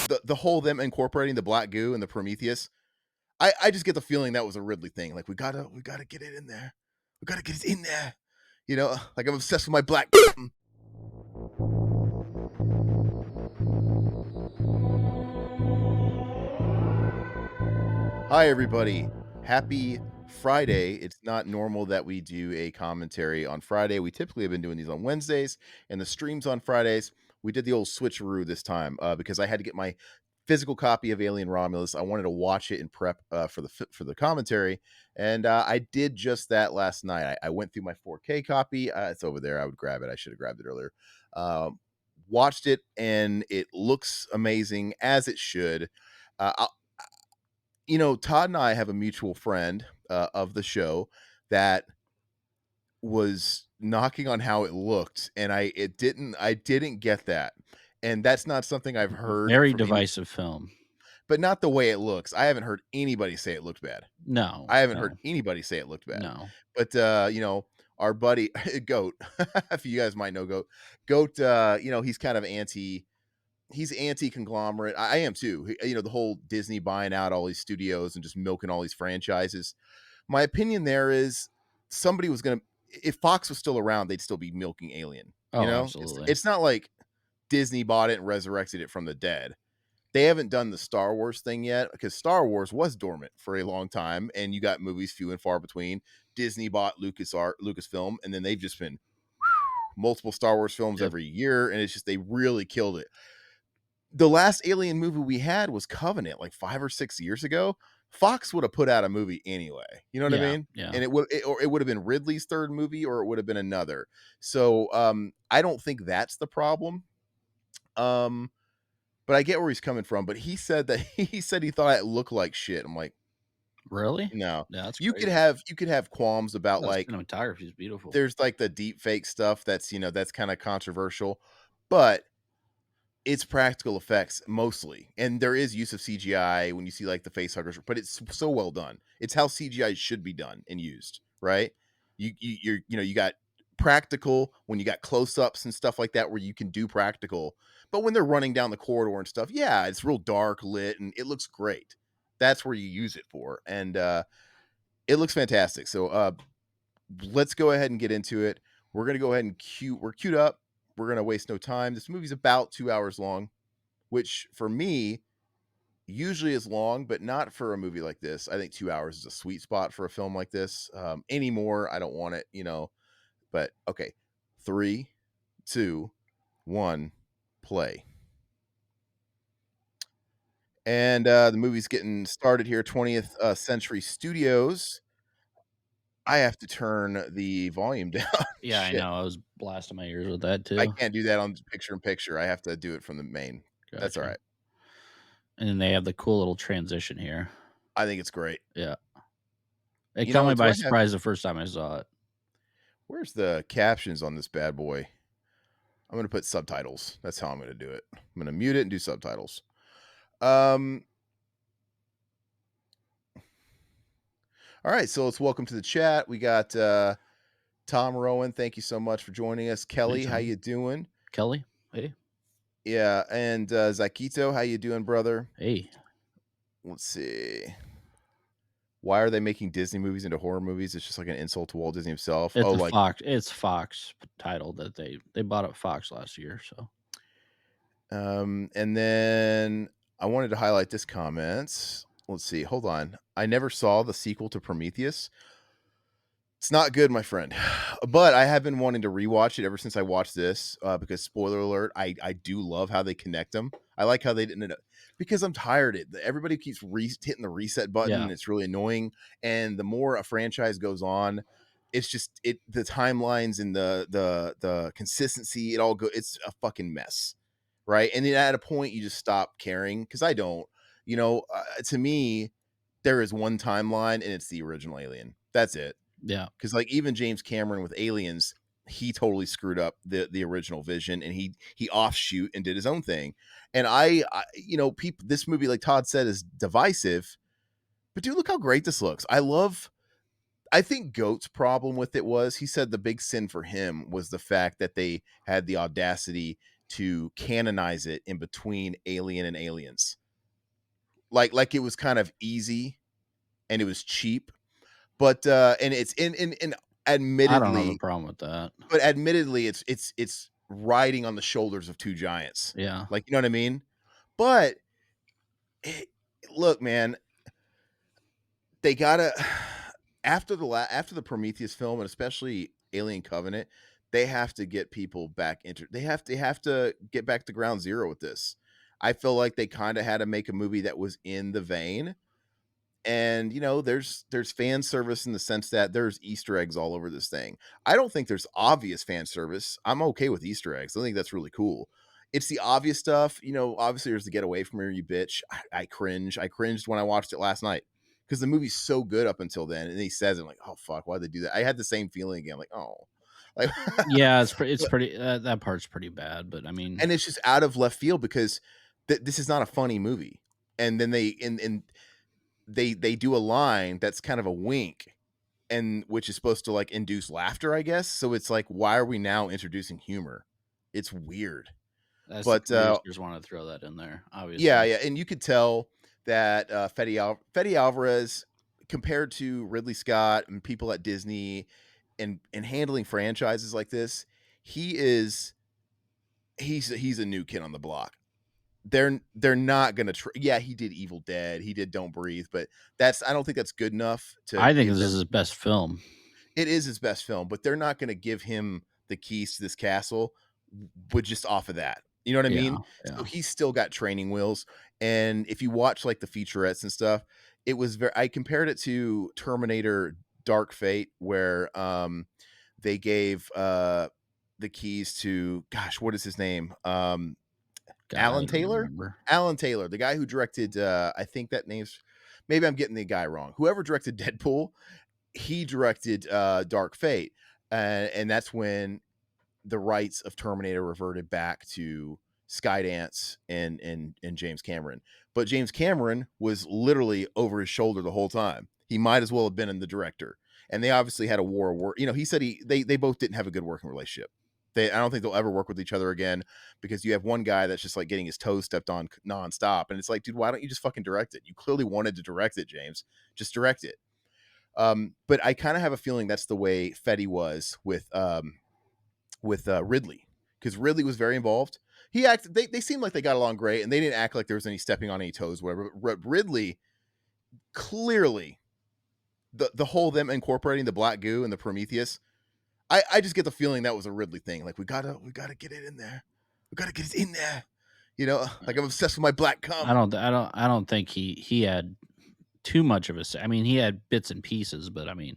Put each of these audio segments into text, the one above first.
the whole them incorporating the black goo and the Prometheus. I just get the feeling that was a Ridley thing. Like we gotta get it in there. We gotta get it in there. You know, like I'm obsessed with my black. Hi, everybody. Happy Friday. It's not normal that we do a commentary on Friday. We typically have been doing these on Wednesdays and the streams on Fridays. We did the old switcheroo this time because I had to get my physical copy of Alien Romulus. I wanted to watch it in prep for the commentary, and I did just that last night. I went through my 4K copy. It's over there. I would grab it. I should have grabbed it earlier. Watched it, and it looks amazing, as it should. Todd and I have a mutual friend of the show that was knocking on how it looked, and I didn't get that. And that's not something I've heard. Very divisive film. But not the way it looks. I haven't heard anybody say it looked bad. No. I haven't heard anybody say it looked bad. No. But our buddy Goat, if you guys might know Goat, he's kind of he's anti-conglomerate. I am too. The whole Disney buying out all these studios and just milking all these franchises. My opinion there is somebody was going to, if Fox was still around, they'd still be milking Alien. Absolutely. It's not like Disney bought it and resurrected it from the dead. They haven't done the Star Wars thing yet because Star Wars was dormant for a long time and you got movies few and far between. Disney bought Lucasfilm, and then they've just been multiple Star Wars films every year, and it's just they really killed it. The last Alien movie we had was Covenant, like 5 or 6 years ago. Fox would have put out a movie anyway. You know what I mean? Yeah. And it would have been Ridley's third movie, or it would have been another. So I don't think that's the problem. But I get where he's coming from. But he said he thought it looked like shit. I'm like, really? No. Yeah, that's you crazy. could have qualms about like cinematography is beautiful. There's like the deep fake stuff that's that's kind of controversial, but it's practical effects mostly, and there is use of CGI when you see like the face huggers, but it's so well done. It's how CGI should be done and used, right? You got practical when you got close-ups and stuff like that where you can do practical, but when they're running down the corridor and stuff, yeah, it's real dark lit and it looks great. That's where you use it for, and it looks fantastic. So let's go ahead and get into it. We're gonna go ahead and we're queued up. We're going to waste no time. This movie's about 2 hours long, which for me usually is long, but not for a movie like this. I think 2 hours is a sweet spot for a film like this. Anymore, I don't want it, but okay. 3, 2, 1, play. And the movie's getting started here. 20th Century Studios. I have to turn the volume down. Yeah, I know. I was blasting my ears with that too. I can't do that on picture-in-picture. I have to do it from the main. Gotcha. That's all right. And then they have the cool little transition here. I think it's great. Yeah. It caught me by surprise the first time I saw it. Where's the captions on this bad boy? I'm going to put subtitles. That's how I'm going to do it. I'm going to mute it and do subtitles. All right, so let's welcome to the chat. We got Tom Rowan. Thank you so much for joining us. Kelly, how you doing? Kelly, hey. Yeah, and Zakito, how you doing, brother? Hey. Let's see. Why are they making Disney movies into horror movies? It's just like an insult to Walt Disney himself. It's Fox title that they bought up Fox last year. So, and then I wanted to highlight this comment. Let's see. Hold on. I never saw the sequel to Prometheus. It's not good, my friend. But I have been wanting to rewatch it ever since I watched this because, spoiler alert, I do love how they connect them. I like how they didn't because I'm tired. Everybody keeps hitting the reset button. And it's really annoying. And the more a franchise goes on, it's just the timelines and the consistency. It's a fucking mess, right? And then at a point, you just stop caring because I don't. To me, there is one timeline, and it's the original Alien. That's it. Yeah, because like even James Cameron with Aliens, he totally screwed up the original vision, and he offshoot and did his own thing. And people, this movie, like Todd said, is divisive, but dude, look how great this looks. I think Goat's problem with it was he said the big sin for him was the fact that they had the audacity to canonize it in between Alien and Aliens. Like it was kind of easy and it was cheap, but and it's in I don't have a admittedly, problem with that. it's riding on the shoulders of two giants. Yeah. Like, you know what I mean? But it, look, man, they gotta after the Prometheus film and especially Alien Covenant, they have to get people back into. They have to get back to ground zero with this. I feel like they kind of had to make a movie that was in the vein, and there's fan service in the sense that there's Easter eggs all over this thing. I don't think there's obvious fan service. I'm okay with Easter eggs. I think that's really cool. It's the obvious stuff. Obviously there's the get away from here, you bitch. I cringe. I cringed when I watched it last night because the movie's so good up until then, and he says it, I'm like, oh fuck, why'd they do that? I had the same feeling again, like, oh, like, Yeah, it's pretty that part's pretty bad, but I mean, and it's just out of left field because this is not a funny movie. And then they do a line that's kind of a wink, and which is supposed to like induce laughter, I guess. So it's like, why are we now introducing humor? It's weird. that's the But producers wanna throw that in there, yeah, obviously. yeah, and you could tell that Fede Alvarez, compared to Ridley Scott and people at Disney, and handling franchises like this, he is he's a new kid on the block. They're not gonna yeah, he did Evil Dead, he did Don't Breathe, but I don't think that's good enough to I think give this is him. his best film. It is his best film, but they're not gonna give him the keys to this castle with just off of that. You know what I Yeah, mean? So yeah. he's still got training wheels, and if you watch, like, the featurettes and stuff, it was very I compared it to Terminator Dark Fate, where, they gave, the keys to gosh, what is his name? God, I Alan don't Taylor? remember. Alan Taylor, the guy who directed, I think that name's maybe I'm getting the guy wrong. Whoever directed Deadpool, he directed, Dark Fate, and that's when the rights of Terminator reverted back to Skydance and James Cameron. But James Cameron was literally over his shoulder the whole time. He might as well have been in the director. And they obviously had a war of work. He said they both didn't have a good working relationship. I don't think they'll ever work with each other again because you have one guy that's just like getting his toes stepped on nonstop. And it's like, dude, why don't you just fucking direct it? You clearly wanted to direct it, James. Just direct it. But I kind of have a feeling that's the way Fetty was with Ridley, because Ridley was very involved. They seemed like they got along great, and they didn't act like there was any stepping on any toes, whatever. Ridley clearly, the whole them incorporating the black goo and the Prometheus. I just get the feeling that was a Ridley thing. Like, we gotta get it in there. We gotta get it in there. Like I'm obsessed with my black cum. I don't think he had too much of a say. I mean, he had bits and pieces, but I mean,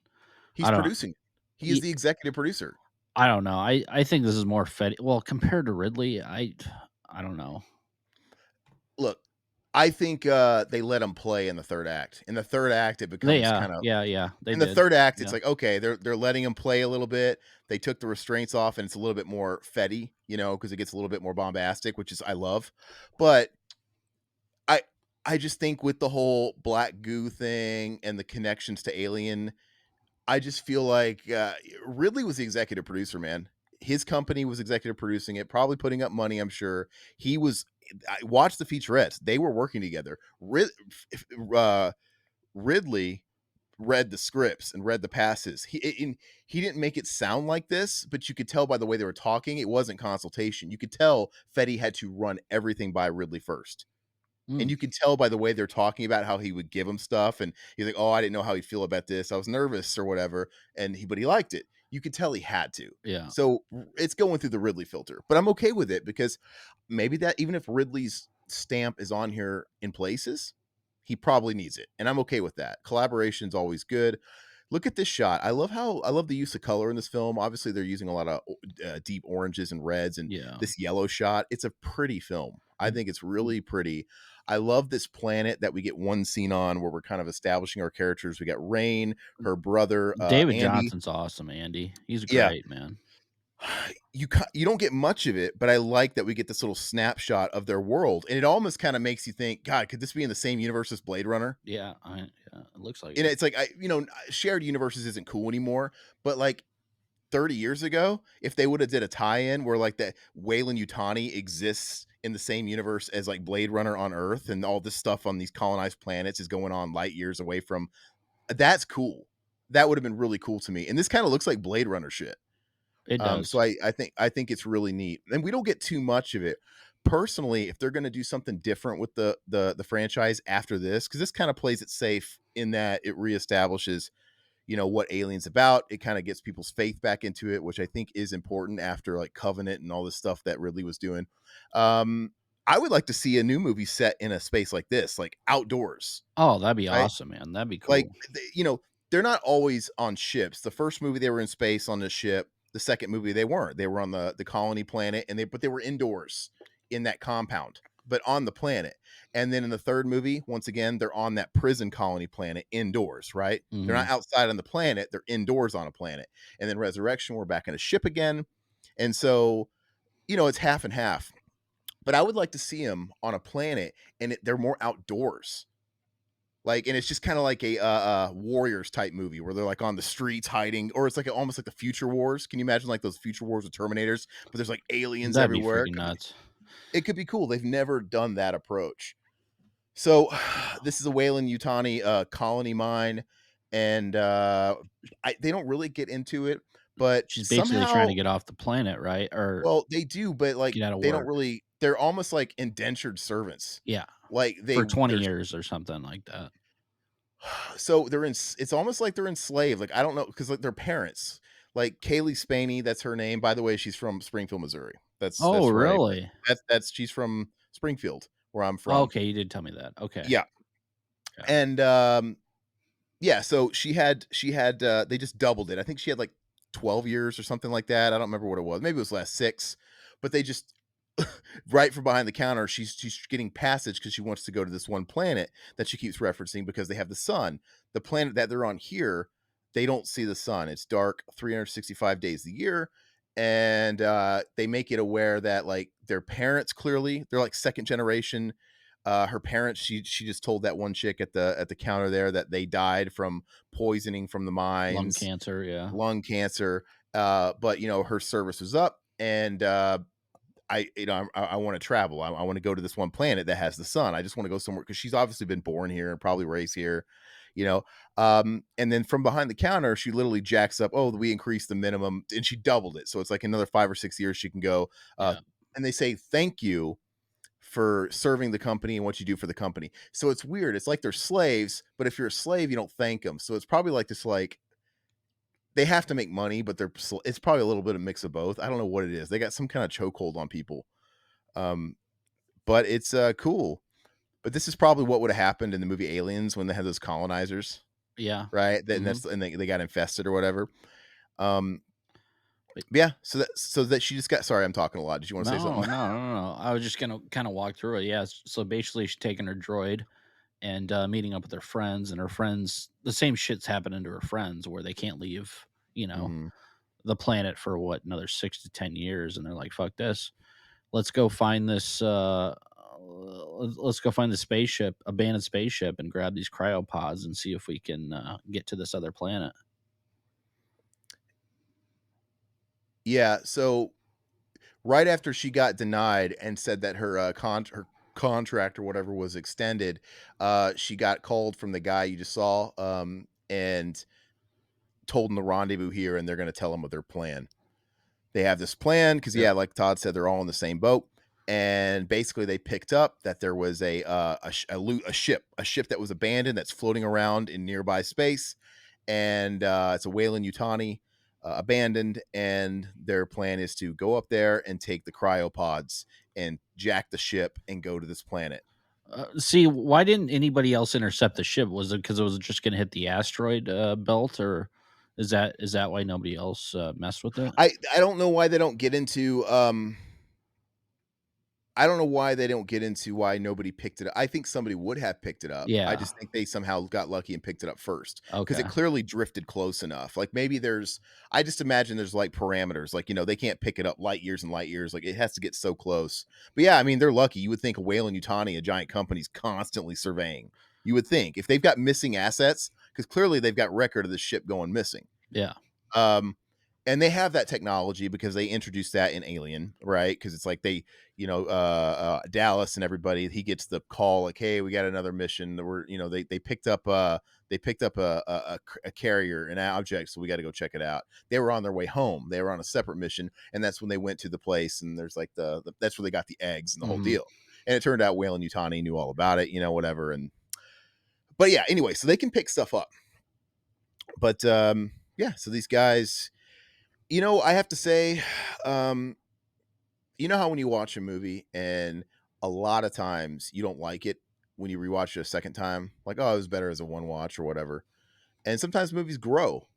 He's I don't producing. He is he the executive producer. I don't know. I think this is more Fed well, compared to Ridley, I don't know. Look, I think they let him play in the third act. In the third act, it They becomes kind of yeah, they in the did. third act, it's Yeah. like, okay, they're letting him play a little bit. They took the restraints off, and it's a little bit more fetty, because it gets a little bit more bombastic, which is I love. But I I just think with the whole black goo thing and the connections to Alien, I just feel like Ridley was the executive producer, man. His company was executive producing it, probably putting up money, I'm sure. He was I watched the featurettes. They were working together. Ridley read the scripts and read the passes. He didn't make it sound like this, but you could tell by the way they were talking, it wasn't consultation. You could tell Fetty had to run everything by Ridley first. And Mm, you can tell by the way they're talking about how he would give him stuff, and he's like, "Oh, I didn't know how he'd feel about this. I was nervous or whatever." But he liked it. You could tell he had to. yeah. So it's going through the Ridley filter, but I'm okay with it because maybe that even if Ridley's stamp is on here in places, he probably needs it, and I'm okay with that. Collaboration's always good. Look at this shot. I love the use of color in this film. Obviously, they're using a lot of deep oranges and reds, and Yeah. this yellow shot. It's a pretty film. I think it's really pretty. I love this planet that we get one scene on where we're kind of establishing our characters. We got Rain, her brother, David Andy. Johnson's awesome, Andy. He's Yeah, great, man. you don't get much of it, but I like that we get this little snapshot of their world, and it almost kind of makes you think, God, could this be in the same universe as Blade Runner? Yeah, it looks like And it. it's like shared universes isn't cool anymore, but like 30 years ago, if they would have did a tie-in where like that Weyland Yutani exists in the same universe as like Blade Runner on Earth and all this stuff on these colonized planets is going on light years away from, that's cool. That would have been really cool to me. And this kind of looks like Blade Runner shit. It So does. I think it's really neat. And we don't get too much of it. Personally, if they're going to do something different with the franchise after this, because this kind of plays it safe in that it reestablishes, what Alien's about. It kind of gets people's faith back into it, which I think is important after like Covenant and all this stuff that Ridley was doing. Um, I would like to see a new movie set in a space like this, like outdoors, Oh, that'd be right? awesome, man. That'd be Like, cool. they're not always on ships. The first movie they were in space on the ship. The second movie they weren't. They were on the colony planet, but they were indoors in that compound, but on the planet. And then in the third movie, once again, they're on that prison colony planet indoors, right? They're not Mhm. outside on the planet, they're indoors on a planet. And then Resurrection, we're back in a ship again. And so, it's half and half. But I would like to see them on a planet and they're more outdoors. Like, and it's just kind of like a Warriors type movie where they're like on the streets hiding, or it's like almost like the Future Wars. Can you imagine like those Future Wars with Terminators, but there's like aliens That'd be everywhere? freaking nuts. It could be cool. They've never done that approach. So this is a Weyland Yutani colony mine, and they don't really get into it, but She's basically trying somehow, to get off the planet, right? Or well, they do, but like get out of they don't work. really. They're almost like indentured servants. Yeah, Like for 20 they're years or something like that. so they're in. It's almost like they're enslaved. Like I don't know because like their parents, like Cailee Spaeny, that's her name. By the way, she's from Springfield, Missouri. Oh, That's right. really? That's she's from Springfield, where I'm from. Okay, you did tell me that. Okay. Yeah, Yeah. and yeah, so she had they just doubled it. I think she had like 12 years or something like that. I don't remember what it was. Maybe it was last 6, but they just right from behind the counter, she's getting passage because she wants to go to this one planet that she keeps referencing because they have the sun. The planet that they're on here, they don't see the sun. It's dark 365 days a year. And they make it aware that like their parents clearly they're like second generation. Her parents, she just told that one chick at the counter there that they died from poisoning from the Lung mines, cancer, yeah. lung cancer. But her service was up, and I want to travel. I want to go to this one planet that has the sun. I just want to go somewhere because she's obviously been born here and probably raised here, you know. And then from behind the counter, she literally jacks up. Oh, we increased the minimum, and she doubled it, so it's like another 5 or 6 years she can go. Yeah. And they say thank you for serving the company and what you do for the company. So it's weird. It's like they're slaves, but if you're a slave, you don't thank them. So it's probably like this like they have to make money, but it's probably a little bit of mix of both. I don't know what it is. They got some kind of chokehold on people. Um, but it's cool. But this is probably what would have happened in the movie Aliens when they had those colonizers, Yeah. right? Then Mhm. that's and they got infested or whatever. Um, But yeah. So that she just got. Sorry, I'm talking a lot. Did you want to say no, something? no, no, no. I was just gonna kind of walk through it. Yeah. So basically, she's taking her droid and meeting up with her friends, and her friends, the same shit's happening to her friends where they can't leave, you know, Hmm. the planet for what, another 6 to 10 years, and they're like, "Fuck this, let's go find this. Let's go find the spaceship, abandoned spaceship, and grab these cryopods and see if we can get to this other planet." Yeah. So right after she got denied and said that her contract or whatever was extended, she got called from the guy you just saw, and told him the rendezvous here, and they're going to tell him of their plan. They have this plan because, Yep. yeah, like Todd said, they're all in the same boat. And basically, they picked up that there was a ship that was abandoned that's floating around in nearby space, and it's a Weyland Yutani abandoned. And their plan is to go up there and take the cryopods and jack the ship and go to this planet. See, why didn't anybody else intercept the ship? Was it because it was just going to hit the asteroid belt, or is that why nobody else messed with it? I don't know why they don't get into I don't know why they don't get into why nobody picked it up. I think somebody would have picked it up. I Yeah. just think they somehow got lucky and picked it up first because it Okay. clearly drifted close enough. Like maybe I just imagine there's like parameters, like, they can't pick it up light years and light years. Like it has to get so close. But yeah, I mean, they're lucky. You would think a whale in Utani, a giant company's constantly surveying. You would think if they've got missing assets, because clearly they've got record of the ship going missing. Yeah. Um, and they have that technology because they introduced that in Alien, right? Because it's like they, Dallas and everybody, he gets the call like, "Hey, we got another mission that we're," they picked up a carrier, an object, so we got to go check it out. They were on their way home. They were on a separate mission, and that's when they went to the place, and there's like that's where they got the eggs and the whole Mhm. deal. And it turned out Whalen Yutani knew all about it, whatever. And but yeah, anyway, so they can pick stuff up. But yeah, so these guys, I have to say, um, how when you watch a movie and a lot of times you don't like it when you rewatch it a second time, like, oh, it was better as a one watch or whatever. And sometimes movies grow.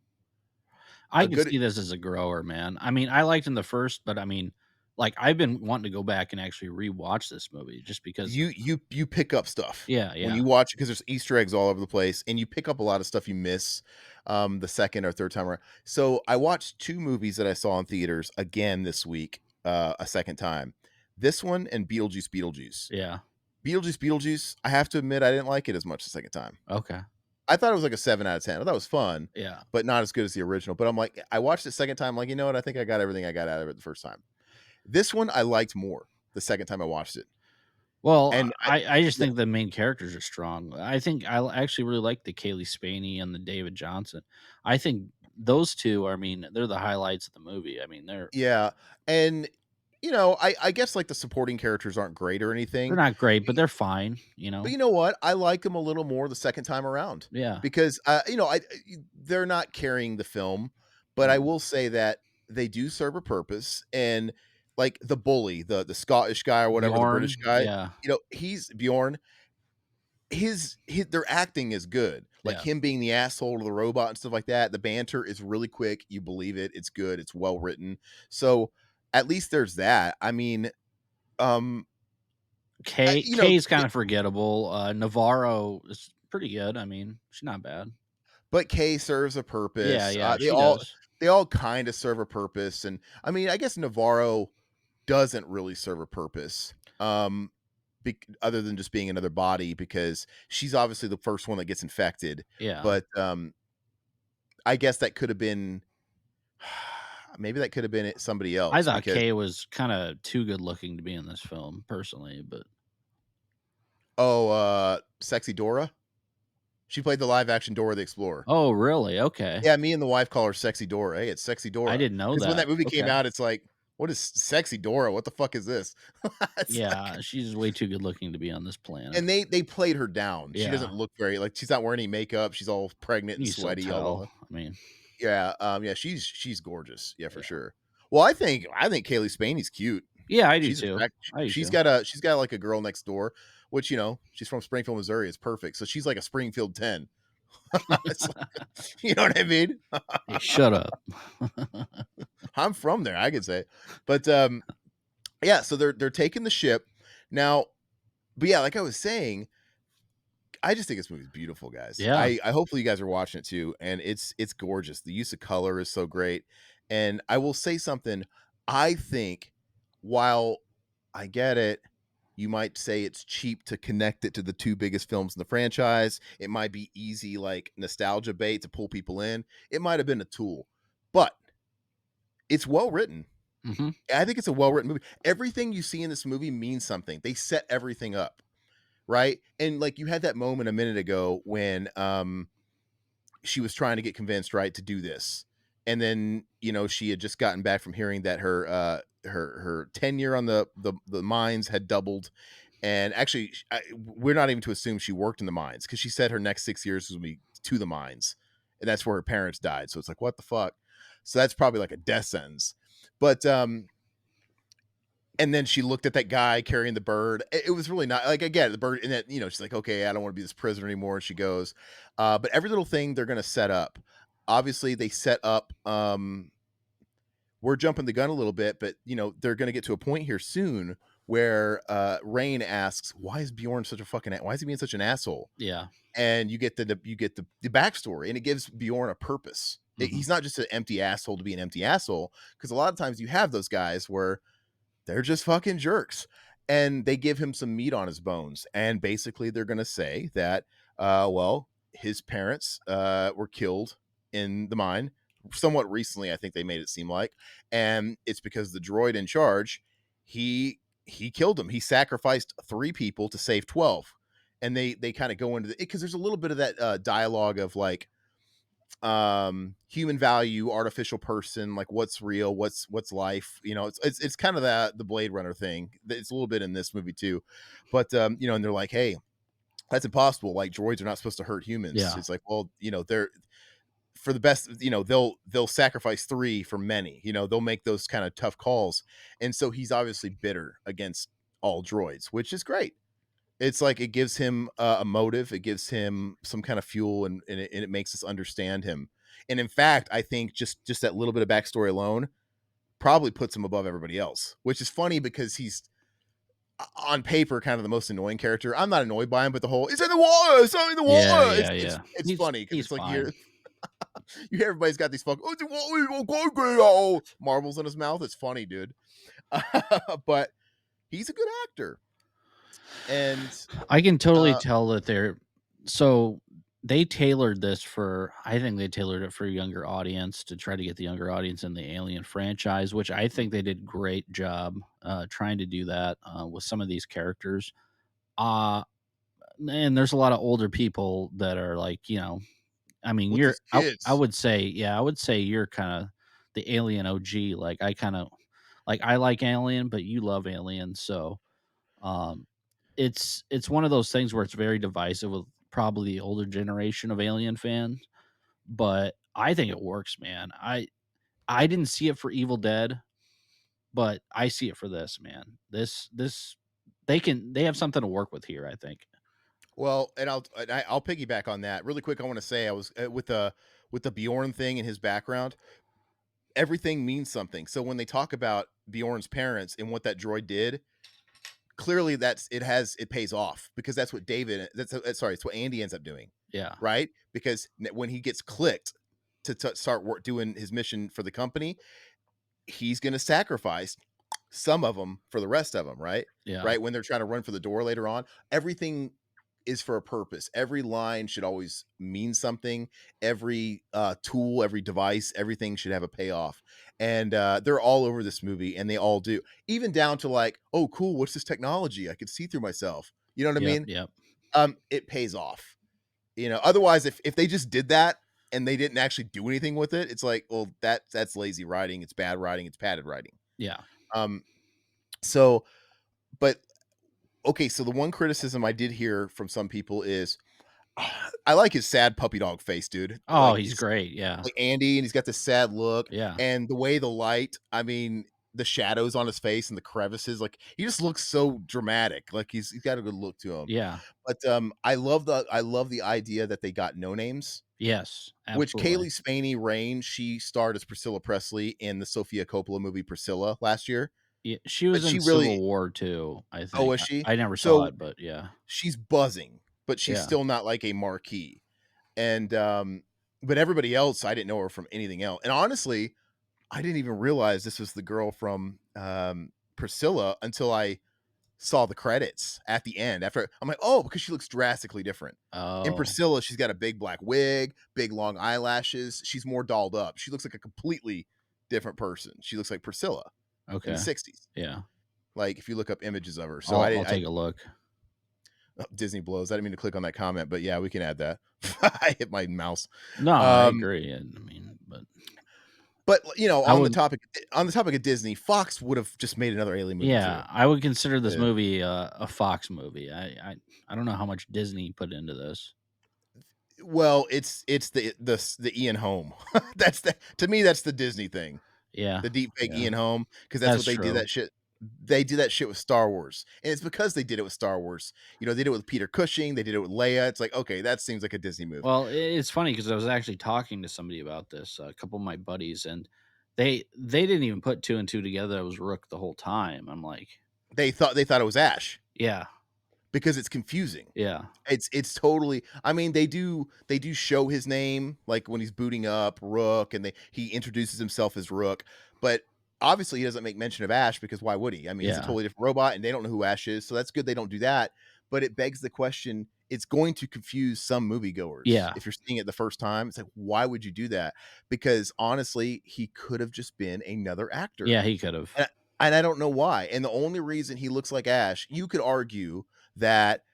I A can good see this as a grower, man. I mean, I liked in the first, but I mean, like, I've been wanting to go back and actually rewatch this movie just because. you pick up stuff Yeah, when yeah, you watch it because there's Easter eggs all over the place, and you pick up a lot of stuff you miss the second or third time around. So I watched two movies that I saw in theaters again this week, a second time. This one and Beetlejuice. yeah. Beetlejuice. I have to admit I didn't like it as much the second time. Okay. I thought it was like a 7 out of 10. I thought it was fun, Yeah. but not as good as the original. But I'm like, I watched it second time, like, you know what? I think I got everything I got out of it the first time. This one I liked more the second time I watched it. Well, And I just yeah, think the main characters are strong. I think actually really like the Cailee Spaeny and the David Jonsson. I think those 2 I mean, they're the highlights of the movie. I mean, yeah. And I guess like the supporting characters aren't great or they're anything. not great, but they're fine, you But know? you know what? I like them a little more the second time around Yeah. because they're not carrying the film, but I Mm. will say that they do serve a purpose. And like the bully, the Scottish guy or whatever, the British Bjorn, guy, yeah, he's Bjorn. His their acting is good. Like yeah. him being the asshole to the robot and stuff like that. The banter is really quick. You believe it. It's good. It's well written. So at least there's that. I mean, um, Kay's kinda forgettable. Navarro is pretty good. I mean, she's not bad. but Kay serves a Yeah, purpose. yeah, They she all does. they all kind of serve a purpose, and I mean, I guess Navarro doesn't really serve a purpose. Other than just being another body, because she's obviously the first one that gets infected. Yeah. But I guess that could have been maybe that could have been somebody I else thought because Kay was kinda too good looking to be in this film, personally, but Sexy Dora. She played the live action Dora the Explorer. oh, really? Okay. Yeah, me and the wife call her Sexy Dora. Hey, it's Sexy I Dora. didn't know Because when that. that movie came Okay. out, it's like, what is Sexy Dora? What the fuck is this? It's like, Yeah, she's way too good looking to be on this planet. and they played her down. She Yeah, doesn't look very like she's not wearing any makeup. She's all pregnant and you still sweaty all over. tell. I mean, Yeah, yeah, she's gorgeous. Yeah, for yeah. sure. Well, I think Cailee Spainey's cute. Yeah, I do She's too. attract I do she's too. got a she's got like a girl next door, which she's from Springfield, Missouri. It's perfect. So she's like a Springfield 10. It's like, you know what I mean? Hey, shut up. I'm from there, I could say. But yeah, so they're taking the ship. Now, but yeah, like I was saying, I just think this movie's beautiful, guys. Yeah. I hopefully you guys are watching it too, and it's gorgeous. The use of color is so great. And I will say something. I think while I get it, you might say it's cheap to connect it to the two biggest films in the franchise. It might be easy, like nostalgia bait to pull people in. It might have been a tool, but it's well written. Mhm. I think it's a well written movie. Everything you see in this movie means something. They set everything up, right? And like you had that moment a minute ago when she was trying to get convinced, right, to do this. And then, she had just gotten back from hearing that her tenure on the mines had doubled. And actually, we're not even to assume she worked in the mines because she said her next 6 years was going to be to the mines, and that's where her parents died. So it's like, what the fuck? So that's probably like a death sentence. But and then she looked at that guy carrying the bird. It was really not like, again, the bird, and then, she's like, okay, I don't want to be this prisoner anymore. And she goes, but every little thing they're going to set up. Obviously, they set up. We're jumping the gun a little bit, but they're going to get to a point here soon where Rain asks, "Why is Bjorn such a fucking? Why is he being such an asshole?" Yeah. And you get the backstory, and it gives Bjorn a purpose. Mhm. He's not just an empty asshole to be an empty asshole, because a lot of times you have those guys where they're just fucking jerks. And they give him some meat on his bones. And basically, they're going to say that, well, his parents were killed in the mine. somewhat recently, I think they made it seem like, and it's because the droid in charge, he killed him. He sacrificed 3 people to save 12. And they kind of go into because there's a little bit of that dialogue of like human value, artificial person, like what's real, what's life, it's kind of the Blade Runner thing. It's a little bit in this movie too. But and they're like, hey, that's impossible, like droids are not supposed to hurt humans. Yeah. It's like, well, they're for the best, they'll sacrifice 3 for many, they'll make those kind of tough calls. And so he's obviously bitter against all droids, which is great. It's like it gives him a motive, it gives him some kind of fuel, and it makes us understand him. And in fact, I think just that little bit of backstory alone probably puts him above everybody else, which is funny because he's on paper kind of the most annoying character. I'm not annoyed by him, but the whole "it's in the water, it's in the Yeah, water." yeah, It's yeah. it's funny because He's it's like fine. you hear everybody's got these fucking oh, marbles in his mouth. It's funny, dude. But he's a good actor, and I can totally uh, tell that so they tailored this for I think they tailored it for a younger audience to try to get the younger audience in the Alien franchise, which I think they did great job trying to do that with some of these characters. Uh and there's a lot of older people that are like, I mean, with these I kids. would say, yeah, I would say you're kind of the Alien OG. Like I kind of like I like Alien, but you love Alien, so um it's one of those things where it's very divisive with probably the older generation of Alien fans, but I think it works, man. I didn't see it for Evil Dead, but I see it for this, man. This they have something to work with here, I think. Well, I'll piggyback on that really quick. I want to say I was with the Bjorn thing in his background. Everything means something. So when they talk about Bjorn's parents and what that droid did, clearly it pays off because that's what it's what Andy ends up doing, Yeah. right? Because when he gets clicked to start doing his mission for the company, he's going to sacrifice some of them for the rest of them, right? Yeah. Right when they're trying to run for the door later on, everything is for a purpose. Every line should always mean something. Every tool, every device, everything should have a payoff. And they're all over this movie, and they all do, even down to like, oh, cool, what's this technology? I could see through myself. You know what I Yep, mean? yep. It pays off. Otherwise, if they just did that and they didn't actually do anything with it, it's like, well, that's lazy writing. It's bad writing. It's padded writing. Yeah. Um, so, but okay, so the one criticism I did hear from some people is I like his sad puppy dog face, dude. Oh, he's great. Yeah. Like Andy, and he's got this sad look, Yeah. and the way the light, I mean, the shadows on his face and the crevices, like he just looks so dramatic. Like he's got a good look to him. Yeah. But I love the idea that they got no names. Yes, Which absolutely. Cailee Spaeny Rain, she starred as Priscilla Presley in the Sofia Coppola movie Priscilla last year. Yeah, she But was in she Civil really War too, I oh, think. was she? I never saw So it, but yeah. she's buzzing, but she's Yeah. still not like a marquee. And but everybody else, I didn't know her from anything else. And honestly, I didn't even realize this was the girl from Priscilla until I saw the credits at the end. After I'm like, oh, because she looks drastically different. In Oh, Priscilla, she's got a big black wig, big long eyelashes. She's more dolled up. She looks like a completely different person. She looks like Priscilla in the okay. 60s. Yeah. Like if you look up images of her. So I'll I take a look. oh, Disney blows. I didn't mean to click on that comment, but yeah, we can add that. I hit my mouse. No, I Um, agree, and I mean, but but I would on the topic of Disney, Fox would have just made another Alien movie too. yeah, I would consider this Yeah. movie a Fox movie. I don't know how much Disney put into this. Well, it's the Ian Holm. That's the to me that's the Disney thing. Yeah. The deep fake Yeah. Ian Holm because that's That's what they did true. that shit. They did that shit with Star Wars, and it's because they did it with Star Wars. They did it with Peter Cushing. They did it with Leia. It's like, okay, that seems like a Disney move. Well, it's funny because I was actually talking to somebody about this, a couple of my buddies, and they didn't even put 2 and 2 together. It was Rook the whole time. I'm like, They thought it was Ash yeah, because it's confusing. yeah, It's totally. I mean, they do show his name like when he's booting up Rook, and he introduces himself as Rook, but obviously he doesn't make mention of Ash because why would he? I mean, he's a yeah, totally different robot, and they don't know who Ash is, so that's good they don't do that. But it begs the question: it's going to confuse some moviegoers. Yeah. If you're seeing it the first time, it's like, why would you do that? Because honestly, he could have just been another actor. Yeah, he could have. And I don't know why. And the only reason he looks like Ash, you could argue that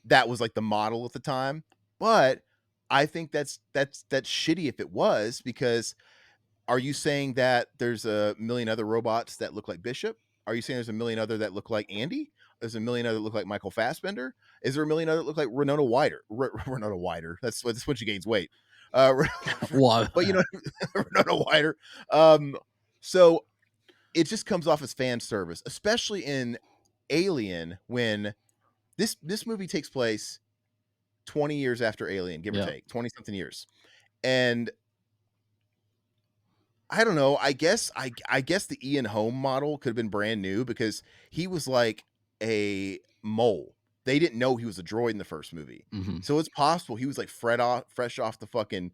that was like the model at the time, but I think that's shitty if it was, because are you saying that there's a million other robots that look like Bishop? Are you saying there's a million other that look like Andy? There's a million other that look like Michael Fassbender? Is there a million other that look like Renona Wider? Renona Wider. That's when she gains weight. Uh, Well, but you know, Renona Wider. Um, so it just comes off as fan service, especially in Alien, when this movie takes place 20 years after Alien, give or yeah. take, 20 something years. And I don't know. I guess the Ian Holm model could have been brand new because he was like a mole. They didn't know he was a droid in the first movie. Mhm. So it's possible he was like fresh off the fucking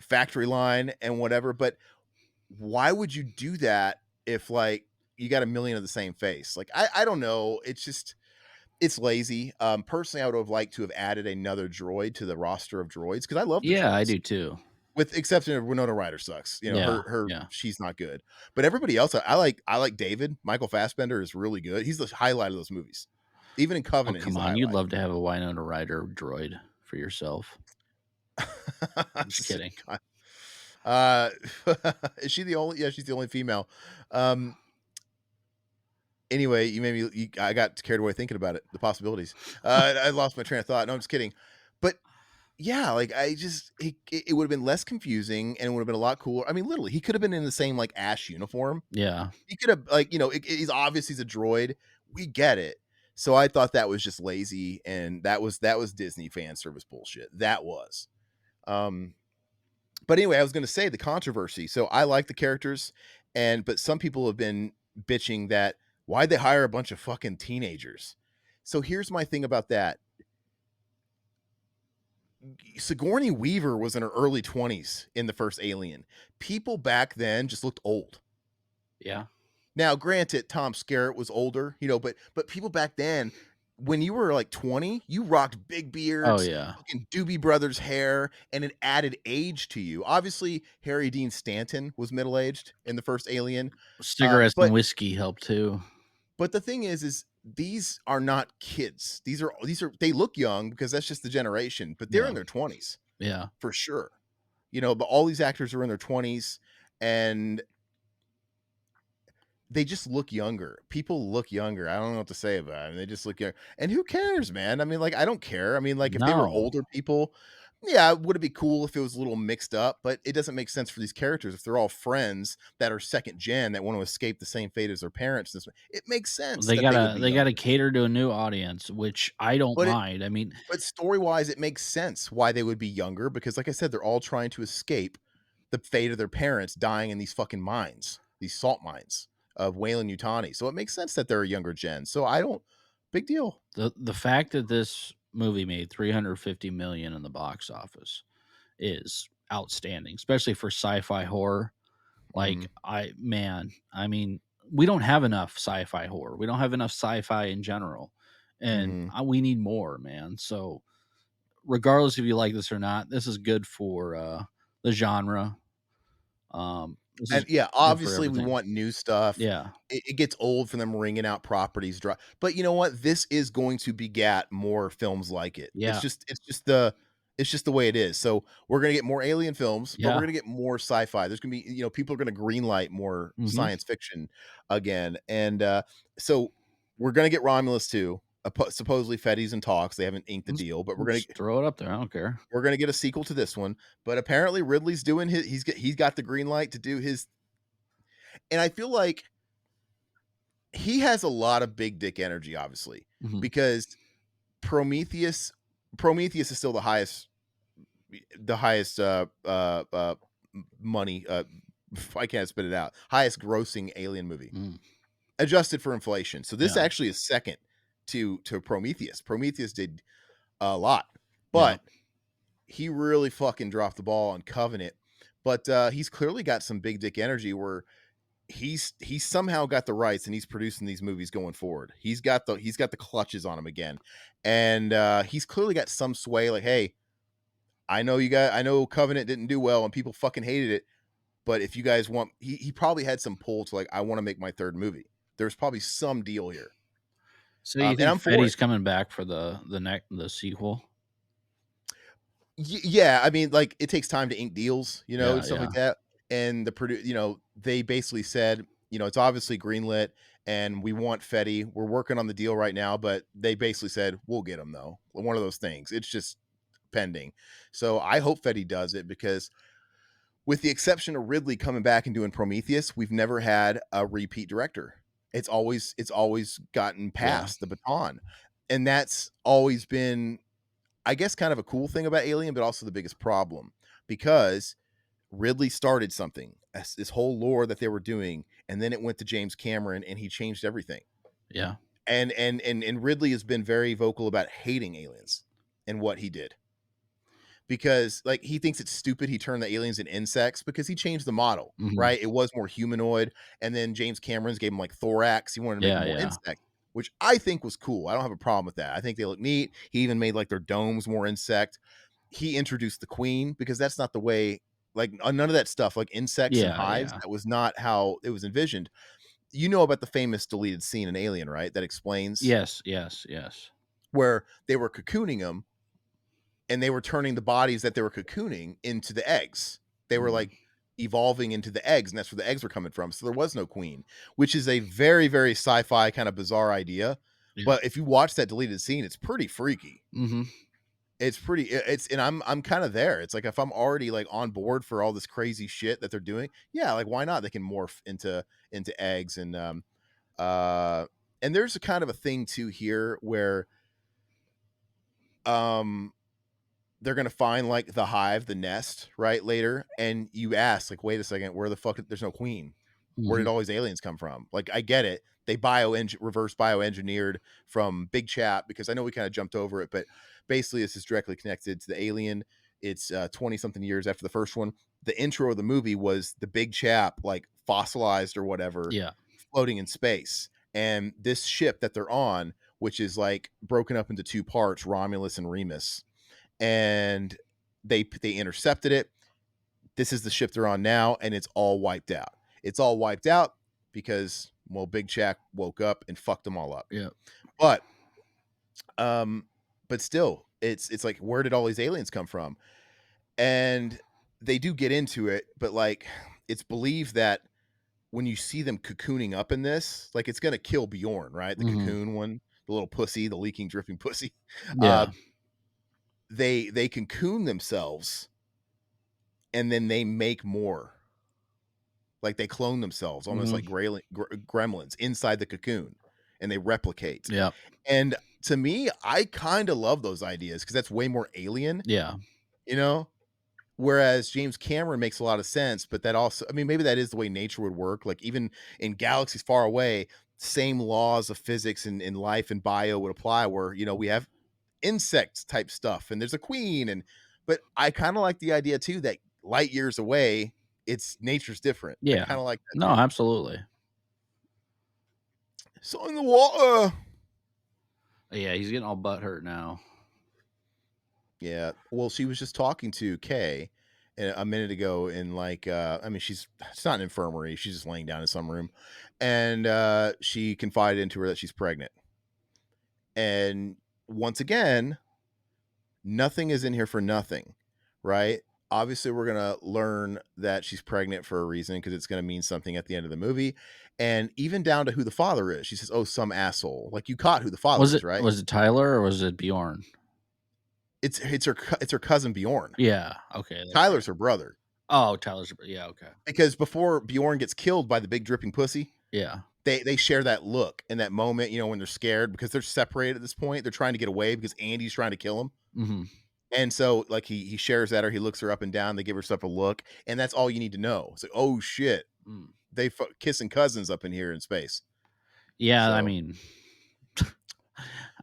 factory line and whatever. But why would you do that if like you got a million of the same face? Like I don't know. It's just it's lazy. Personally, I would have liked to have added another droid to the roster of droids because I love the Yeah, I droids. do too. With exception of Winona Ryder sucks. You know, Yeah, her yeah. she's not good. But everybody else, I like David. Michael Fassbender is really good. He's the highlight of those movies. Even in Oh, Covenant, he's come the on. You'd highlight. love to have a Winona Ryder droid for yourself. Just kidding. God. Uh, is she the only? Yeah, she's the only female. Um, anyway, you made me. I got carried away thinking about it. The possibilities. I lost my train of thought. No, I'm just kidding. But yeah, like I just it would have been less confusing and it would have been a lot cooler. I mean, literally, he could have been in the same like Ash uniform. Yeah. He could have like, he's obvious he's a droid. We get it. So I thought that was just lazy, and that was Disney fan service bullshit. That was. Um, but anyway, I was going to say the controversy. So I like the characters, but some people have been bitching that why'd they hire a bunch of fucking teenagers? So here's my thing about that. Sigourney Weaver was in her early 20s in the first Alien. People back then just looked old. Yeah. Now, granted, Tom Skerritt was older, but people back then, when you were like 20, you rocked big Oh, beards, yeah. fucking Doobie Brothers hair, and it added age to you. Obviously, Harry Dean Stanton was middle aged in the first Alien, Cigarettes and but whiskey help too. the thing is these are not kids. These are they look young because that's just the generation, but they're Yeah. in their 20s Yeah. for sure. But all these actors are in their 20s, and they just look younger. People look younger. I don't know what to say about it. They just look younger. And who cares, man? I mean, like, I don't care. I mean, like, if they were No. older people, yeah, would it be cool if it was a little mixed up? But it doesn't make sense for these characters if they're all friends that are second gen that want to escape the same fate as their parents. It makes sense They that they would gotta be they gotta younger. cater to a new audience, which I don't But it mind. I mean, but story wise, it makes sense why they would be younger because, like I said, they're all trying to escape the fate of their parents dying in these fucking mines, these salt mines of Wayland Yutani. So it makes sense that they're a younger gen. So I don't, big deal. the fact that this movie made 350 million in the box office is outstanding, especially for sci-fi horror. Hmm. Like, I mean, we don't have enough sci-fi horror. We don't have enough sci-fi in general, and Hmm. we need more, man. So, regardless if you like this or not, this is good for the genre. This And is yeah, good for obviously we everything. want new stuff. Yeah, It gets old for them ringing out properties. But you know what? This is going to begat more films like it. yeah, It's just the way it is. So we're gonna get more alien films, but we're yeah. gonna get more sci-fi. There's gonna be, people are gonna greenlight more Hmm. science fiction again. And so we're gonna get Romulus too. Supposedly Fetty's in talks. They haven't inked the deal, but Just throw it up there. I don't care. we're gonna get a sequel to this one. But apparently Ridley's doing he's got the green light to do his, and I feel like he has a lot of big dick energy, obviously, Hmm. because Prometheus Prometheus is still the highest money, I can't spit it out, highest grossing alien movie Mm, adjusted for inflation. So this yeah, actually is second to Prometheus. Prometheus did a lot, yeah. but he really fucking dropped the ball on Covenant. But he's clearly got some big dick energy where he's somehow got the rights and he's producing these movies going forward. He's got the clutches on him again, and he's clearly got some sway. Like, hey, I know Covenant didn't do well and people fucking hated it, but if you guys want, he probably had some pull to like, I want to make my third movie. There's probably some deal here, So you and think I'm for it. Fetty's coming back for the sequel? Yeah, I mean, like, it takes time to ink deals, and Yeah, stuff like yeah, that, and they basically said, it's obviously greenlit, and we want Fetty. We're working on the deal right now, but they basically said, "We'll get him, though." One of those things. It's just pending. So, I hope Fetty does it because with the exception of Ridley coming back and doing Prometheus, we've never had a repeat director. It's always gotten yeah, passed the baton, and that's always been, I guess, kind of a cool thing about Alien, but also the biggest problem because Ridley started something, this whole lore that they were doing, and then it went to James Cameron, and he changed everything. yeah. And Ridley has been very vocal about hating Aliens and what he did because, like, he thinks it's stupid he turned the aliens into insects because he changed the model, Mhm. right? It was more humanoid, and then James Cameron's gave him like thorax. He wanted to make Yeah, them more yeah. insect, which I think was cool. I don't have a problem with that. I think they look neat. He even made like their domes more insect. He introduced the queen because that's not the way, like, none of that stuff, like insects and Yeah, hives, yeah. that was not how it was envisioned. You know about the famous deleted scene in Alien, right? That explains Yes, yes, yes. where they were cocooning them and they were turning the bodies that they were cocooning into the eggs. They were Mhm. like evolving into the eggs, and that's where the eggs were coming from. So there was no queen, which is a very, very sci-fi kind of bizarre idea. Yeah. But if you watch that deleted scene, it's pretty freaky. Mhm. It's pretty it's and I'm kind of there. It's like if I'm already like on board for all this crazy shit that they're doing, yeah, like why not? They can morph into eggs uh and there's a kind of a thing too here where um they're gonna find like the hive, the nest, right, later, and you ask, like, wait a second, where the fuck there's no queen. Where did Mhm. all these aliens come from? Like, I get it. They reverse bioengineered from Big Chat because I know we kind of jumped over it, but basically this is directly connected to the alien. It's 20 something years after the first one. The intro of the movie was the Big Chap, like fossilized or whatever, Yeah. floating in space. And this ship that they're on, which is like broken up into two parts, Romulus and Remus, and they intercepted it. This is the ship they're on now, and it's all wiped out. It's all wiped out because, well, Big Jack woke up and fucked them all up. Yeah. But um, but still, it's like, where did all these aliens come from? And they do get into it, but like, it's believed that when you see them cocooning up in this, like, it's gonna kill Bjorn, right? The Mhm. cocoon one, the little pussy, the leaking, dripping pussy. Uh, Yeah. they cocoon themselves and then they make more. Like they clone themselves, almost Mhm. like gremlins inside the cocoon, and they replicate. Yeah. And to me, I kind of love those ideas because that's way more alien, Yeah. you know? Whereas James Cameron makes a lot of sense, but that also, I mean, maybe that is the way nature would work. Like even in galaxies far away, same laws of physics and life and bio would apply where, we have insect type stuff and there's a queen but I kind of like the idea too that light years away, it's nature's different. I Yeah. kind of like that No, too. absolutely. So in the water. Yeah, he's getting all butt hurt now. Yeah. Well, she was just talking to Kay a minute ago in like I mean it's not an infirmary, she's just laying down in some room. And she confided into her that she's pregnant. And once again, nothing is in here for nothing, right? Obviously, we're gonna learn that she's pregnant for a reason because it's gonna mean something at the end of the movie, and even down to who the father is. She says, "Oh, some asshole." Like you caught who the father Was is, it right? was it Tyler or was it Bjorn? It's her cousin Bjorn. Yeah. Okay, that's right. Tyler's her brother Oh, Tyler's yeah, okay. because before Bjorn gets killed by the big dripping pussy, Yeah. they share that look in that moment, when they're scared because they're separated at this point. They're trying to get away because Andy's trying to kill him. Mhm. And so, like, he shares that, or he looks her up and down. They give herself a look, and that's all you need to know. It's like, oh shit, Mm. they kissing cousins up in here in space. Yeah, I So, mean,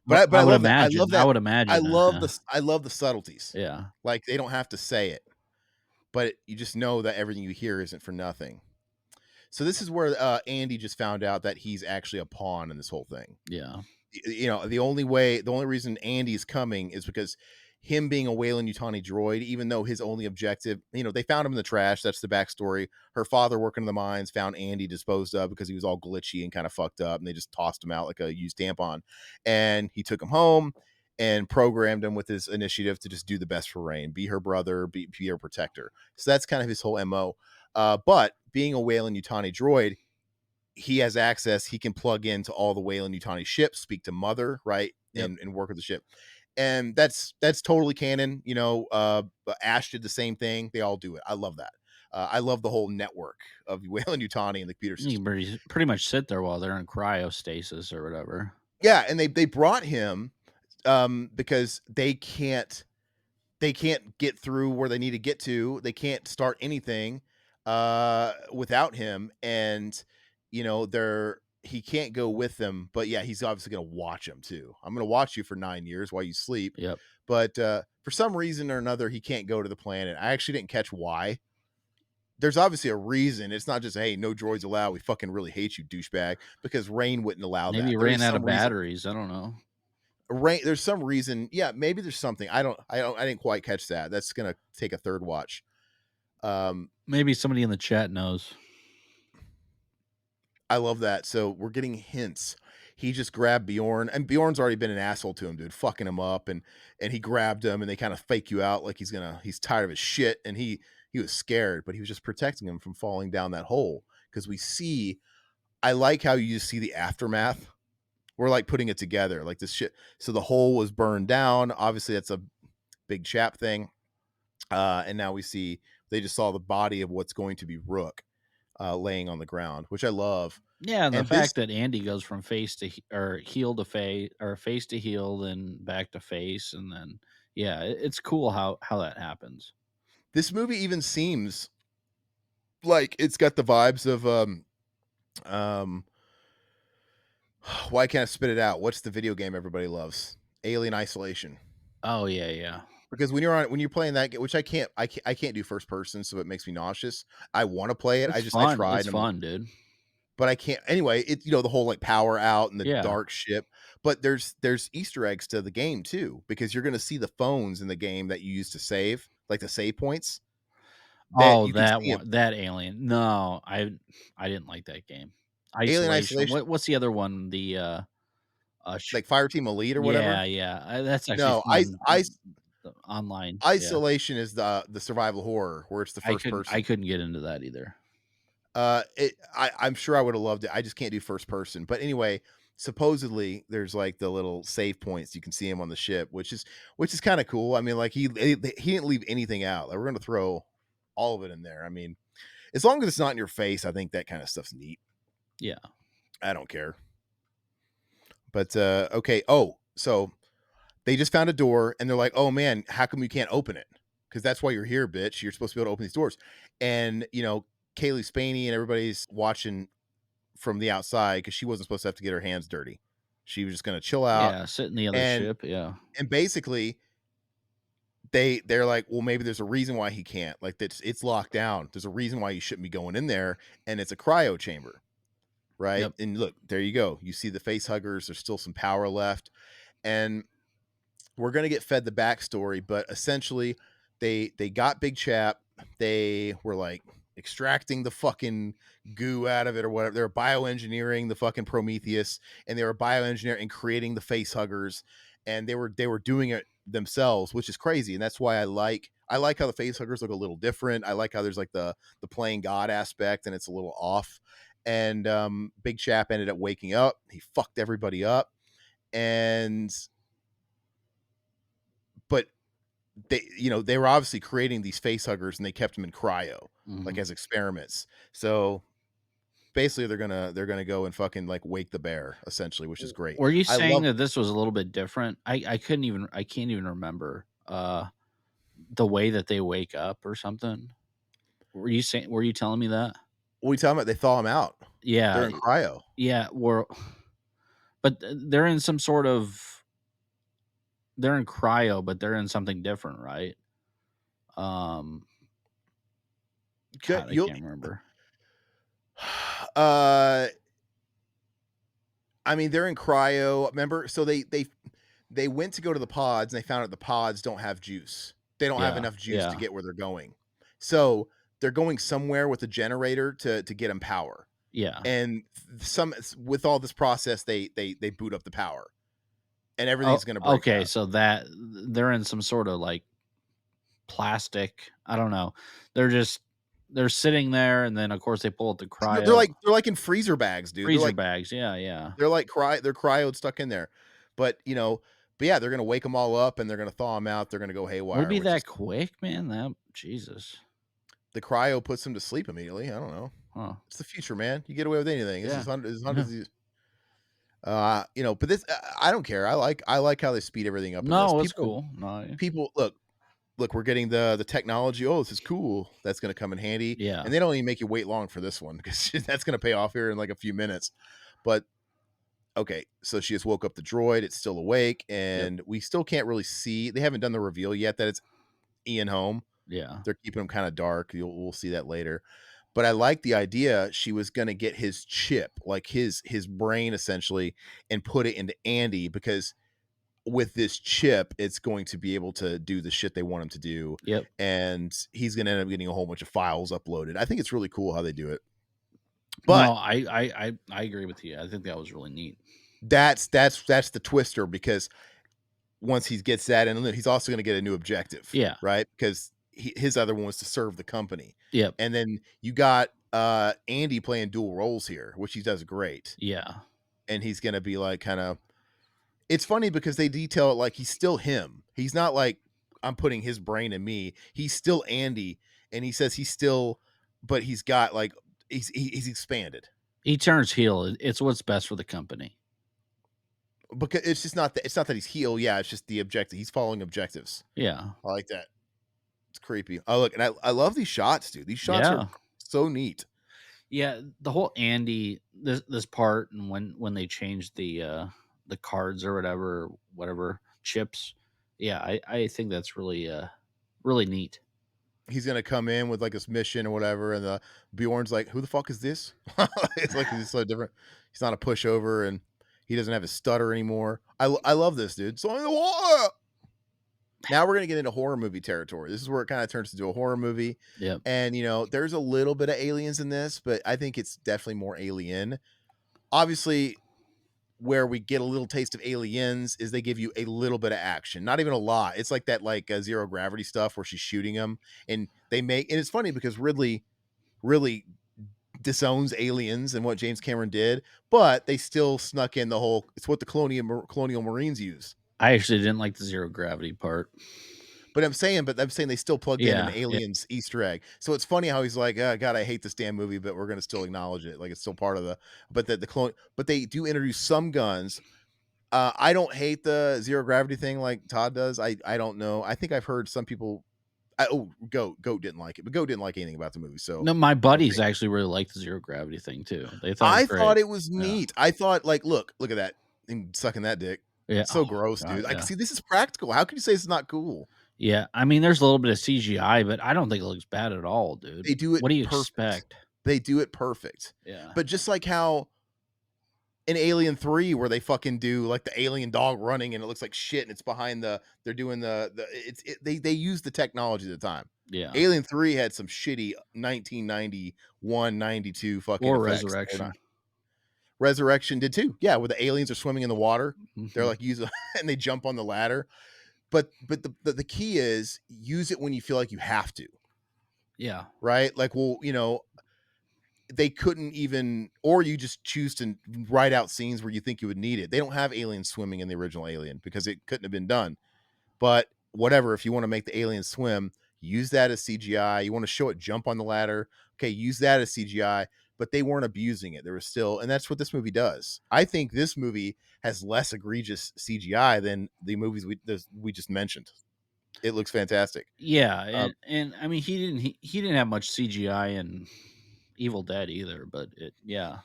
but I I would love that. I imagine love I that. would imagine, I love the subtleties. yeah. Like they don't have to say it, but you just know that everything you hear isn't for nothing. So this is where Andy just found out that he's actually a pawn in this whole thing. Yeah. You know, the only reason Andy's coming is because him being a Wayland Yutani droid, even though his only objective, you know, they found him in the trash. That's the backstory. Her father working in the mines found Andy disposed of because he was all glitchy and kind of fucked up, and they just tossed him out like a used tampon. And he took him home and programmed him with his initiative to just do the best for Rain, be her brother, be her protector. So that's kind of his whole MO. But being a Wayland Yutani droid, he has access. He can plug into all the Wayland Yutani ships, speak to Mother, right, Yep. and work with the ship. And that's totally canon. You know, but Ash did the same thing. They all do it. I love that. I love the whole network of Wayland Yutani and the computer You can system. pretty much sit there while they're in cryostasis or whatever. Yeah, and they brought him because they can't get through where they need to get to. They can't start anything without him, and you know he can't go with them. But yeah, he's obviously going to watch him too. I'm going to watch you for 9 years while you sleep. Yep. But for some reason or another, he can't go to the planet. I actually didn't catch why. There's obviously a reason. It's not just, hey, no droids allowed. We fucking really hate you, douchebag. Because Rain wouldn't allow Maybe that. he There ran is out some of reason. batteries. I don't know. Rain, there's some reason. Yeah, maybe there's something. I didn't quite catch that. That's gonna take a third watch. Um, Maybe somebody in the chat knows. I love that. So we're getting hints. He just grabbed Bjorn, and Bjorn's already been an asshole to him, dude, fucking him up, and he grabbed him, and they kind of fake you out like he's tired of his shit, and he was scared, but he was just protecting him from falling down that hole. Because we see, I like how you just see the aftermath. We're like putting it together, like this shit. So the hole was burned down. Obviously, that's a big chap thing. And now we see they just saw the body of what's going to be Rook laying on the ground, which I love. Yeah, and the And this fact that Andy goes from face to or heel to face or face to heel, then back to face, and then yeah, it's cool how that happens. this movie even seems like it's got the vibes of um why can't I spit it out? What's the video game everybody loves? Alien Isolation. Oh yeah, yeah. Because when you're playing that, which I can't do first person, so it makes me nauseous. I want to play it. It's I fun. tried. It's And I'm like, fun, dude. but I can't anyway. It you know the whole like power out and the Yeah. dark ship. But there's Easter eggs to the game too, because you're going to see the phones in the game that you use to save, like the save points that Oh, you can that see. one, that Alien. No, I didn't like that game. Alien Isolation. Isolation, What's the other one? like Fireteam Elite or Yeah, whatever. yeah. That's actually No, fun. The online. Yeah. Isolation is the survival horror where it's the first I person. couldn't get into that either. I'm sure I would have loved it. I just can't do first person. But anyway, supposedly there's like the little save points. You can see him on the ship, which is kind of cool. I mean, like he didn't leave anything out. Like we're gonna throw all of it in there. I mean, as long as it's not in your face, I think that kind of stuff's neat. Yeah. I don't care. But okay. Oh, so they just found a door and they're like, oh man, how come you can't open it? Because that's why you're here, bitch. You're supposed to be able to open these doors. And you know, Cailee Spaeny and everybody's watching from the outside because she wasn't supposed to have to get her hands dirty. She was just going to chill out. Yeah, sit in the other And ship. Yeah. basically they're like, well, maybe there's a reason why he can't. Like it's locked down. There's a reason why you shouldn't be going in there, and it's a cryo chamber, right? Yep. And look, there you go. You see the face huggers. There's still some power left, and we're gonna get fed the backstory, but essentially they got Big Chap. They were like extracting the fucking goo out of it or whatever. They were bioengineering the fucking Prometheus, and they were bioengineering and creating the face huggers, and they were doing it themselves, which is crazy. And that's why I like how the face huggers look a little different. I like how there's like the playing God aspect, and it's a little off. And Big Chap ended up waking up. He fucked everybody up, and but they were obviously creating these face huggers and they kept them in cryo like Mhm. as experiments. So basically they're gonna go and fucking like wake the bear essentially, which is great. Were you I saying love that this was a little bit different? I can't even remember the way that they wake up or something. Were you telling me that? what are you talking about. They thaw them out. They're Yeah. in cryo. Yeah, but they're in some sort of they're in cryo, but they're in something different, right? Um God, I You'll can't remember. Uh, I mean, they're in cryo. Remember? So they went to go to the pods and they found out the pods don't have juice. They don't have Yeah, enough juice to yeah, get where they're going. So they're going somewhere with a generator to get them power. yeah. And some with all this process, they boot up the power, and Oh, everything's gonna break okay, down. so that they're in some sort of, like, plastic, I don't know. They're just they're sitting there, and then, of course, they pull out the cryo They're like in freezer bags, dude. freezer bags, yeah, yeah. They're cryoed stuck in there. But but yeah, they're gonna wake them all up and they're gonna thaw them out. They're gonna go Would it haywire, be which is that quick, man? That Jesus. the cryo puts them to sleep immediately. I don't know. Huh. It's the future, man. You get away with anything. Yeah, This is yeah. hundreds of but this I don't care. I like how they speed everything up in this. No, it's cool. No, yeah. People look, we're getting the technology. Oh, this is cool. That's going to come in handy. Yeah, And they don't even make you wait long for this one because that's going to pay off here in like a few minutes. But okay, so she just woke up the droid. It's still awake, yep, and we still can't really see. They haven't done the reveal yet that it's Ian Holm. yeah, They're keeping him kind of dark. We'll see that later. But I like the idea she was going to get his chip, like his brain essentially, and put it into Andy because with this chip, it's going to be able to do the shit they want him to do, yep. and he's going to end up getting a whole bunch of files uploaded. I think it's really cool how they do it. No, But I agree with you. I think that was really neat. that's the twister because once he gets that, and he's also going to get a new objective, Yeah, right? Because his other one was to serve the company, yep, and then you got Andy playing dual roles here, which he does great, yeah. and he's going to be like kind of. It's funny because they detail it like he's still him. He's not like I'm putting his brain in me. He's still Andy, and he says he's still, but he's got like he's expanded He turns heel. It's what's best for the company. because it's just not that it's not that he's heel. Yeah, it's just the objective. He's following objectives. Yeah, I like that. It's creepy. Oh look, and I love these shots, dude. These shots are yeah, so neat. yeah. The whole Andy this part and when they changed the cards or whatever chips. Yeah, I think that's really really neat. He's gonna come in with like this mission or whatever, and the Bjorn's like, "Who the fuck is this?" It's like he's so different. He's not a pushover, and he doesn't have his stutter anymore. I love this dude. So in the water. Now we're gonna get into horror movie territory. This is where it kind of turns into a horror movie, Yep. and there's a little bit of aliens in this, but I think it's definitely more alien. Obviously, where we get a little taste of aliens is they give you a little bit of action, not even a lot. It's like that like zero gravity stuff where she's shooting them, and and it's funny because Ridley really disowns aliens and what James Cameron did, but they still snuck in the whole. It's what the colonial Marines use. I actually didn't like the zero gravity part. But I'm saying they still plugged in an Yeah, yeah. aliens Easter egg. So it's funny how he's like, oh, God, I hate this damn movie, but we're gonna still acknowledge it. Like it's still part of but the clone, but they do introduce some guns. I don't hate the zero gravity thing like Todd does. I don't know. I think I've heard some people. Goat didn't like it, but Goat didn't like anything about the movie. So No, my okay, buddies actually really liked the zero gravity thing too. They thought it was I great. thought it was Yeah. neat. I thought like, look at that thing sucking that dick. Yeah. So Oh gross, god, dude. I can yeah. see this is practical. How can you say it's not cool? Yeah, I mean, there's a little bit of CGI, but I don't think it looks bad at all, dude. They do it What do you perfect. expect? They do it perfect. Yeah. But just like how in Alien 3 where they fucking do like the alien dog running and it looks like shit and it's behind they're doing they use the technology at the time. Yeah. Alien 3 had some shitty 1991, 92 fucking Or effects. They're not. Resurrection. Resurrection did too. Yeah, where the aliens are swimming in the water. They're Mhm. like use and they jump on the ladder. But the key is use it when you feel like you have to, Yeah. right? Like, well, they couldn't even, or you just choose to write out scenes where you think you would need it. They don't have aliens swimming in the original Alien because it couldn't have been done. But whatever, if you want to make the aliens swim, use that as CGI. You want to show it jump on the ladder, okay, use that as CGI. But they weren't abusing it. There was still, and that's what this movie does. I think this movie has less egregious CGI than the movies we just mentioned. It looks fantastic. Yeah, Uh, and I mean, he didn't have much CGI in Evil Dead either, but yeah.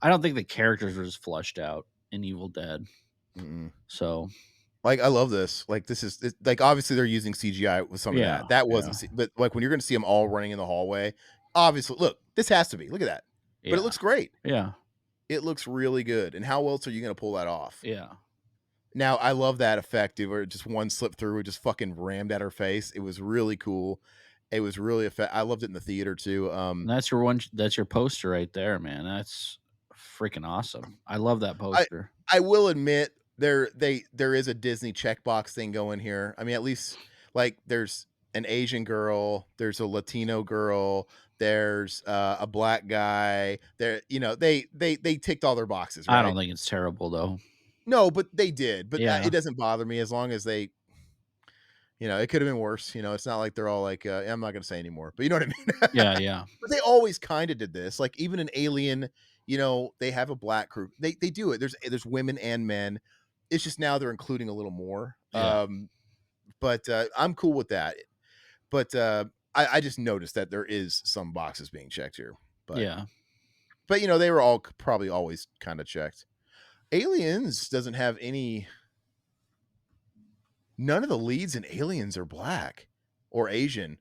I don't think the characters were as flushed out in Evil Dead. mm-mm. So, Like I love this. Like like obviously they're using CGI with some of yeah, that. That yeah. wasn't, but like when you're going to see them all running in the hallway, obviously, look, this has to be. Look at that. but it Yeah. looks great. Yeah. It looks really good, and how else are you gonna pull that off? Yeah. Now, I love that effect, dude, where just one slip through, it just fucking rammed at her face. It was really cool. It was really I loved it in the theater too. And that's your one that's your poster right there, man. That's freaking awesome. I love that I poster. I will admit there is a Disney checkbox thing going here. I mean, at least like there's an Asian girl, there's a Latino girl, there's a black guy. There, they ticked all their boxes, I right? don't think it's terrible though. No, but they did. But Yeah. it doesn't bother me as long as they, it could have been worse. It's not like they're all like, I'm not gonna say anymore, but you know what I mean. Yeah, yeah. But they always kind of did this. Like even in Alien, they have a black crew. They do it. There's women and men. It's just now they're including a little more. Yeah. But I'm cool with that. But I just noticed that there is some boxes being checked here. But Yeah. but they were all probably always kind of checked. Aliens doesn't have any. None of the leads in Aliens are black or Asian.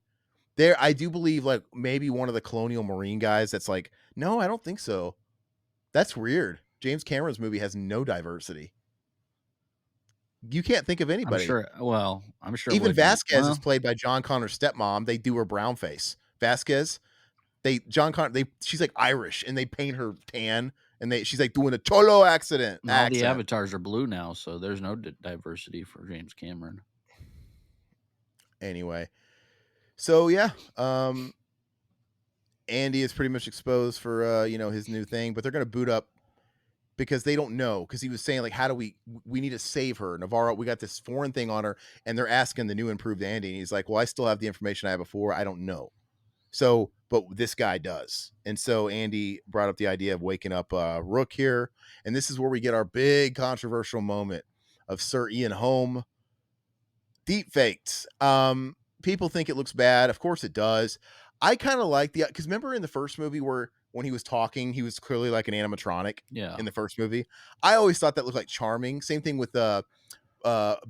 There, I do believe like maybe one of the Colonial Marine guys that's like, no, I don't think so. That's weird. James Cameron's movie has no diversity. You can't think of anybody. I'm sure it Even wouldn't Vasquez is played by John Connor's stepmom. They do her brown face. Vasquez, John Connor, she's like Irish and they paint her tan and she's like doing a cholo and all the accent. avatars are blue now, so there's no diversity for James Cameron. Anyway, so yeah, Andy is pretty much exposed for his new thing, but they're gonna boot up because they don't know, because he was saying like, how do we need to save her, Navarro, we got this foreign thing on her, and they're asking the new improved Andy, and he's like, well, I still have the information I had before, I don't know. So but this guy does, and so Andy brought up the idea of waking up Rook here, and this is where we get our big controversial moment of Sir Ian Holm deep faked. People think it looks bad, of course it does. I kind of like because remember in the first movie where when he was talking, he was clearly like an animatronic Yeah. in the first movie. I always thought that looked like charming. Same thing with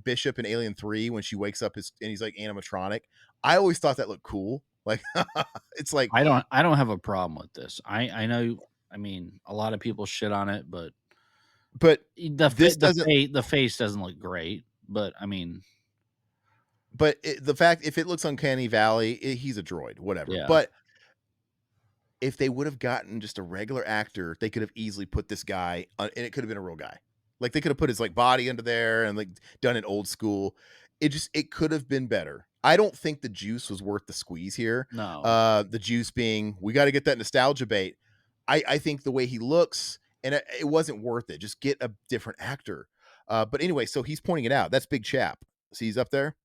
Bishop in Alien 3 when she wakes up and he's like animatronic. I always thought that looked cool. Like it's like, I don't have a problem with this. I know, I mean, a lot of people shit on it, but but the this doesn't. the face doesn't look great, but I mean, But the fact, if it looks Uncanny Valley, he's a droid, whatever. yeah. But if they would have gotten just a regular actor, they could have easily put this guy, and it could have been a real guy. Like they could have put his like body under there and like done it old school. It could have been better. I don't think the juice was worth the squeeze here. No. The juice being we got to get that nostalgia bait. I think the way he looks and it wasn't worth it. Just get a different actor. But anyway, so he's pointing it out. That's Big Chap. See, he's up there.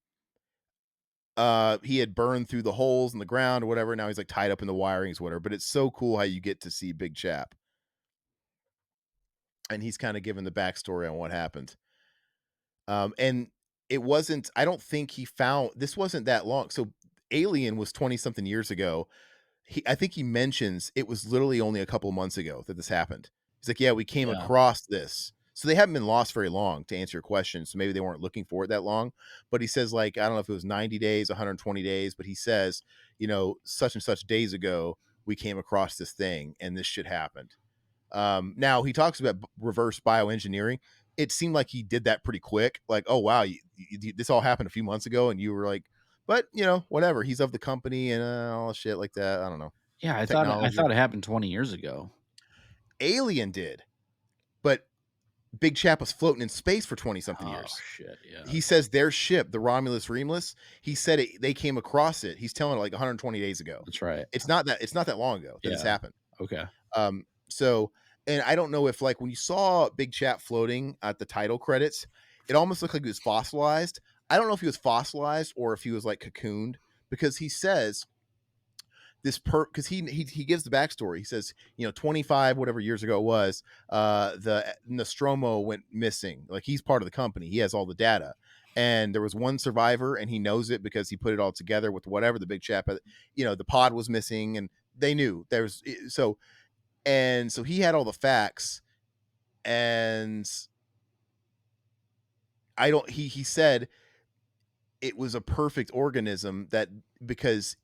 He had burned through the holes in the ground or whatever. Now he's like tied up in the wirings, whatever. But it's so cool how you get to see Big Chap, and he's kind of given the backstory on what happened. And it wasn't. I don't think he found this wasn't that long. So Alien was 20 something years ago. I think he mentions it was literally only a couple of months ago that this happened. He's like, yeah, we came Yeah. across this. So they haven't been lost very long, to answer your question. So maybe they weren't looking for it that long. But he says, like, I don't know if it was 90 days, 120 days, but he says, such and such days ago, we came across this thing and this shit happened. Now he talks about reverse bioengineering. It seemed like he did that pretty quick. Like, oh, wow, this all happened a few months ago. And you were like, but, whatever. He's of the company and all shit like that. I don't know. Yeah, I Technology. thought it happened 20 years ago. Alien did, but Big Chap was floating in space for 20 something Oh years. shit, yeah. He says their ship, the Romulus Remus, he said they came across it. He's telling it like 120 days ago. That's right. It's not that long ago that this Yeah. happened. Okay. So, and I don't know if like when you saw Big Chap floating at the title credits, it almost looked like he was fossilized. I don't know if he was fossilized or if he was like cocooned, because he says because he gives the backstory. He says, 25 whatever years ago it was, the Nostromo went missing. Like he's part of the company. He has all the data. And there was one survivor and he knows it because he put it all together with whatever the Big Chap, the pod was missing and they knew so he had all the facts. And he said it was a perfect organism because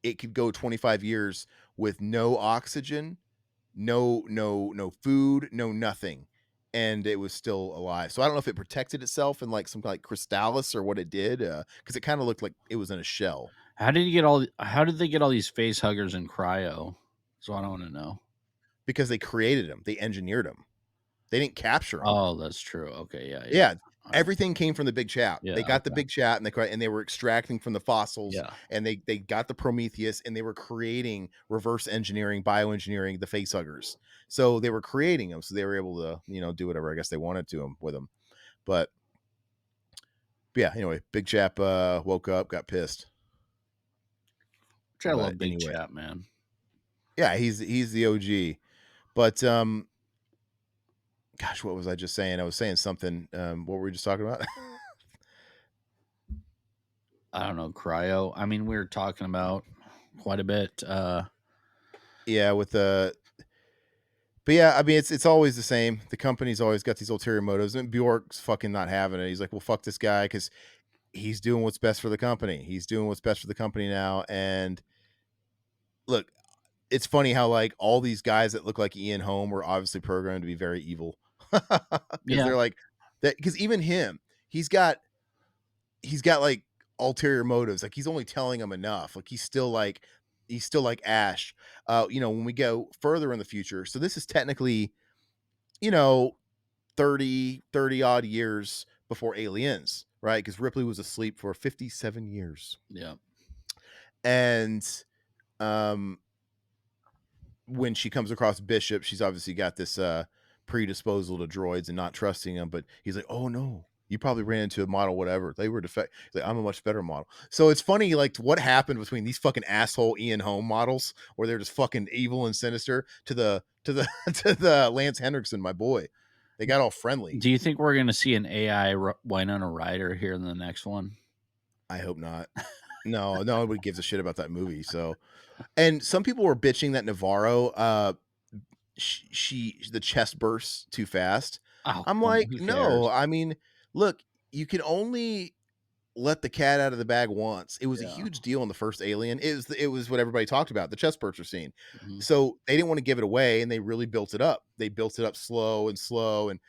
it could go 25 years with no oxygen, no food, no nothing, and it was still alive. So I don't know if it protected itself in like some like crystallis or what it did, because it kind of looked like it was in a shell How did they get all these face huggers in cryo? So I don't want to know. because they created them, they engineered them, they didn't capture them. Oh, that's true. Okay, yeah, yeah. Yeah, All right. everything came from the big chat. Yeah, They got the okay. big chat and they were extracting from the fossils, Yeah. and they got the Prometheus, and they were creating reverse engineering, bioengineering the facehuggers. So they were creating them, so they were able to do whatever I guess they wanted to them with them. But yeah, anyway, Big Chap woke up, got pissed. Which I But love Big anyway, Chat, man. yeah, he's the OG. But gosh, what was I just saying? I was saying something. What were we just talking about? I don't know, cryo. I mean, we were talking about quite a bit. Yeah, with the but yeah, I mean it's always the same. The company's always got these ulterior motives, and Bjork's fucking not having it. He's like, well, fuck this guy because he's doing what's best for the company. He's doing what's best for the company now. And look, it's funny how like all these guys that look like Ian Holm were obviously programmed to be very evil because Yeah, they're like that. Because even him, he's got he's got like ulterior motives. Like he's only telling them enough. Like he's still like Ash. When we go further in the future, so this is technically you know 30 odd years before Aliens, right? Because Ripley was asleep for 57 years. yeah, And um when she comes across Bishop, she's obviously got this predisposal to droids and not trusting them. But he's like, oh no, you probably ran into a model, whatever. They were defect. Like, I'm a much better model. So it's funny, like what happened between these fucking asshole Ian Holm models, where they're just fucking evil and sinister, to the to the Lance Henriksen, my boy. They got all friendly. do you think we're gonna see an AI Winona Ryder here in the next one? I hope not. No, nobody gives a shit about that movie. So, and some people were bitching that Navarro, the chest bursts too fast. Oh, I'm come on, like, who no. cares? I mean, look, you can only let the cat out of the bag once. It was a Yeah. huge deal in the first Alien. It was what everybody talked about, the chest burster scene. Mhm. So they didn't want to give it away, and they really built it up. They built it up slow, and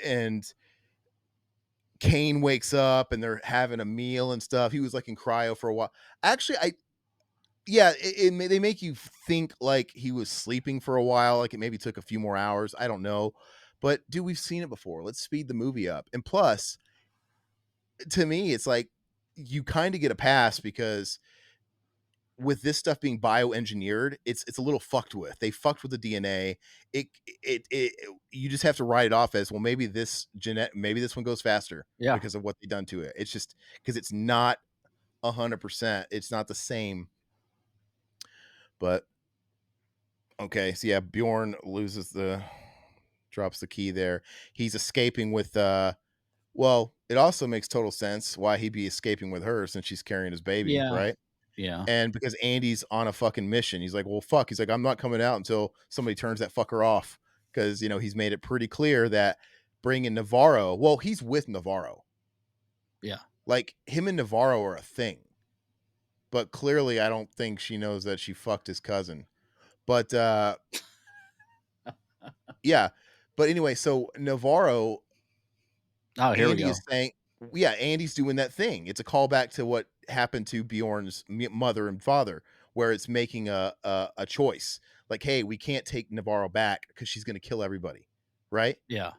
and Kane wakes up and they're having a meal and stuff. He was like in cryo for a while. Actually, yeah, they make you think like he was sleeping for a while, like it maybe took a few more hours. I don't know. But dude, we've seen it before. Let's speed the movie up. And plus, to me, it's like you kind of get a pass because with this stuff being bioengineered, it's a little fucked with. They fucked with the DNA. You just have to write it off as well. Maybe this one goes faster Yeah. because of what they done to it. It's just because it's not 100%. It's not the same. But okay, so yeah, Bjorn drops the key there. He's escaping with well, it also makes total sense why he'd be escaping with her since she's carrying his baby, Yeah. right? Yeah. And because Andy's on a fucking mission. He's like, "Well, fuck." He's like, "I'm not coming out until somebody turns that fucker off." Because he's made it pretty clear that bringing Navarro. Well, he's with Navarro. Yeah. Like him and Navarro are a thing. But clearly, I don't think she knows that she fucked his cousin. But yeah. But anyway, so Navarro, Oh, here we Andy is go. saying, yeah, Andy's doing that thing. It's a callback to what happened to Bjorn's mother and father, where it's making a choice. Like, hey, we can't take Navarro back because she's going to kill everybody, right? Yeah.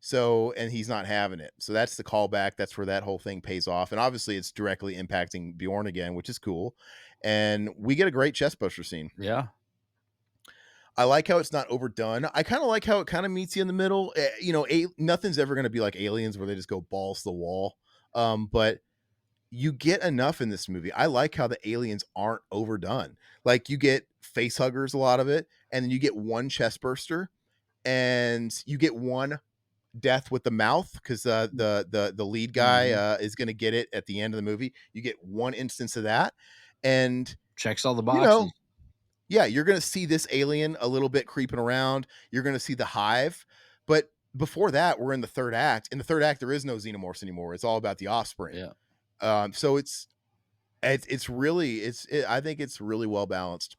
So, and he's not having it. So that's the callback. That's where that whole thing pays off. And obviously, it's directly impacting Bjorn again, which is cool. And we get a great chest buster scene. Yeah. I like how it's not overdone. I kind of like how it kind of meets you in the middle. Nothing's ever going to be like Aliens where they just go balls to the wall. But you get enough in this movie. I like how the aliens aren't overdone. Like you get face huggers, a lot of it, and then you get one chest burster, and you get one death with the mouth because the lead guy Mhm. is going to get it at the end of the movie. You get one instance of that, and Checks all the you know boxes. yeah, you're gonna see this alien a little bit creeping around. You're gonna see the hive, but before that, we're in the third act. In the third act, there is no xenomorphs anymore. It's all about the offspring. Yeah. So it's really I think it's really well balanced.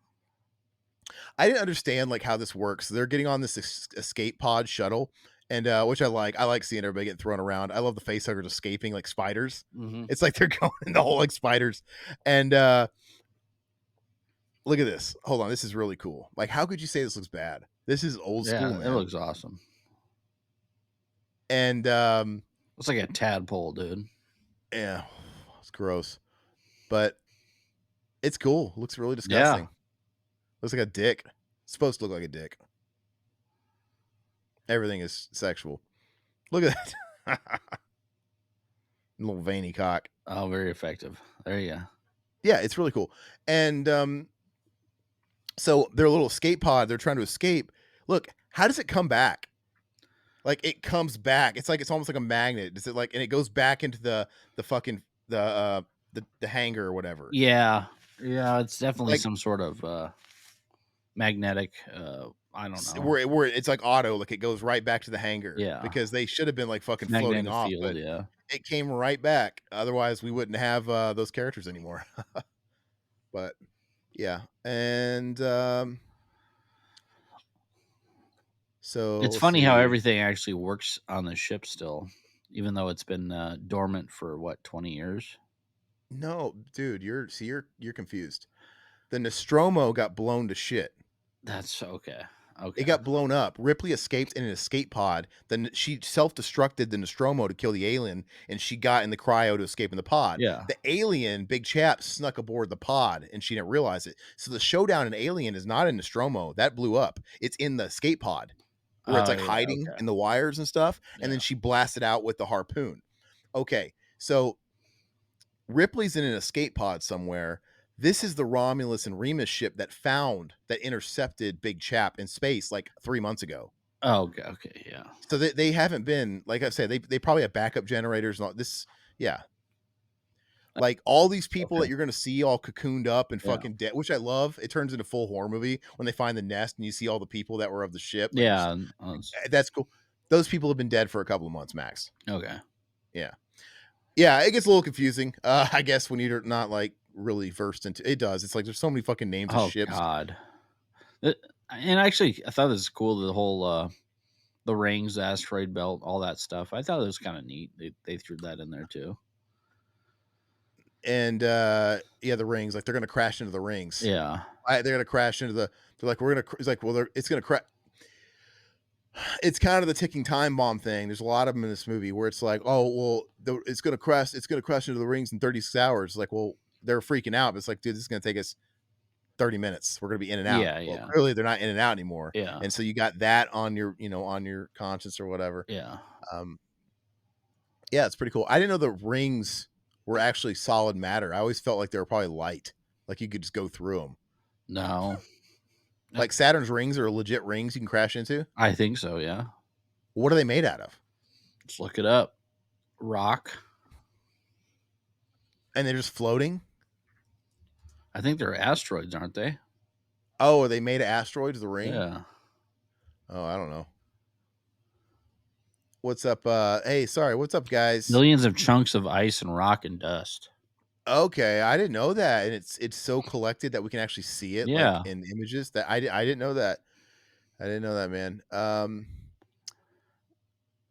I didn't understand like how this works. They're getting on this escape pod shuttle, and which I like. I like seeing everybody getting thrown around. I love the facehuggers escaping like spiders. Mhm. It's like they're going in the hole like spiders. And look at this. Hold on, this is really cool. Like, how could you say this looks bad? This is old school, Yeah, it man. looks awesome. And Looks like a tadpole, dude. yeah, it's gross, but it's cool. Looks really Yeah. disgusting. Looks like a dick. It's supposed to look like a dick. Everything is sexual. Look at that. Little veiny cock. Oh, very effective. There you go. Yeah, it's really cool. And so their little escape pod, they're trying to escape. Look, how does it come back? Like it comes back. It's like it's almost like a magnet. Is it like and it goes back into the fucking the hangar or whatever. Yeah. Yeah, it's definitely Like some sort of magnetic I don't know. where it's like auto, like it goes right back to the hangar Yeah. because they should have been like fucking floating Magnetic off, field, but yeah. it came right back. Otherwise, we wouldn't have those characters anymore. But yeah, and so It's let's funny how see. everything actually works on the ship still, even though it's been dormant for what, 20 years? No, dude, you're confused. The Nostromo got blown to shit. That's okay. It Okay. got blown up. Ripley escaped in an escape pod. Then she self-destructed the Nostromo to kill the alien, and she got in the cryo to escape in the pod. Yeah. The alien, Big Chap, snuck aboard the pod, and she didn't realize it. So the showdown in Alien is not in Nostromo. That blew up. It's in the escape pod, where it's Oh like yeah, hiding okay. in the wires and stuff. And then Yeah. she blasted out with the harpoon. Okay, so Ripley's in an escape pod somewhere. This is the Romulus and Remus ship that intercepted Big Chap in space like 3 months ago. Oh, okay, okay, yeah. So they haven't been like I said, they probably have backup generators and all this. Yeah. Like all these people Okay. that you're gonna see all cocooned up and Yeah. fucking dead, which I love. It turns into full horror movie when they find the nest and you see all the people that were of the ship. Like just Yeah. that's cool. Those people have been dead for a couple of months max. Okay. Yeah. Yeah, it gets a little confusing. I guess when you're not like really versed into it does. It's like there's so many fucking names of Oh ships. God. And actually, I thought this was cool. The whole the rings, the asteroid belt, all that stuff. I thought it was kind of neat. They threw that in there too. And yeah, the rings, like they're gonna crash into the rings. Yeah. They're gonna crash into the they're like, we're gonna it's like, well, it's gonna crash. It's kind of the ticking time bomb thing. There's a lot of them in this movie where it's like, oh well, it's gonna crash into the rings in 36 hours. Like, well, they're freaking out, but it's like, dude, this is gonna take us 30 minutes. We're gonna be in and out. Yeah. Well, Yeah. clearly they're not in and out anymore. Yeah. And so you got that on your, on your conscience or whatever. Yeah. Um, yeah, it's pretty cool. I didn't know the rings were actually solid matter. I always felt like they were probably light, like you could just go through them. No. Like Saturn's rings are legit rings you can crash into. I think so. Yeah. What are they made out of? Let's look it up. Rock. And they're just floating. I think they're asteroids, aren't they? Oh, are they made of asteroids? The ring? Yeah. Oh, I don't know. What's up? Hey, sorry. What's up, guys? Millions of chunks of ice and rock and dust. Okay, I didn't know that, and it's so collected that we can actually see it like Yeah. in images. That I didn't know that. I didn't know that, man.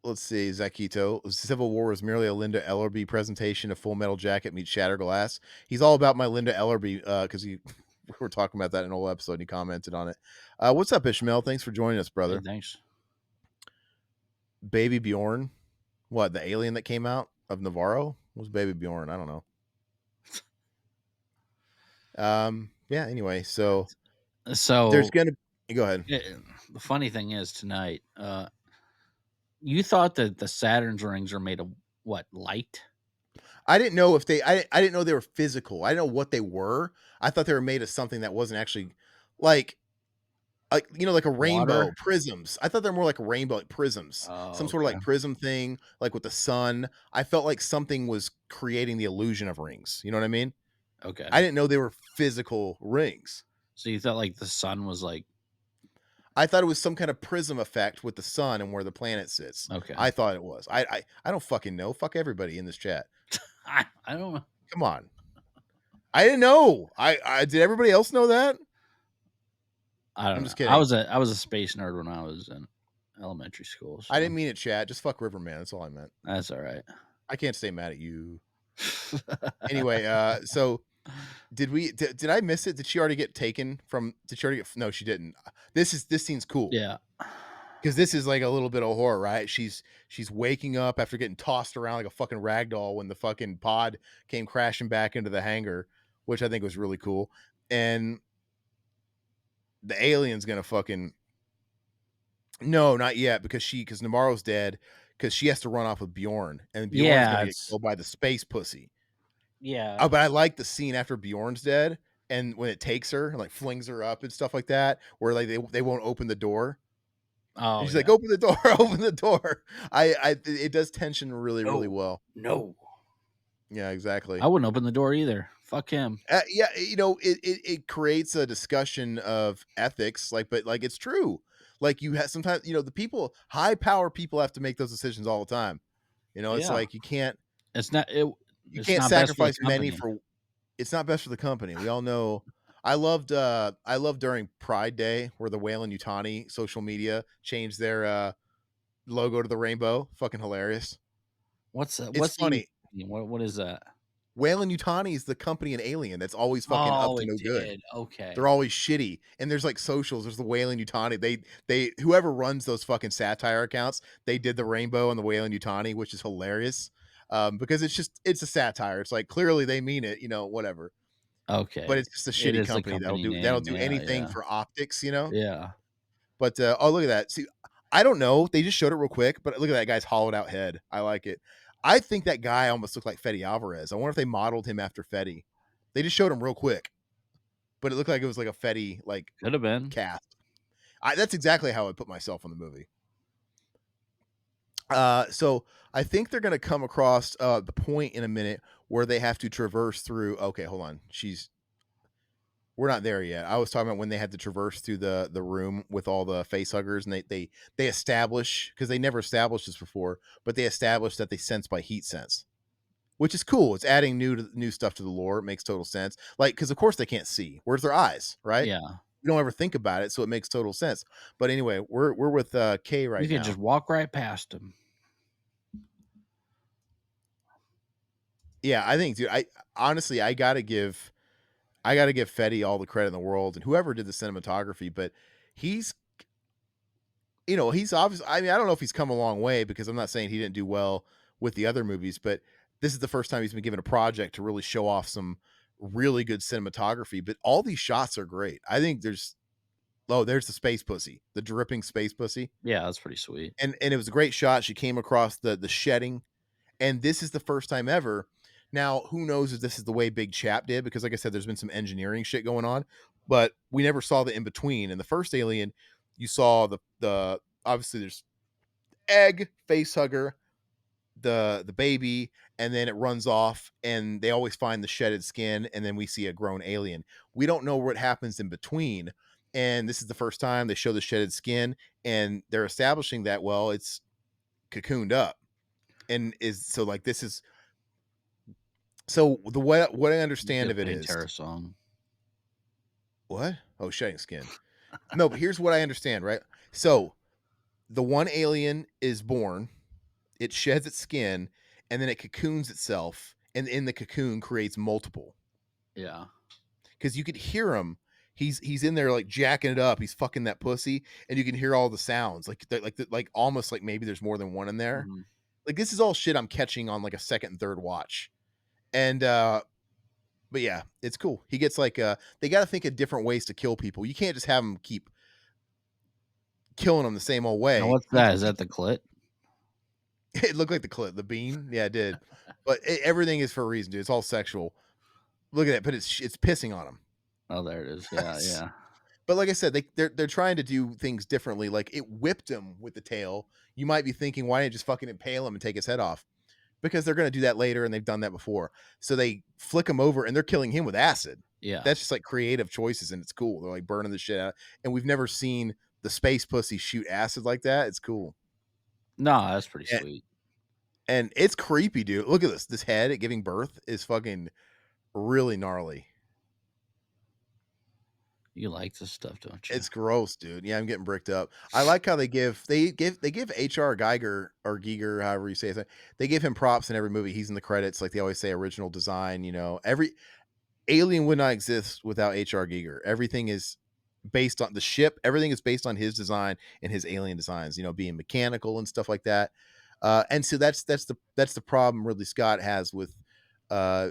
Let's see, Zakito. Civil War was merely a Linda Ellerby presentation of Full Metal Jacket meets Shatter Glass. He's all about my Linda Ellerby because we were talking about that in an old episode and he commented on it. What's up, Ishmael? Thanks for joining us, Hey, brother. thanks. Baby Bjorn. What, the alien that came out of Navarro? What was Baby Bjorn? I don't know. Yeah, anyway, so there's So gonna go ahead. the funny thing is tonight, you thought that the Saturn's rings are made of what, light? I didn't know if I didn't know they were physical. I didn't know what they were. I thought they were made of something that wasn't actually like like a rainbow Water? prisms. I thought they're more like a rainbow, like prisms, some Oh, sort of okay. like prism thing, like with the sun. I felt like something was creating the illusion of rings. You know what I mean? Okay. I didn't know they were physical rings. So you thought like the sun was like I thought it was some kind of prism effect with the sun and where the planet sits. okay. I thought it was. I don't fucking know. Fuck everybody in this chat. I don't know. Come on. I didn't know. I did everybody else know that? I I'm don't know. just kidding. I was a space nerd when I was in elementary school, I so didn't mean it, chat. Just fuck Riverman. That's all I meant. that's all right. I can't stay mad at you. Anyway, so did I miss it? Did she already get taken from? Did she already get? No, she didn't. This scene's cool Yeah. because this is like a little bit of horror, right? She's waking up after getting tossed around like a fucking rag doll when the fucking pod came crashing back into the hangar, which I think was really cool. And the alien's gonna fucking no, not yet because Namaro's dead because she has to run off with Bjorn and Bjorn's Yeah, gonna get it's killed by the space pussy. yeah. Oh, but I like the scene after Bjorn's dead and when it takes her and like flings her up and stuff like that, where like they won't open the door. And Oh, she's like, yeah. "Open the door, open the door." It does tension really, really No. well. No. Yeah, I exactly. wouldn't open the door either. Fuck him. Yeah, it creates a discussion of ethics, like, but like it's true. Like you have sometimes, the people, high power people have to make those decisions all the time. It's Yeah. like It's not it you it's can't not best for the sacrifice many company. for it's not best for the company. We all know. I loved during Pride Day where the Whalen Utani social media changed their logo to the rainbow. Fucking hilarious. It's What's the funny. what is that? Whalen Utani is the company in Alien that's always fucking up Oh, to it no good. did. Okay. They're always shitty. And there's like socials. There's the Whalen Utani. They whoever runs those fucking satire accounts, they did the rainbow on the Whalen Utani, which is hilarious. Because it's a satire. It's like clearly they mean it, whatever. But Okay. it's just a It shitty is the company company that'll name. do Yeah, anything yeah. for optics. Yeah. But oh, look at that. See, I don't know. They just showed it real quick, but look at that guy's hollowed out head. I like it. I think that guy almost looked like Fede Alvarez. I wonder if they modeled him after Fede. They just showed him real quick, but it looked like it was like a Fede like Could have been. cast. That's exactly how I put myself in the movie. So I think they're going to come across the point in a minute where they have to traverse through. Okay, hold on. We're not there yet. I was talking about when they had to traverse through the room with all the face huggers, and they establish because they never established this before, but they established that they sense by heat sense, which is cool. It's adding new stuff to the lore. It makes total sense. Like because of course they can't see. Where's their eyes, right? Yeah. You don't ever think about it, so it makes total sense. But anyway, we're with Kay You right could now. just walk right past him. Yeah, I think, dude. I honestly, I gotta give Fetty all the credit in the world, and whoever did the cinematography. But he's he's obviously. I mean, I don't know if he's come a long way because I'm not saying he didn't do well with the other movies, but this is the first time he's been given a project to really show off some really good cinematography. But all these shots are great. I think there's the space pussy, the dripping space pussy, Yeah, that's pretty sweet. and it was a great shot. She came across the shedding, and this is the first time ever. Now, who knows if this is the way Big Chap did? Because, like I said, there's been some engineering shit going on, but we never saw the in between. In the first Alien, you saw the obviously there's egg, face hugger, the baby, and then it runs off, and they always find the shedded skin, and then we see a grown alien. We don't know what happens in between, and this is the first time they show the shedded skin, and they're establishing that it's cocooned up, and is so like this is so the what I understand Good of it is Pantera song. what? Oh, shedding skin. No, but here's what I understand, right? So the one alien is born, it sheds its skin, and then it cocoons itself, and in the cocoon creates multiple. Yeah. Because you could hear him. He's in there like jacking it up. He's fucking that pussy, and you can hear all the sounds, like almost like maybe there's more than one in there. Mhm. Like this is all shit I'm catching on like a second and third watch, and but yeah, it's cool. He gets like they got to think of different ways to kill people. You can't just have him keep killing them the same old Now way. what's that? Is that the clit? It looked like the clip, the bean. Yeah, it did. But everything is for a reason, dude. It's all sexual. Look at it, but it's pissing on him. Oh, there it is. Yeah, yeah. But like I said, they're trying to do things differently. Like it whipped him with the tail. You might be thinking, why didn't you just fucking impale him and take his head off? Because they're gonna do that later, and they've done that before. So they flick him over, and they're killing him with acid. Yeah. That's just like creative choices, and it's cool. They're like burning the shit out, and we've never seen the space pussy shoot acid like that. It's cool, No, that's pretty and, sweet. and it's creepy, dude. Look at this. This head at giving birth is fucking really gnarly. You like this stuff, don't you? It's gross, dude. Yeah, I'm getting bricked up. I like how they give H.R. Geiger or Giger, however you say it. They give him props in every movie. He's in the credits, like they always say, original design. Every Alien would not exist without H.R. Giger. Everything is based on the ship. Everything is based on his design and his alien designs. Being mechanical and stuff like that. And so that's the problem Ridley Scott has with uh,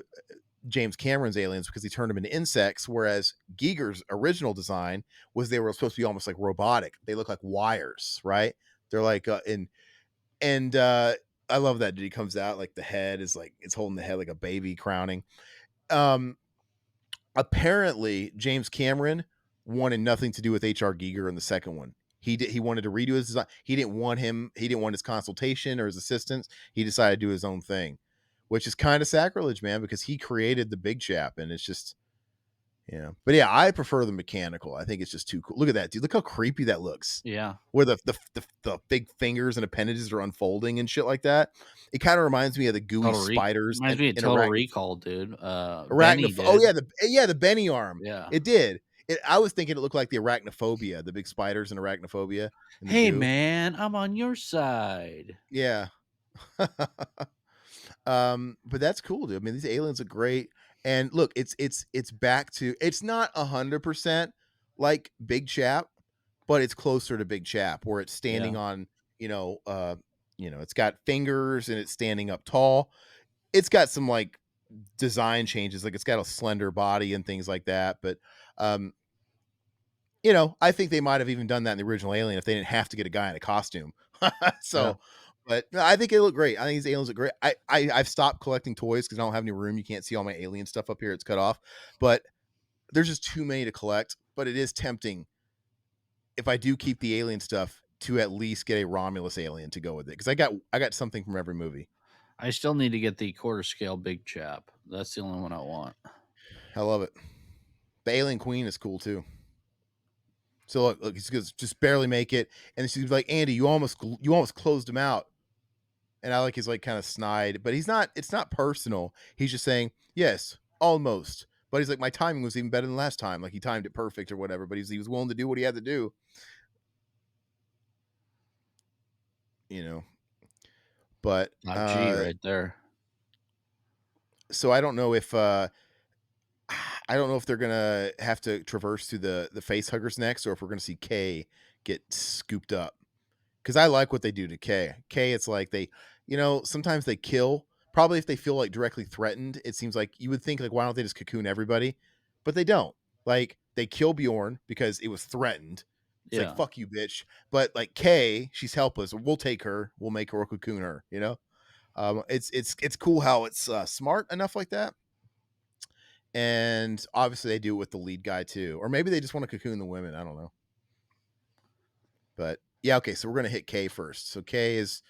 James Cameron's aliens because he turned them into insects, whereas Giger's original design was they were supposed to be almost like robotic. They look like wires, right? They're like and I love that dude. He comes out like the head is like it's holding the head like a baby crowning. Um, Apparently James Cameron wanted nothing to do with H.R. Giger in the second one. He wanted to redo his design. He didn't want him. He didn't want his consultation or his assistance. He decided to do his own thing, which is kind of sacrilege, man, because he created the big chap, and it's just But yeah, I prefer the mechanical. I think it's just too cool. Look at that, dude. Look how creepy that looks. Yeah. Where the big fingers and appendages are unfolding and shit like that. It kind of reminds me of the gooey Total Re spiders reminds and, me of and Total arachnid. Recall, dude. Benny Arachnoph Oh, did. yeah, the Benny arm. Yeah. It did. I was thinking it looked like the arachnophobia, the big spiders and arachnophobia and the "Hey, goo. man, I'm on your side." Yeah. But that's cool, dude. I mean, these aliens are great. And look, it's back to it's not 100% like Big Chap, but it's closer to Big Chap where it's standing Yeah. on, it's got fingers and it's standing up tall. It's got some like design changes, like it's got a slender body and things like that. But um, I think they might have even done that in the original Alien if they didn't have to get a guy in a costume. Yeah. So, but no, I think they look great. I think these aliens look great. I've stopped collecting toys because I don't have any room. You can't see all my alien stuff up here; it's cut off. But there's just too many to collect. But it is tempting if I do keep the alien stuff to at least get a Romulus alien to go with it because I got something from every movie. I still need to get the quarter scale Big Chap. That's the only one I want. I love it. The Alien Queen is cool too. So look, he's just barely make it, and she's like, "Andy, you almost closed him out." And I like his like kind of snide, but he's not. It's not personal. He's just saying, "Yes, almost." But he's like, "My timing was even better than last time. Like he timed it perfect or whatever." But he was willing to do what he had to do, you know. But Top G right there. so I don't know if I don't know if they're gonna have to traverse through the face huggers next, or if we're gonna see Kay get scooped up. Because I like what they do to Kay. Kay, it's like sometimes they kill. Probably if they feel like directly threatened, it seems like you would think like, why don't they just cocoon everybody? But they don't. Like they kill Bjorn because it was threatened. It's like Yeah. fuck you, bitch. But like Kay, she's helpless. We'll take her. We'll make her cocoon her. It's cool how it's smart enough like that. And obviously they do it with the lead guy too, or maybe they just want to cocoon the women. I don't know. But yeah, okay. So we're gonna hit Kay first. So Kay is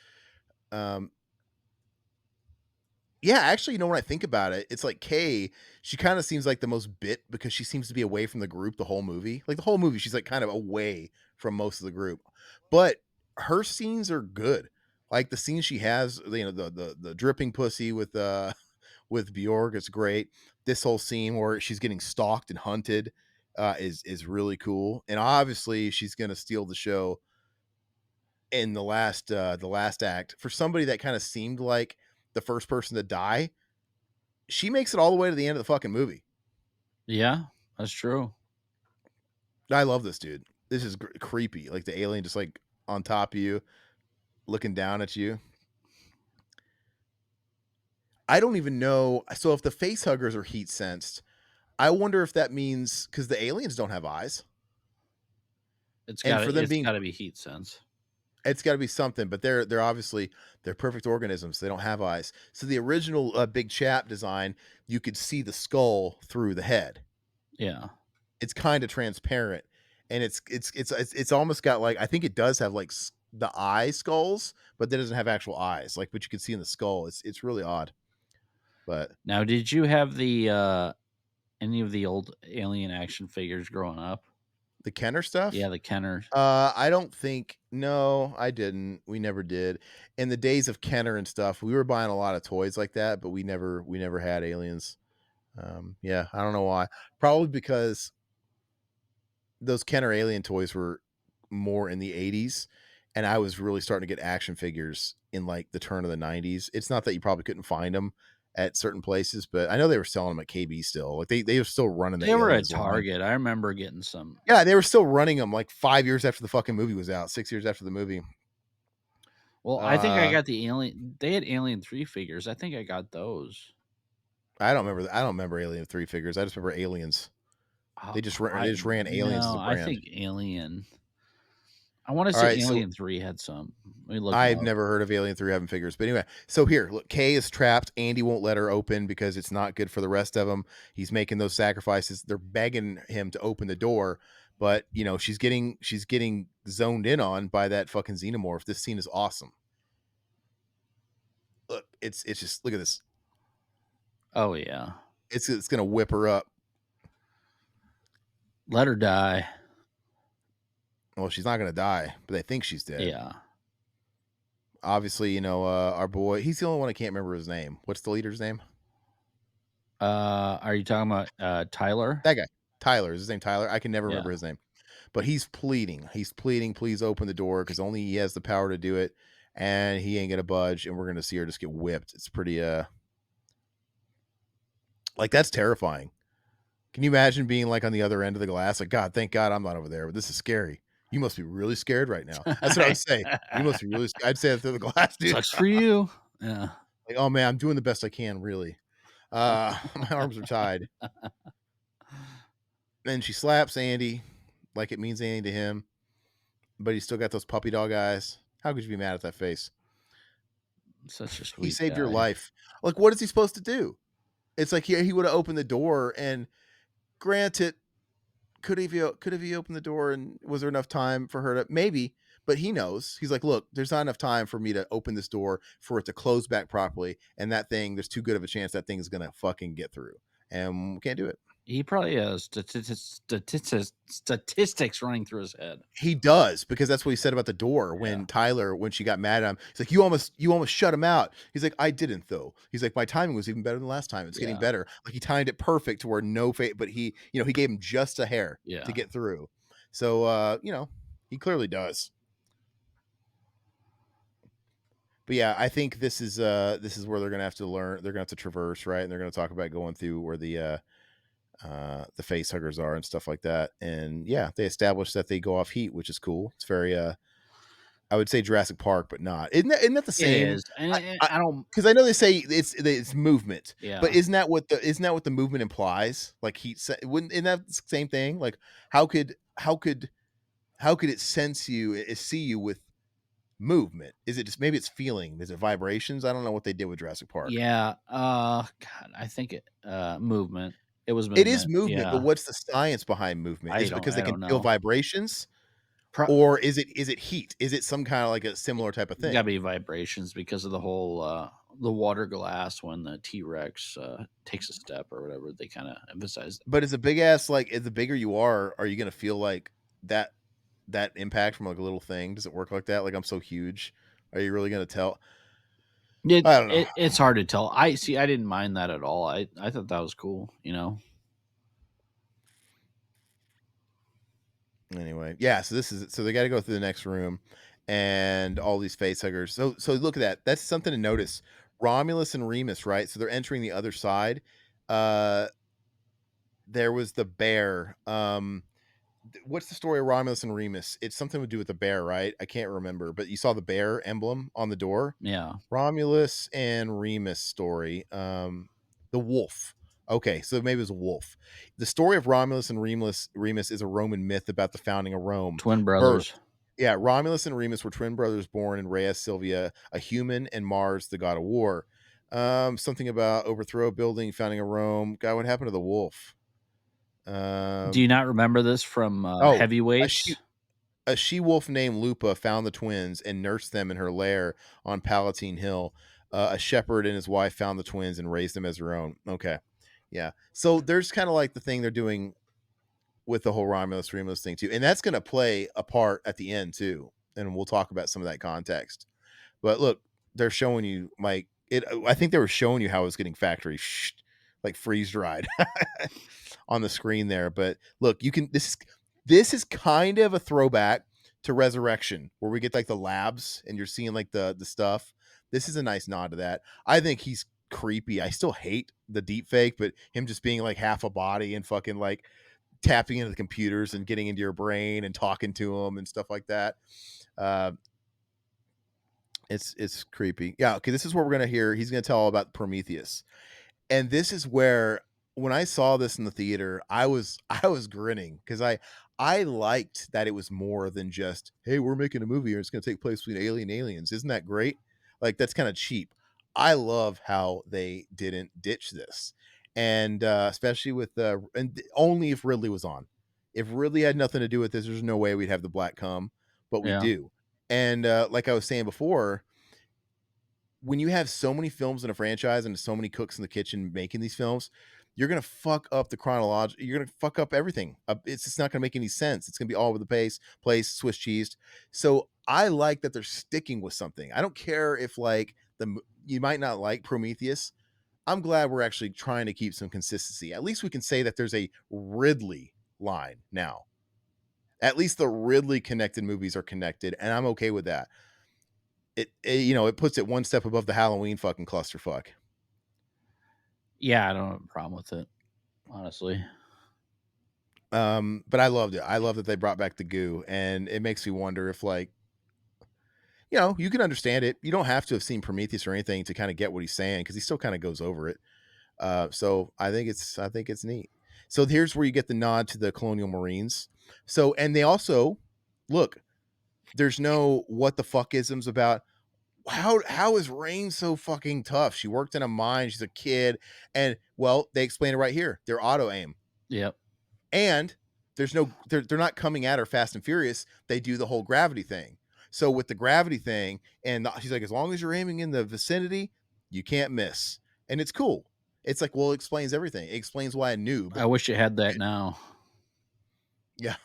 um yeah, actually, when I think about it, it's like Kay, she kind of seems like the most bit because she seems to be away from the group the whole movie. Like the whole movie, she's like kind of away from most of the group. But her scenes are good. Like the scene she has, the dripping pussy with with Bjorg is great. This whole scene where she's getting stalked and hunted is really cool. And obviously she's gonna steal the show in the last act. For somebody that kind of seemed like the first person to die, she makes it all the way to the end of the fucking movie. Yeah, that's true. I love this dude. This is creepy. Like the alien just like on top of you, looking down at you. I don't even know. So if the face huggers are heat sensed, I wonder if that means because the aliens don't have eyes, and for them It's being, gotta be heat sense. it's got to be something. But they're obviously they're perfect organisms. They don't have eyes. So the original big chap design, you could see the skull through the head. Yeah. It's kind of transparent, and it's almost got like I think it does have like the eye skulls, but that doesn't have actual eyes, like what you can see in the skull. It's really odd, but Now, did you have the any of the old Alien action figures growing up? the Kenner stuff. Yeah, the Kenner. I don't think no, I didn't. We never did. In the days of Kenner and stuff, we were buying a lot of toys like that, but we never had aliens. Yeah, I don't know why. Probably because those Kenner Alien toys were more in the 80s, and I was really starting to get action figures in, like, the turn of the 90s. It's not that you probably couldn't find them at certain places, but I know they were selling them at KB still. Like, they were still running the They were at Aliens line. Target. I remember getting some. Yeah, they were still running them, like, 5 years after the fucking movie was out, 6 years after the movie. Well, I think I Uh, got the Alien. They had Alien 3 figures. I think I got those. I don't remember Alien 3 figures, I just remember Aliens. They I just ran Aliens as no, a I brand. think Alien. I want to say Alright, so Alien 3 had some. Let me look it I've up. never heard of Alien 3 having figures. But anyway, so here, look, Kay is trapped. Andy won't let her open because it's not good for the rest of them. He's making those sacrifices. They're begging him to open the door, but you know, she's getting zoned in on by that fucking xenomorph. This scene is awesome. Look, it's just look at this. Oh yeah, It's gonna whip her up. let her die. Well, she's not gonna die, but they think she's dead. Yeah. Obviously, you know, our boy, he's the only one I can't remember his name. What's the leader's name? Are you talking about Tyler? That guy. Tyler. Is his name Tyler? I can never Yeah. remember his name. But he's pleading. He's pleading, please open the door because only he has the power to do it. And he ain't gonna budge, and we're gonna see her just get whipped. It's pretty like that's terrifying. Can you imagine being like on the other end of the glass? Like, God, thank God I'm not over there, but this is scary. You must be really scared right now. That's what I would say. You must be really I'd say that through the glass, dude. Sucks for you. Yeah. Like, oh man, I'm doing the best I can, really. My arms are tied. And she slaps Andy like it means anything to him, but he's still got those puppy dog eyes. How could you be mad at that face? Such a He sweet saved your guy. life. Like, what is he supposed to do? It's like he would have opened the door, and granted, could have he opened the door, and was there enough time for her to maybe? But he knows. He's like, look, there's not enough time for me to open this door for it to close back properly, and that thing, there's too good of a chance that thing is gonna fucking get through, and we can't do it. He probably has statistics running through his head. He does, because that's what he said about the door Yeah. when Tyler, when she got mad at him. He's like, you almost shut him out. He's like, I didn't though. He's like, my timing was even better than last time. It's getting Yeah. better. Like he timed it perfect to where no fate, but he, you know, he gave him just a hair to Yeah. get through. So, you know, he clearly does. But yeah, I think this is where they're gonna have to learn. They're gonna have to traverse, right? And they're gonna talk about going through where the face huggers are and stuff like that. And yeah, they established that they go off heat, which is cool. It's very I would say Jurassic Park, but not. Isn't that the It same? is. And I I don't. because I know they say it's movement, but Yeah. isn't that what the movement implies? Like heat, wouldn't isn't that the same thing? Like how could how could how could it sense you, see you with movement? Is it just maybe it's feeling? Is it vibrations? I don't know what they did with Jurassic Park. Yeah. God, I think movement. It was It is movement. movement, but Yeah. what's the science behind movement? Is it because they I can don't feel know. vibrations? Pro- Or is it heat? Is it some kind of like a similar type of Gotta thing? be vibrations because of the whole the water glass when the T Rex takes a step or whatever. They kind of emphasize. But as a big ass, like as the bigger you are you gonna feel like that that impact from like a little thing? Does it work like that? Like I'm so huge. Are you really gonna tell? I don't know. It's hard to tell. I see. I didn't mind that at all. I thought that was cool. You know. Anyway, yeah. So this is so they got to go through the next room, and all these face huggers. So look at that. That's something to notice. Romulus and Remus, right? So they're entering the other side. Uh, there was the bear. What's the story of Romulus and Remus? It's something to do with the bear, right? I can't remember, but you saw the bear emblem on the door. Yeah. Romulus and Remus story. The wolf. Okay, so maybe it was a wolf. The story of Romulus and Remus is a Roman myth about the founding of Rome. Twin Birth. brothers. Yeah, Romulus and Remus were twin brothers born in Rhea Silvia, a human, and Mars, the god of war. Something about overthrow a building, founding of Rome. God, what happened to the wolf? Do you Um, not remember this from oh, a she Heavyweights? a she wolf named Lupa found the twins and nursed them in her lair on Palatine Hill. A shepherd and his wife found the twins and raised them as their own. Okay. Yeah. So there's kind of like the thing they're doing with the whole Romulus Remus thing too. And that's going to play a part at the end too. And we'll talk about some of that context. But look, they're showing you like it. I think they were showing you how it was getting factory like freeze dried on the screen there. But look, you can, This is kind of a throwback to Resurrection, where we get like the labs and you're seeing like the stuff. This is a nice nod to that. I think he's creepy. I still hate the deep fake, but him just being like half a body and fucking like tapping into the computers and getting into your brain and talking to them and stuff like that. Uh, it's creepy. Yeah, okay, this is where we're gonna hear he's gonna tell all about Prometheus. And this is where when I saw this in the theater, I was grinning because I liked that it was more than just, hey, we're making a movie and it's gonna take place between alien aliens. Isn't that great? Like that's kind of cheap. I love how they didn't ditch this. And especially with only if Ridley was on. If Ridley had nothing to do with this, there's no way we'd have the black cum, but we Yeah. do. And like I was saying before, when you have so many films in a franchise and so many cooks in the kitchen making these films, you're gonna fuck up the chronology. You're gonna fuck up everything. It's just not gonna make any sense. It's gonna be all over the place, Swiss cheese. So I like that they're sticking with something. I don't care if like you might not like Prometheus. I'm glad we're actually trying to keep some consistency. At least we can say that there's a Ridley line now. At least the Ridley connected movies are connected, and I'm okay with that. It puts it one step above the Halloween fucking clusterfuck. Yeah, I don't have a problem with it, honestly. But I loved it. I love that they brought back the goo, and it makes me wonder if like you can understand it. You don't have to have seen Prometheus or anything to kind of get what he's saying because he still kind of goes over it. So I think it's neat. So here's where you get the nod to the Colonial Marines. So and they also look. There's no what the fuck isms about how is Rain so fucking tough? She worked in a mine. She's a kid, and well, they explain it right here. They're auto aim, Yep. and they're not coming at her fast and furious. They do the whole gravity thing. So with the gravity thing, and she's like, as long as you're aiming in the vicinity, you can't miss, and it's cool. It's like, well, it explains everything. It explains why a noob. I wish it had that now. Yeah,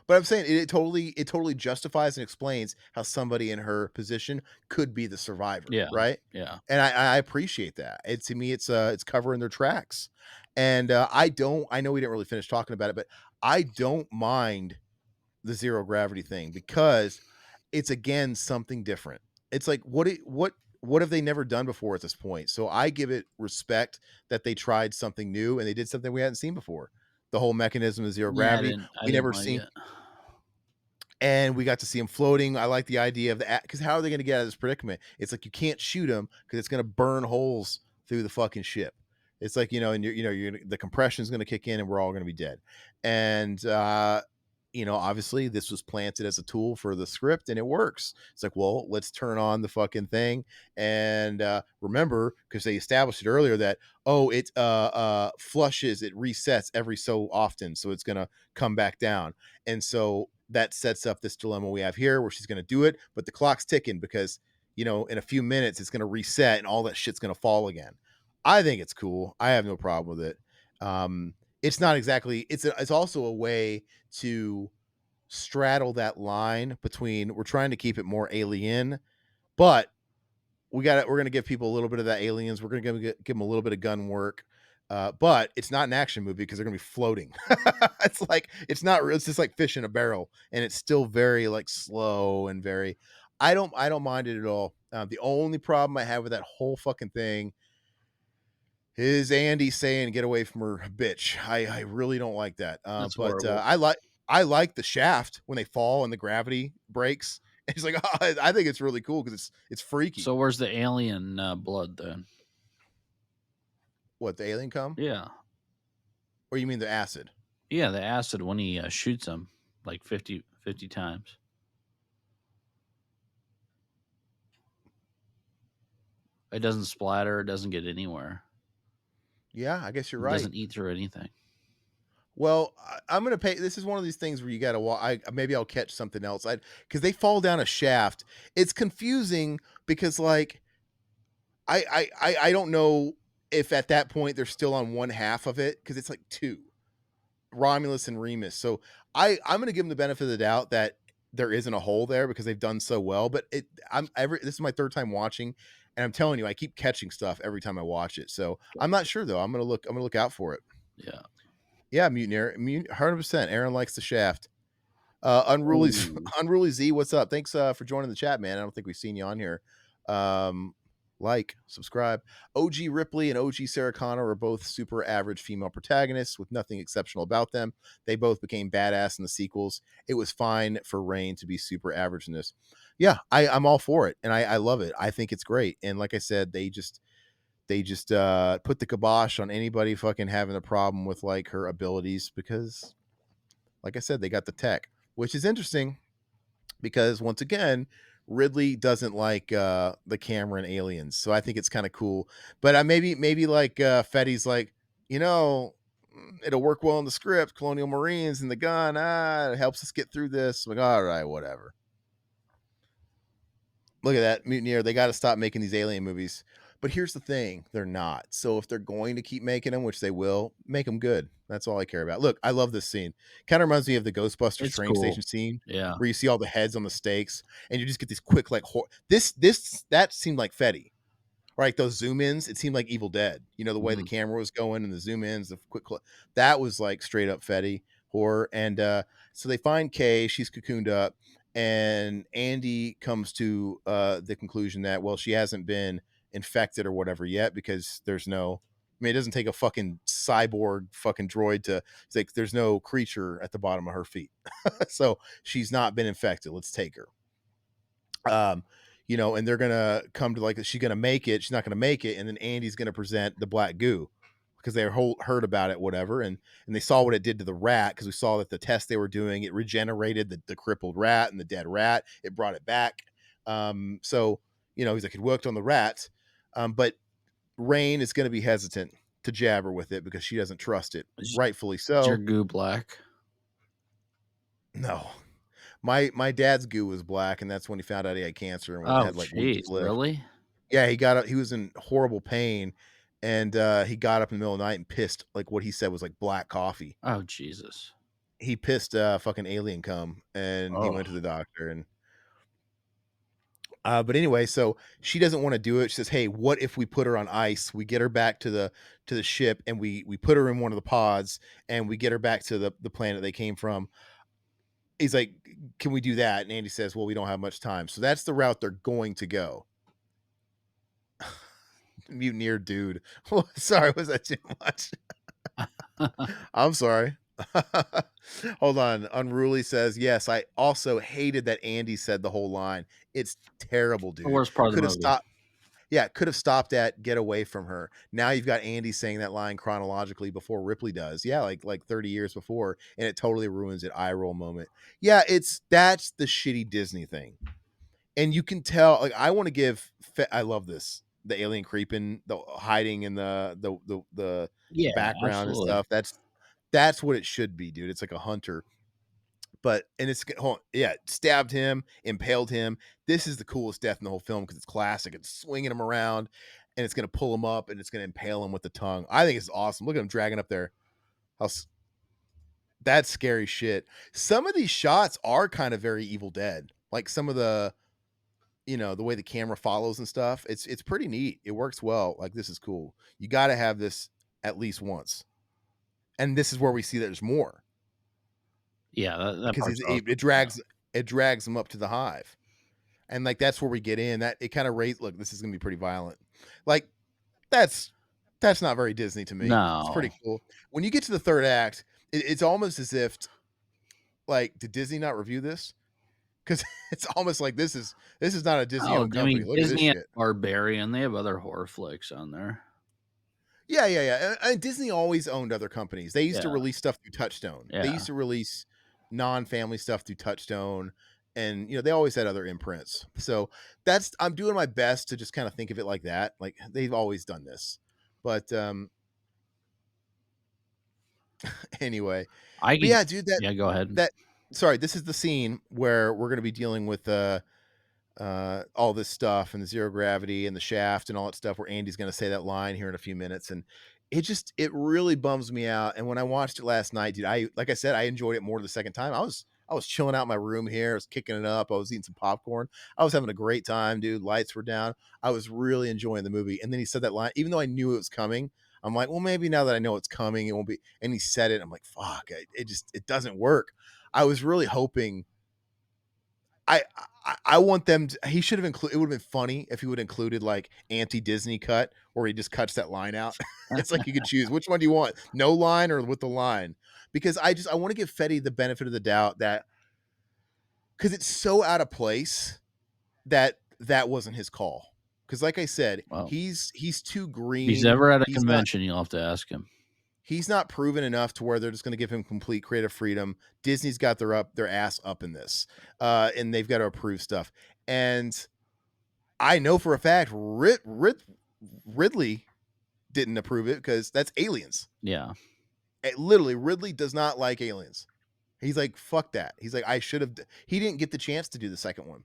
but I'm saying it totally justifies and explains how somebody in her position could be the survivor, Yeah. right? Yeah. And I appreciate that. It to me, it's covering their tracks. And I know we didn't really finish talking about it, but I don't mind the zero gravity thing because it's again something different. It's like what have they never done before at this point? So I give it respect that they tried something new and they did something we hadn't seen before. The whole mechanism of zero Yeah, gravity. I We didn't never like seen it. and we got to see him floating. I like the idea of that because how are they going to get out of this predicament? It's like you can't shoot him because it's going to burn holes through the fucking ship. It's like and the compression is going to kick in, and we're all going to be dead. And obviously this was planted as a tool for the script, and it works. It's like, well, let's turn on the fucking thing, and remember because they established it earlier that it flushes, it resets every so often, so it's going to come back down, and so that sets up this dilemma we have here where she's going to do it, but the clock's ticking because, in a few minutes it's going to reset and all that shit's going to fall again. I think it's cool. I have no problem with it. It's not exactly, it's also a way to straddle that line between we're trying to keep it more alien, but we're going to give people a little bit of that aliens. We're going to give them a little bit of gun work. But it's not an action movie because they're going to be floating. It's like, it's not real. It's just like fish in a barrel. And it's still very like slow and very, I don't mind it at all. The only problem I have with that whole fucking thing is Andy saying, get away from her, bitch. I really don't like that. That's But horrible. I like the shaft when they fall and the gravity breaks. It's like, I think it's really cool because it's freaky. So where's the alien blood then? What, the alien come? Yeah. Or you mean the acid? Yeah, the acid when he shoots him like 50 times. It doesn't splatter. It doesn't get anywhere. Yeah, I guess you're It right. doesn't eat through anything. Well, I'm gonna pay. This is one of these things where you got to. Maybe I'll catch something else. Because they fall down a shaft. It's confusing because like I don't know if at that point they're still on one half of it because it's like two Romulus and Remus. So I'm gonna give them the benefit of the doubt that there isn't a hole there because they've done so well. But this is my third time watching, and I'm telling you, I keep catching stuff every time I watch it. So I'm not sure though. I'm gonna look out for it. Yeah. Yeah, Mutineer, 100%. Aaron likes the shaft. Unruly Ooh, Unruly Z, what's up? Thanks for joining the chat, man. I don't think we've seen you on here. Um, like, subscribe. OG Ripley and OG Sarah Connor are both super average female protagonists with nothing exceptional about them. They both became badass in the sequels. It was fine for Rain to be super average in this. Yeah, I'm all for it, and I love it. I think it's great. And like I said, they just put the kibosh on anybody fucking having a problem with like her abilities because, like I said, they got the tech, which is interesting because once again, Ridley doesn't like the camera and aliens, so I think it's kind of cool. But maybe like Fetty's like, you know, it'll work well in the script. Colonial Marines and the gun, it helps us get through this. I'm like, all right, whatever. Look at that mutineer. They got to stop making these alien movies. But here's the thing, they're not. So if they're going to keep making them, which they will, make them good. That's all I care about. Look, I love this scene. Kind of reminds me of the Ghostbusters it's train station cool. scene Yeah. where you see all the heads on the stakes and you just get these quick like that seemed like Fetty. Right, those zoom ins, it seemed like Evil Dead. You know, the way the Mhm. camera was going and the zoom ins, the that was like straight up Fetty horror. And so they find Kay, she's cocooned up, and Andy comes to the conclusion that, well, she hasn't been infected or whatever yet because there's no, I mean, it doesn't take a fucking cyborg fucking droid to, it's like there's no creature at the bottom of her feet. So she's not been infected. Let's take her. um and they're gonna come to like, she's gonna make it, she's not gonna make it, and then Andy's gonna present the black goo because they heard about it, whatever, and they saw what it did to the rat because we saw that the test they were doing, it regenerated the crippled rat and the dead rat, it brought it back. So he's like, it worked on the rat. But Rain is gonna be hesitant to jab her with it because she doesn't trust it, Is rightfully is your so. goo black? No, my dad's goo was black, and that's when he found out he had cancer and Oh, had like weeks jeez, to live. really? Yeah, he got up, he was in horrible pain, and, he got up in the middle of the night and pissed, like, what he said was, like, black coffee. Oh, Jesus. He pissed, fucking alien cum, and he Oh, went to the doctor, and but anyway, so she doesn't wanna do it. She says, "Hey, what if we put her on ice? We get her back to the ship, and we put her in one of the pods, and we get her back to the planet they came from." He's like, "Can we do that?" And Andy says, "Well, we don't have much time." So that's the route they're going to go. Mutineer dude. Sorry, was that too much? I'm sorry. Hold on. Unruly says, yes, I also hated that Andy said the whole line. It's terrible, the dude. worst part of the Could have movie. stopped. Yeah, could have stopped at get away from her. Now you've got Andy saying that line chronologically before Ripley does. Yeah, like 30 years before, and it totally ruins it. Eye roll moment. Yeah, that's the shitty Disney thing. And you can tell, like, I want to give I love this. The alien creeping, the hiding in the Yeah, background and absolutely. stuff. That's what it should be, dude. It's like a hunter. But and it's hold on, yeah, stabbed him, impaled him. This is the coolest death in the whole film because it's classic. It's swinging him around, and it's gonna pull him up, and it's gonna impale him with the tongue. I think it's awesome. Look at him dragging up there. How that's scary shit. Some of these shots are kind of very Evil Dead. Like some of the, the way the camera follows and stuff. It's pretty neat. It works well. Like, this is cool. You got to have this at least once, and this is where we see that there's more Yeah, that because part's it awesome. Yeah. drags them up to the hive, and like that's where we get in. That it kind of raised. Look, this is gonna be pretty violent. Like that's that's not very Disney to me. It's No. pretty cool. When you get to the third act, it's almost as if, like, did Disney not review this? Because it's almost like this is not a Disney Oh, owned I company. mean, Look at this Disney and shit. Barbarian, they have other horror flicks on there. Yeah, yeah, yeah. And Disney always owned other companies. They used to Yeah, release stuff through Touchstone. They used yeah. to release non-family stuff through Touchstone, and they always had other imprints. So I'm doing my best to just kind of think of it like that. Like, they've always done this. But anyway, I but can yeah, dude, yeah, go ahead. that sorry, this is the scene where we're going to be dealing with all this stuff and the zero gravity and the shaft and all that stuff where Andy's going to say that line here in a few minutes. And it really bums me out. And when I watched it last night, dude, like I said, I enjoyed it more the second time. I was chilling out in my room here. I was kicking it up. I was eating some popcorn. I was having a great time, dude. Lights were down. I was really enjoying the movie. And then he said that line, even though I knew it was coming. I'm like, well, maybe now that I know it's coming, it won't be. And he said it. I'm like, fuck, it doesn't work. I was really hoping I want them to, he should have included, it would have been funny if he would have included like anti-Disney cut where he just cuts that line out. It's like you could choose which one do you want, no line or with the line, because I want to give Fetty the benefit of the doubt that because it's so out of place that that wasn't his call. Because like I said, Well, he's too if he's green. ever at a convention, you'll have to ask him. He's not proven enough to where they're just going to give him complete creative freedom. Disney's got their ass up in this, and they've got to approve stuff. And I know for a fact Ridley didn't approve it because that's aliens. Yeah. Literally, Ridley does not like aliens. He's like, fuck that. He's like, I should have. He didn't get the chance to do the second one.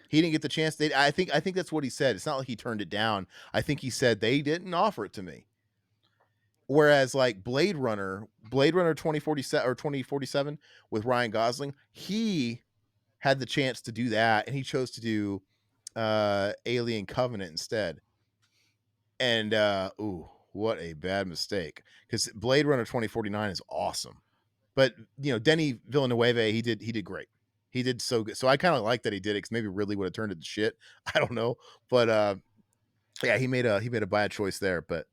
He didn't get the chance. I think that's what he said. It's not like he turned it down. I think he said they didn't offer it to me. Whereas like Blade Runner 2047 or 2047 with Ryan Gosling, he had the chance to do that and he chose to do Alien Covenant instead. And ooh, what a bad mistake, cuz Blade Runner 2049 is awesome. But, you know, Denny Villeneuve, he did great. He did so good. So I kind of like that he did it, cuz maybe Ridley would have turned it to shit. I don't know. But yeah, he made a bad choice there, but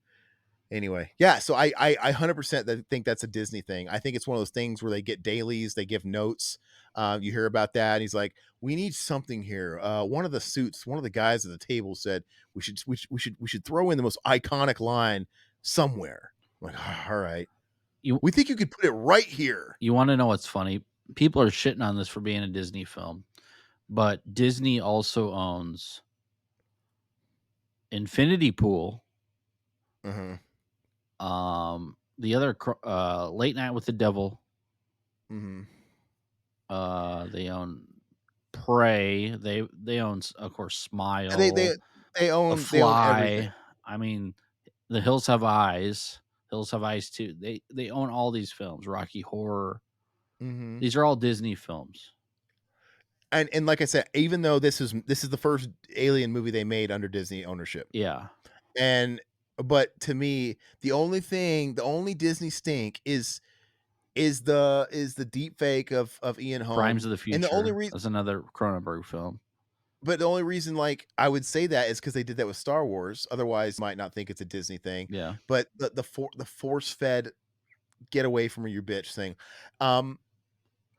anyway, yeah. So I 100% think that's a Disney thing. I think it's one of those things where they get dailies, they give notes. You hear about that, and he's like, "We need something here." One of the guys at the table said, we should throw in the most iconic line somewhere." I'm like, "Ah, all right, You we think you could put it right here." you want to know what's funny? People are shitting on this for being a Disney film, but Disney also owns Infinity Pool, Uh-huh. the other Late Night with the Devil. Mm-hmm. They own Prey. They own, of course, They Smile, they The they own everything. Fly. I mean, The Hills Have Eyes. Hills Have Eyes too. They own all these films. Rocky Horror. Mm-hmm. These are all Disney films. And like I said, even though this is the first Alien movie they made under Disney ownership. Yeah. And but to me, the only Disney stink is the deep fake of Ian Crimes Holm. of the And the only Future. reason That's another Cronenberg film. but the only reason like I would say that is because they did that with Star Wars. Otherwise, you might not think it's a Disney thing. Yeah. But the force fed get away from your bitch thing. Um,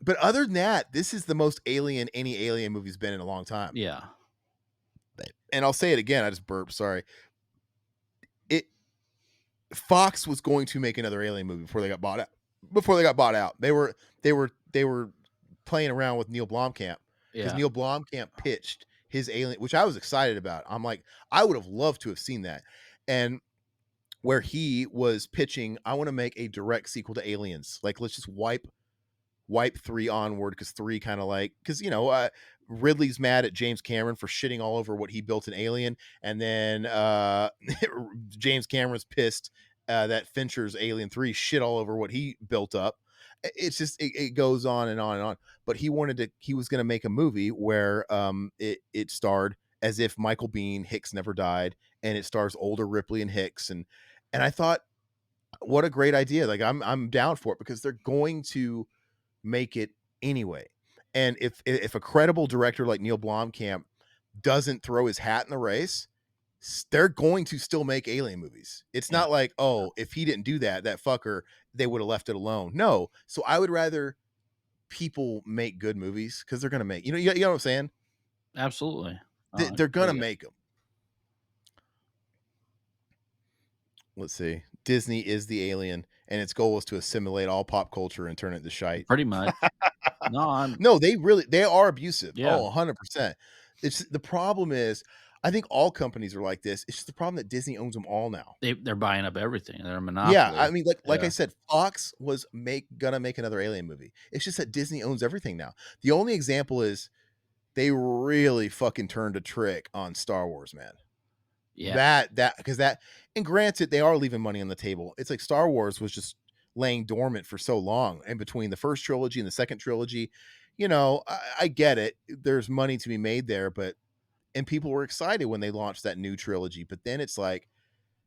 but other than that, this is the most alien any alien movie's been in a long time. Yeah. And I'll say it again. I just burped. Sorry. It Fox was going to make another alien movie before they got bought out. Before they got bought out, they were playing around with Neil Blomkamp because Yeah. Neil Blomkamp pitched his alien, which I was excited about. I'm like, I would have loved to have seen that, and where he was pitching, I want to make a direct sequel to Aliens. Like, let's just wipe 3 onward because 3 kind of like because Ridley's mad at James Cameron for shitting all over what he built in Alien, and then James Cameron's pissed that Fincher's Alien 3 shit all over what he built up. It's just it goes on and on and on. But he was going to make a movie where it starred as if Michael Biehn Hicks never died, and it stars older Ripley and Hicks, and I thought, what a great idea. Like I'm down for it because they're going to make it anyway. And if a credible director like Neil Blomkamp doesn't throw his hat in the race, they're going to still make alien movies. It's Yeah. not like, oh, if he didn't do that fucker, they would have left it alone. No. So I would rather people make good movies because they're gonna make, you know what I'm saying? Absolutely. They're Oh, gonna yeah. make them. Let's see. Disney is the alien, and its goal is to assimilate all pop culture and turn it to shite. Pretty much. No, No, they are abusive. yeah. Oh, 100%. It's the problem is, I think all companies are like this. It's just the problem that Disney owns them all now. They're buying up everything. They're a Yeah, I monopoly. mean, like I Yeah. said, Fox was gonna make another Alien movie. It's just that Disney owns everything now. The only example is they really fucking turned a trick on Star Wars, man. Yeah. That because that and granted, they are leaving money on the table. It's like Star Wars was just laying dormant for so long in between the first trilogy and the second trilogy. I get it. There's money to be made there, but and people were excited when they launched that new trilogy. But then it's like,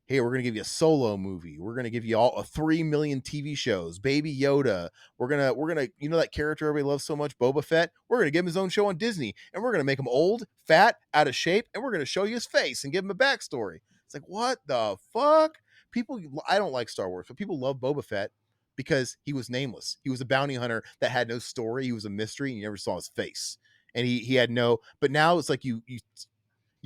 Hey, we're gonna give you a Solo movie. We're gonna give you all 3 million TV shows. Baby Yoda. We're gonna you know that character everybody loves so much, Boba Fett. We're gonna give him his own show on Disney, and we're gonna make him old, fat, out of shape, and we're gonna show you his face and give him a backstory. It's like what the fuck? People, I don't like Star Wars, but people love Boba Fett because he was nameless. He was a bounty hunter that had no story. He was a mystery, and you never saw his face. And he had no. But now it's like you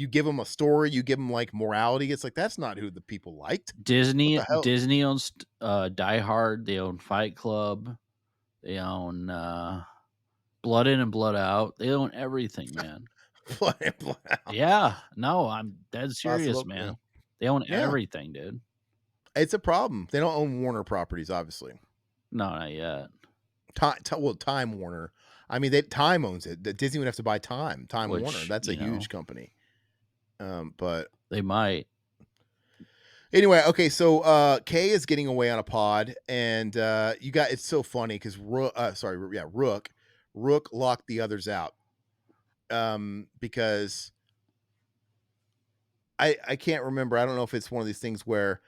give them a story, you give them like morality. It's like that's not who the people liked. What the hell? Disney owns Die Hard. They own Fight Club. They own Blood In and Blood Out. They own everything, man. Blood out. Yeah, no, I'm dead serious, Yeah. man. They own Yeah, everything, dude. it's a problem. They don't own Warner properties, obviously. No, not yet. Time Warner. I mean, Time owns it. Disney would have to buy Time Warner. Which That's a huge company. But they might. anyway, okay. So Kay is getting away on a pod, and you got it's so funny because Rook locked the others out. Because I can't remember. I don't know if it's one of these things where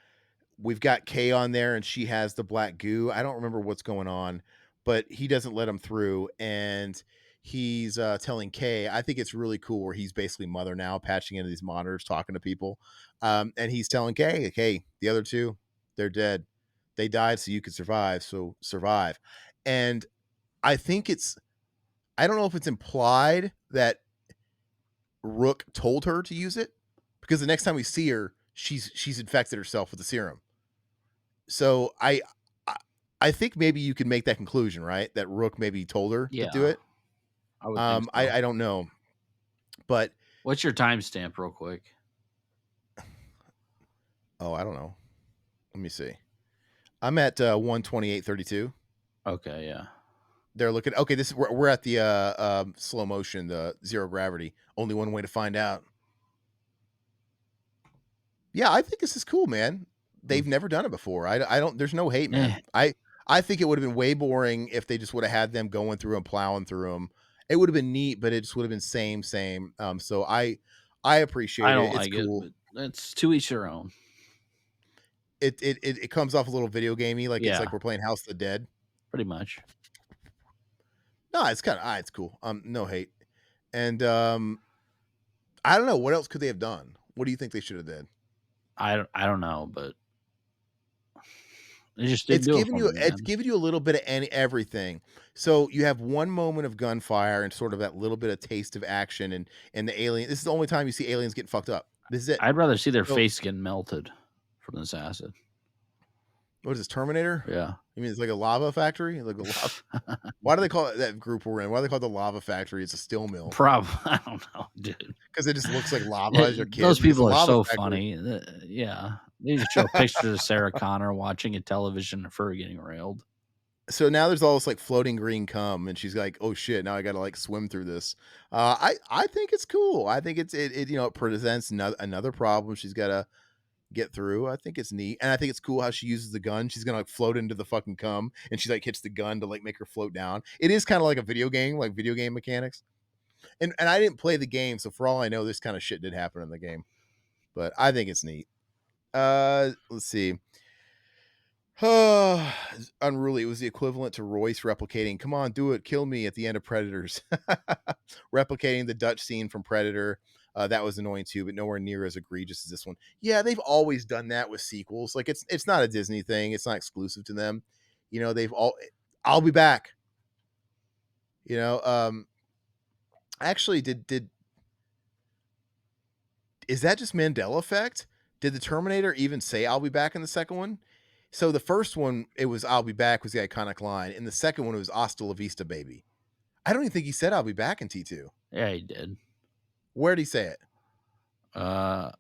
we've got Kay on there and she has the black goo. I don't remember what's going on, but he doesn't let him through, and he's telling Kay. I think it's really cool where he's basically mother now, patching into these monitors, talking to people, and he's telling Kay, "Hey, the other two, they're dead. They died so you could survive. So survive." And I think it's I don't know if it's implied that Rook told her to use it because the next time we see her, she's infected herself with the serum. So I I think maybe you can make that conclusion, right? That Rook maybe told her to do Yeah, it. I would think so. I don't know, but What's your timestamp, real quick? oh, I don't know. Let me see. I'm at 128:32. Okay, yeah. They're looking. Okay, this we're at the slow motion, the zero gravity. Only one way to find out. Yeah, I think this is cool, man. Mm. They've never done it before. I don't. There's no hate, Eh, man. I think it would have been way boring if they just would have had them going through and plowing through them. It would have been neat, but it just would have been same. So I I appreciate it. don't It's like it, cool. but it's to each their own. It comes off a little video gamey, like it's Yeah, like we're playing House of the Dead. pretty much. No, it's kind of it's cool. No hate. And I don't know what else could they have done. What do you think they should have did? I don't know, but they just didn't do it for me, It's man. giving you a little bit of everything. So you have one moment of gunfire and sort of that little bit of taste of action and the alien. This is the only time you see aliens getting fucked up. This is it. I'd rather see their So face get melted from this acid. what is this, Terminator? Yeah. You mean it's like a lava factory? Like a lava. Why do they call it that group we're in? Why do they call it the lava factory? It's a steel mill Probably, I don't know, dude. because it just looks like lava as your kid. Those Like it's a people are lava so factory. funny. Yeah, they just show pictures of Sarah Connor watching a television of her getting railed. So now there's all this like floating green cum, and she's like, "Oh shit! Now I got to like swim through this." I think it's cool. I think it you know it presents another problem she's got to get through. I think it's neat, and I think it's cool how she uses the gun. She's gonna like float into the fucking cum, and she like hits the gun to like make her float down. It is kind of like a video game, like video game mechanics. And I didn't play the game, so for all I know, this kind of shit did happen in the game. But I think it's neat. Let's see. Unruly. It was the equivalent to Royce replicating "Come on, do it, kill me" at the end of Predators. Replicating the Dutch scene from Predator. That was annoying too, but nowhere near as egregious as this one. Yeah, they've always done that with sequels. Like it's not a Disney thing. It's not exclusive to them. You know, they've all. I'll be back. You know, actually, did is that just Mandela effect? Did the Terminator even say "I'll be back" in the second one? So the first one, it was "I'll be back" was the iconic line. In the second one, it was "Hasta la vista, baby." I don't even think he said "I'll be back" in T2. Yeah, he did. Where did he say it? Uh,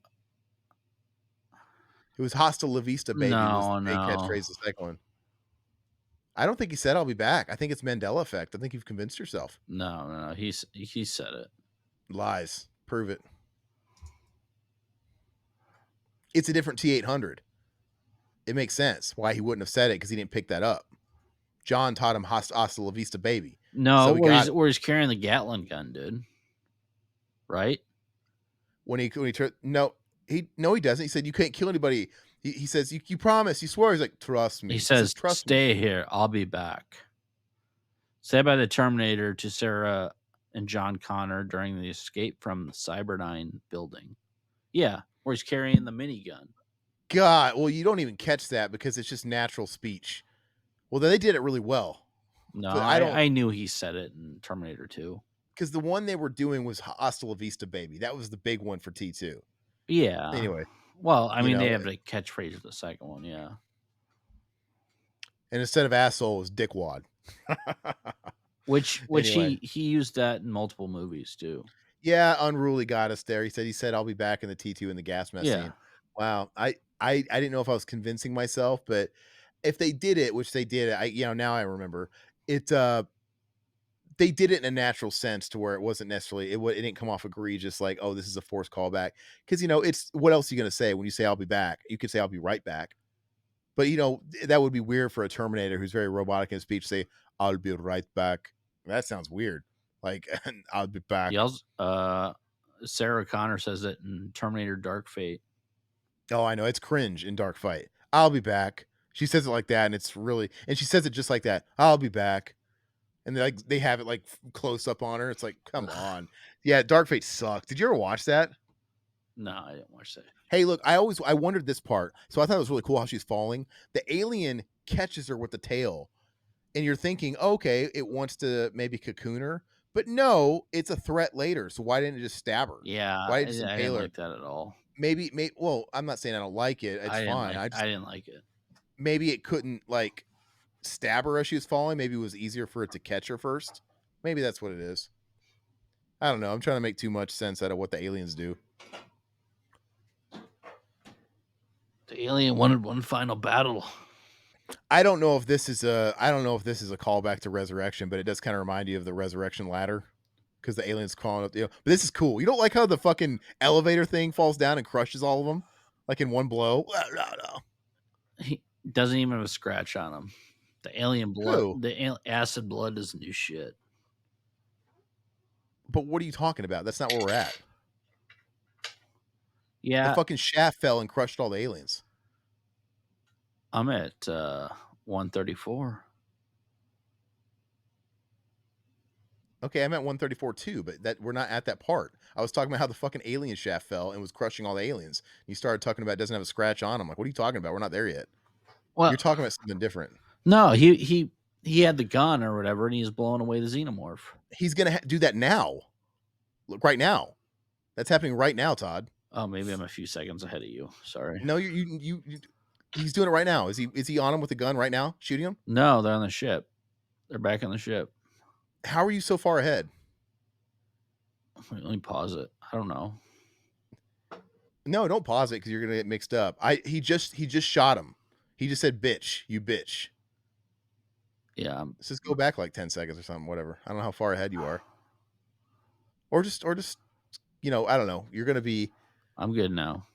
It was "Hasta la vista, baby" was the no, big no, catchphrase the second one. I don't think he said "I'll be back." I think it's Mandela effect. I think you've convinced yourself. no. He said it. Lies. Prove it. It's a different T800. It makes sense why he wouldn't have said it because he didn't pick that up. John taught him "Hasta la vista, baby." No, So he got it. where he's carrying the Gatling gun, dude. Right? When he turned no he doesn't. He said you can't kill anybody. He says, you promise, you swear. He's like, trust He me. He says, says, trust me. "Stay here. I'll be back." Said by the Terminator to Sarah and John Connor during the escape from the Cyberdyne building. Yeah, where he's carrying the minigun. God, well, you don't even catch that because it's just natural speech. Well, they did it really well, No, but I don't, I knew he said it in Terminator 2. because the one they were doing was Hasta La Vista Baby. That was the big one for T2. Yeah. Anyway, Well, I you mean, they know, have the catchphrase of the second one, yeah. and instead of asshole, it was dickwad. Which Anyway, he used that in multiple movies too. yeah, Unruly got us there. He said, I'll be back in the T2 in the gas mask Yeah. scene. Wow. I didn't know if I was convincing myself, but if they did it, which they did, now I remember it, they did it in a natural sense to where it wasn't necessarily, it didn't come off egregious like, oh, this is a forced callback. Because, it's, what else are you going to say when you say, I'll be back? You could say, I'll be right back. But, that would be weird for a Terminator who's very robotic in speech to say, I'll be right back. That sounds weird. Like, I'll be back. He also, Sarah Connor says it in Terminator Dark Fate. Oh, I know. It's cringe in Dark Fight. I'll be back. She says it like that, and it's really, and she says it just like that. I'll be back. And they have it like close up on her. It's like, come on. Yeah, Dark Fate sucked. Did you ever watch that? No, I didn't watch that. Hey, look, I wondered this part. So I thought it was really cool how she's falling. The alien catches her with the tail, and you're thinking, okay, it wants to maybe cocoon her, but no, it's a threat later. So why didn't it just stab her? Yeah, Why did it just I impale didn't her? like that at all. Maybe. Well, I'm not saying I don't like it. It's fine. I didn't like it. Maybe it couldn't like stab her as she was falling. Maybe it was easier for it to catch her first. Maybe that's what it is. I don't know. I'm trying to make too much sense out of what the aliens do. The alien wanted one final battle. I don't know if this is a callback to Resurrection, but it does kind of remind you of the Resurrection ladder because the aliens crawling up. But this is cool. You don't like how the fucking elevator thing falls down and crushes all of them like in one blow. He doesn't even have a scratch on him. The alien blood, Who? acid blood doesn't do shit. But what are you talking about? That's not where we're at. The Yeah, fucking shaft fell and crushed all the aliens. I'm at 134. Okay, I'm at 134 too, but that we're not at that part. I was talking about how the fucking alien shaft fell and was crushing all the aliens. You started talking about it doesn't have a scratch on them. Like, what are you talking about? We're not there yet. Well, You're talking about something different. no, he had the gun or whatever, and he's blowing away the xenomorph. He's gonna do that now. Look, right now. That's happening right now, Todd. Oh, maybe I'm a few seconds ahead of you. Sorry. No, he's doing it right now. Is he on him with a gun right now, shooting him? No, they're on the ship. They're back on the ship. How are you so far ahead? Let me pause it. I don't know. No, don't pause it because you're gonna get mixed up. He just shot him. He just said, "Bitch, you bitch." Yeah, Let's just go back like 10 seconds or something. Whatever. I don't know how far ahead you are, or just I don't know. You're gonna be. I'm good now.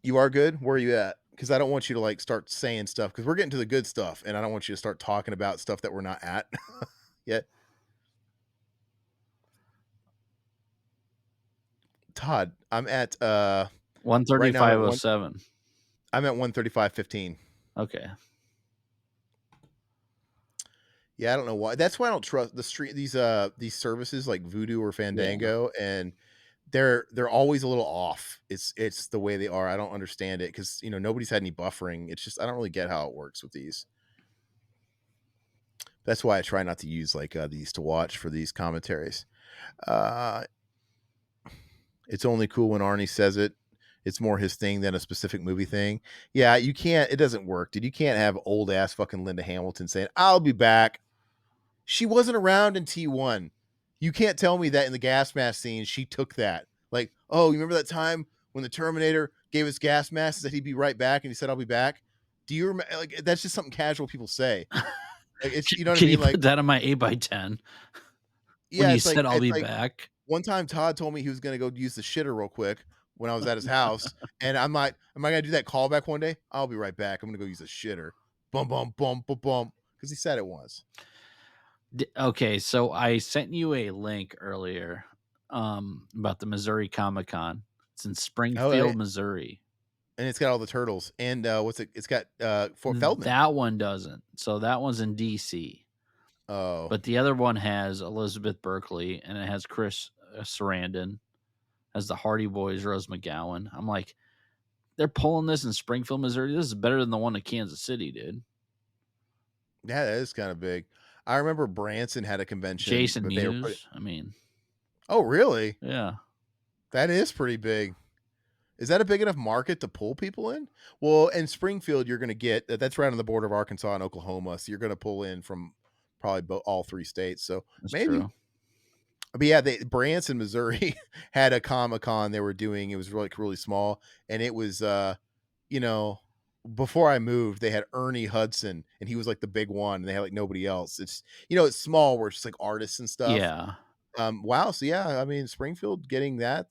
You are good. Where are you at? Because I don't want you to like start saying stuff because we're getting to the good stuff, and I don't want you to start talking about stuff that we're not at yet. Todd, I'm at right now. 135.07. I'm at 135.15. Okay. Yeah, I don't know why. That's why I don't trust these services like Voodoo or Yeah. Fandango, and they're always a little off. It's the way they are. I don't understand it because nobody's had any buffering. It's just I don't really get how it works with these. That's why I try not to use like these to watch for these commentaries. Uh, it's only cool when Arnie says it. It's more his thing than a specific movie thing. Yeah, you can't. It doesn't work, dude. You can't have old ass fucking Linda Hamilton saying, "I'll be back." She wasn't around in T1. You can't tell me that in the gas mask scene she took that. Like, oh, you remember that time when the Terminator gave us gas masks that he'd be right back and he said I'll be back? Do you remember? Like, that's just something casual people say. Like, it's you know what I Can you mean? Like, put that on my 8x10 when yeah, you it's said like I'll it's be like back? one time Todd told me he was gonna go use the shitter real quick when I was at his house, and I'm like, am I gonna do that callback one day? I'll be right back. I'm gonna go use the shitter. Bum bum bum bum bum. Because he said it once. Okay, so I sent you a link earlier about the Missouri Comic Con. It's in Oh, Springfield, Missouri. and it's got all the turtles. And what's it? It's got Fort Feldman. That one doesn't. So that one's in DC. Oh, But the other one has Elizabeth Berkley, and it has Chris Sarandon, has the Hardy Boys, Rose McGowan. I'm like, they're pulling this in Springfield, Missouri. This is better than the one in Kansas City, dude. yeah, that is kind of big. I remember Branson had a convention, Jason but they were putting. Mewes. I mean, Oh, really? yeah, That is pretty big. Is that a big enough market to pull people in? Well, in Springfield, you're going to get that's right on the border of Arkansas and Oklahoma, so you're going to pull in from probably all three states. So that's maybe, true. but yeah, Branson, Missouri had a Comic Con they were doing. It was really small, and it was you know, before I moved, they had Ernie Hudson, and he was like the big one, and they had like nobody else. It's it's small where it's just like artists and stuff. Yeah. Wow. So yeah, I mean, Springfield getting those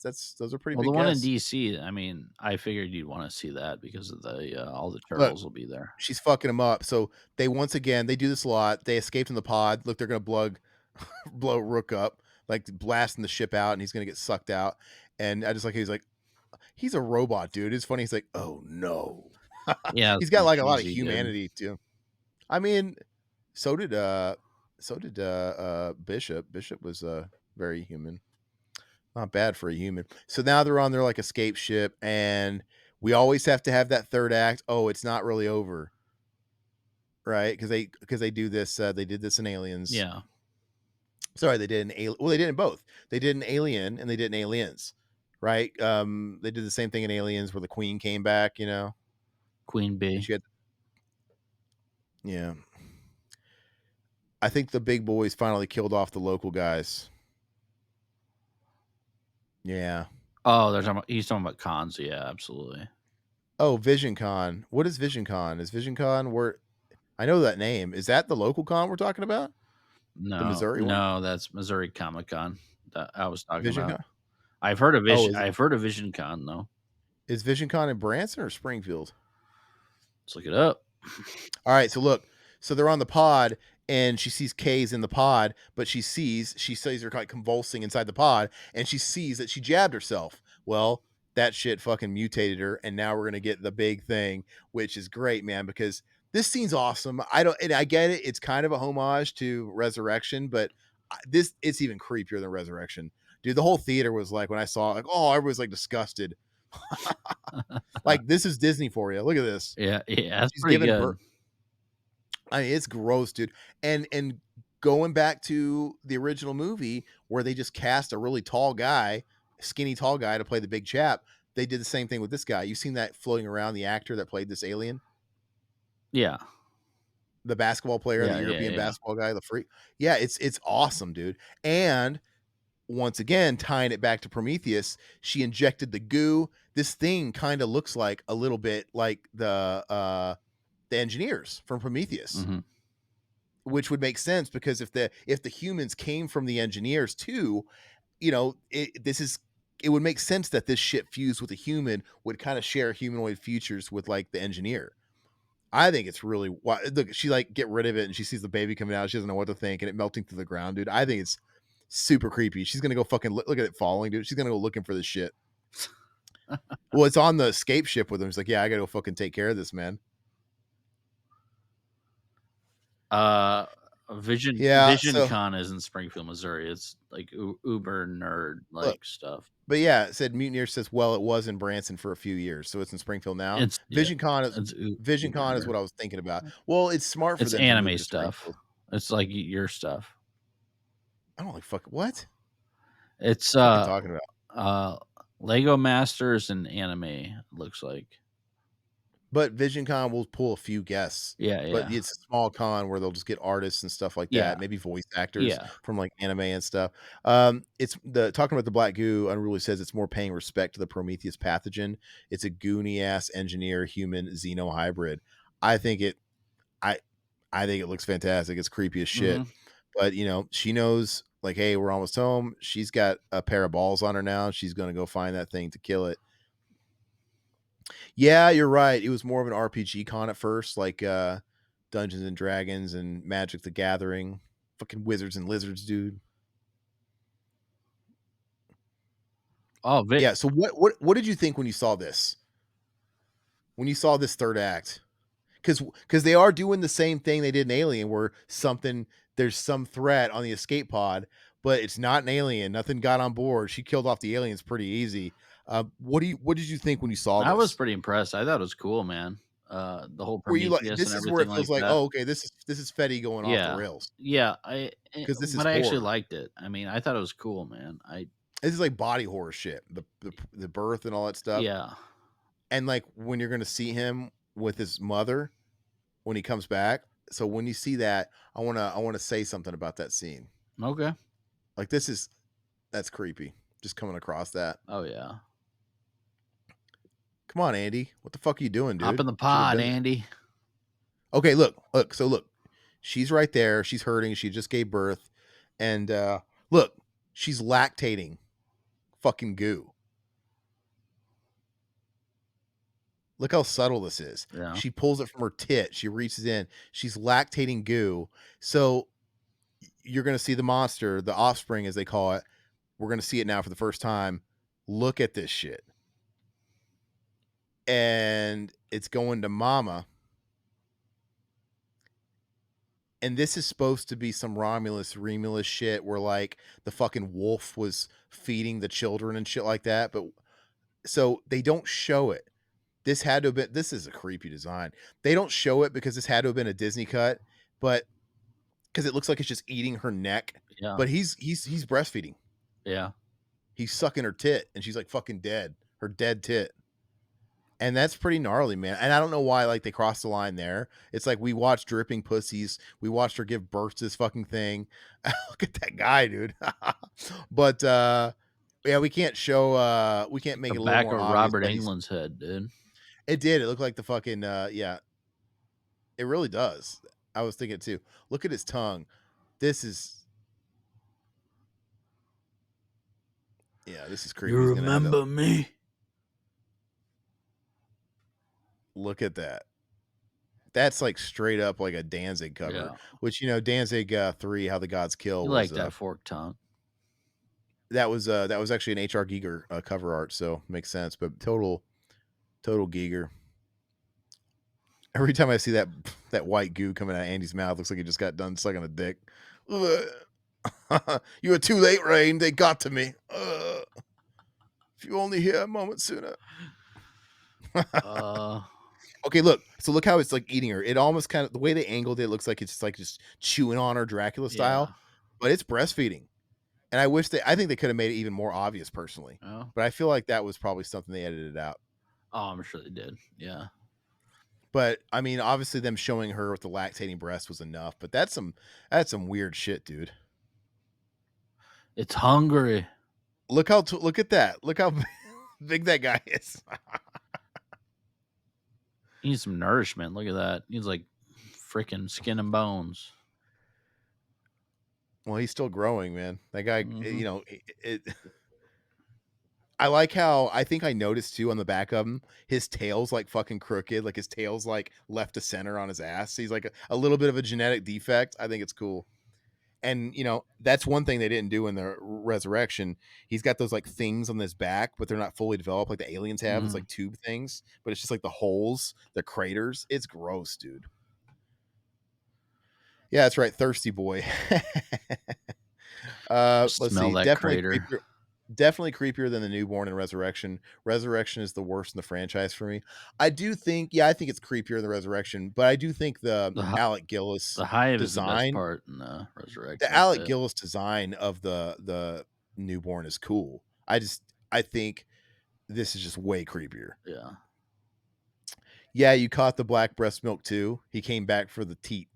are pretty Well, the big one in guests. DC, I mean, I figured you'd want to see that because of the all the Look, turtles will be there. she's fucking them up. So they once again they do this a lot. They escaped in the pod. Look, they're gonna blow Rook up, like blasting the ship out, and he's gonna get sucked out. And I just like he's like, he's a robot, dude. It's funny. He's like, oh no. Yeah, it's He's got kinda like a lot of cheesy, dude. humanity too. I mean, so did Bishop. Bishop was very human. Not bad for a human. So now they're on their like escape ship, and we always have to have that third act. Oh, it's not really over, right? Because they do this. They did this in Aliens. Yeah. Sorry, they did in Well, they did in both. They did in Alien and they did in Aliens, right? They did the same thing in Aliens where the Queen came back. Queen And Bee. she had. Yeah, I think the big boys finally killed off the local guys. Yeah. Oh, he's talking about cons. Yeah, absolutely. Oh, Vision Con. What is Vision Con? Is Vision Con where I know that name? Is that the local con we're talking about? The No, Missouri one? no, that's Missouri Comic Con that I was talking Vision about. Con? Oh, I've heard of Vision Con though. is Vision Con in Branson or Springfield? Let's look it up. All right, so look, so they're on the pod, and she sees K's in the pod, but she sees her like convulsing inside the pod, and she sees that she jabbed herself. Well, that shit fucking mutated her, and now we're gonna get the big thing, which is great, man, because this scene's awesome. I get it. It's kind of a homage to Resurrection, but it's even creepier than Resurrection, dude. The whole theater was like when I saw it, like, oh, everyone's like disgusted. Like this is Disney for you. Look at this. Yeah, yeah, that's She's pretty giving good. birth. I mean, it's gross, dude. And going back to the original movie where they just cast a really tall guy, skinny tall guy to play the big chap, they did the same thing with this guy. You've seen that floating around, the actor that played this alien, Yeah, the basketball player, the yeah, yeah, European yeah. basketball guy, the freak. Yeah, it's awesome, dude. And once again, tying it back to Prometheus, she injected the goo. This thing kind of looks like a little bit like the engineers from Prometheus, Hmm. which would make sense because if the humans came from the engineers too, it would make sense that this shit fused with a human would kind of share humanoid features with like the engineer. I think it's really look. She like get rid of it and she sees the baby coming out. She doesn't know what to think and it melting to the ground, dude. I think it's super creepy. She's gonna go fucking look at it falling, dude. She's gonna go looking for this shit. Well, it's on the escape ship with him. He's like, yeah, I gotta go fucking take care of this, man. Uh, Yeah. Vision So Con is in Springfield, Missouri. It's like uber nerd look, like stuff. but yeah, it said Mutineer says, well, it was in Branson for a few years, so it's in Springfield now. It's yeah, it's Vision uber Con is nerd. what I was thinking about. Well, it's smart for It's them to move anime it to stuff. Springfield. It's like your stuff. I don't like fuck what It's fucking talking about. uh Lego Masters and anime. It looks like. But Vision Con will pull a few guests. Yeah, But yeah, it's a small con where they'll just get artists and stuff like yeah, that, maybe voice actors yeah. from like anime and stuff. It's the talking about the black goo. Unruly says it's more paying respect to the Prometheus pathogen. It's a goony ass engineer human xeno hybrid. I think it. I I think it looks fantastic. It's creepy as shit. Hmm. But she knows like, hey, we're almost home. She's got a pair of balls on her now. She's gonna go find that thing to kill it. Yeah, you're right. It was more of an RPG con at first, like Dungeons and Dragons and Magic the Gathering. Fucking wizards and lizards, dude. Oh, Yeah. So what did you think when you saw this? when you saw this third act? Because they are doing the same thing they did in Alien, where there's some threat on the escape pod, but it's not an alien. Nothing got on board. She killed off the aliens pretty easy. What did you think when you saw I was this? pretty impressed. I thought it was cool, man. The whole Were you like, Prometheus and this is where everything it feels like like, that. oh, okay, this is Fetty going off the Yeah, rails yeah. because this is But I actually horror. liked it. I mean, I thought it was cool, man. This is like body horror shit. The birth and all that stuff. Yeah. And like when you're gonna see him with his mother when he comes back. So when you see that, I wanna say something about that scene. Okay. Like that's creepy. Just coming across that. Oh yeah. Come on, Andy. What the fuck are you doing, Hop dude? in the Should have pod, been there. Andy. Okay, look. So look, she's right there. She's hurting. She just gave birth, and look, she's lactating fucking goo. Look how subtle this is. Yeah. She pulls it from her tit. She reaches in. She's lactating goo. So you're going to see the monster, the offspring, as they call it. We're going to see it now for the first time. Look at this shit. And it's going to mama. And this is supposed to be some Romulus shit where like the fucking wolf was feeding the children and shit like that. But so they don't show it. This is a creepy design. They don't show it because this had to have been a Disney cut, but because it looks like it's just eating her neck. Yeah. But he's breastfeeding. Yeah. He's sucking her tit and she's like fucking dead. Her dead tit. And that's pretty gnarly, man. And I don't know why like they crossed the line there. It's like we watched dripping pussies. We watched her give birth to this fucking thing. Look at that guy, dude. But yeah, we can't make The it a little back more of obvious Robert that he's Englund's head, dude. it did. It looked like the fucking yeah, it really does. I was thinking too. Look at his tongue. This is this is You creepy. He's gonna have that. remember me? Look at that. That's like straight up like a Danzig cover, Yeah. which Danzig 3, How the Gods Kill You was like that forked tongue. that was actually an HR Giger cover art, so makes sense. But total Giger. Every time I see that white goo coming out of Andy's mouth, looks like he just got done sucking a dick. You were too late, Rain. They got to me. If you only here a moment sooner. Uh, Okay, look. So look how it's like eating her. It almost kind of the way they angled it looks like it's like just chewing on her Dracula style, yeah. but it's breastfeeding. And I think they could have made it even more obvious personally. Oh. But I feel like that was probably something they edited out. Oh, I'm sure they did. Yeah. But I mean, obviously them showing her with the lactating breast was enough, but that's some weird shit, dude. It's hungry. Look look at that. Look how big that guy is. He needs some nourishment. Look at that. He needs like freaking skin and bones. Well, he's still growing, man. That guy, Mhm. I like how I think I noticed too on the back of him, his tail's like fucking crooked, like his tail's like left to center on his ass. He's like a little bit of a genetic defect. I think it's cool. And that's one thing they didn't do in the resurrection. He's got those like things on his back, but they're not fully developed like the aliens have. It's Mhm. like tube things, but it's just like the holes, the craters. It's gross, dude. Yeah, that's right, thirsty boy. Let's Smell see. that crater. Definitely creepier than the newborn and resurrection. Resurrection is the worst in the franchise for me. I do think, yeah, I think it's creepier than the resurrection, but I do think The hi- Alec Gillis the hive is the best design, part in the the resurrection. That's Alec it. Gillis design of the newborn is cool. I think this is just way creepier. Yeah. Yeah, you caught the black breast milk too. He came back for the teat.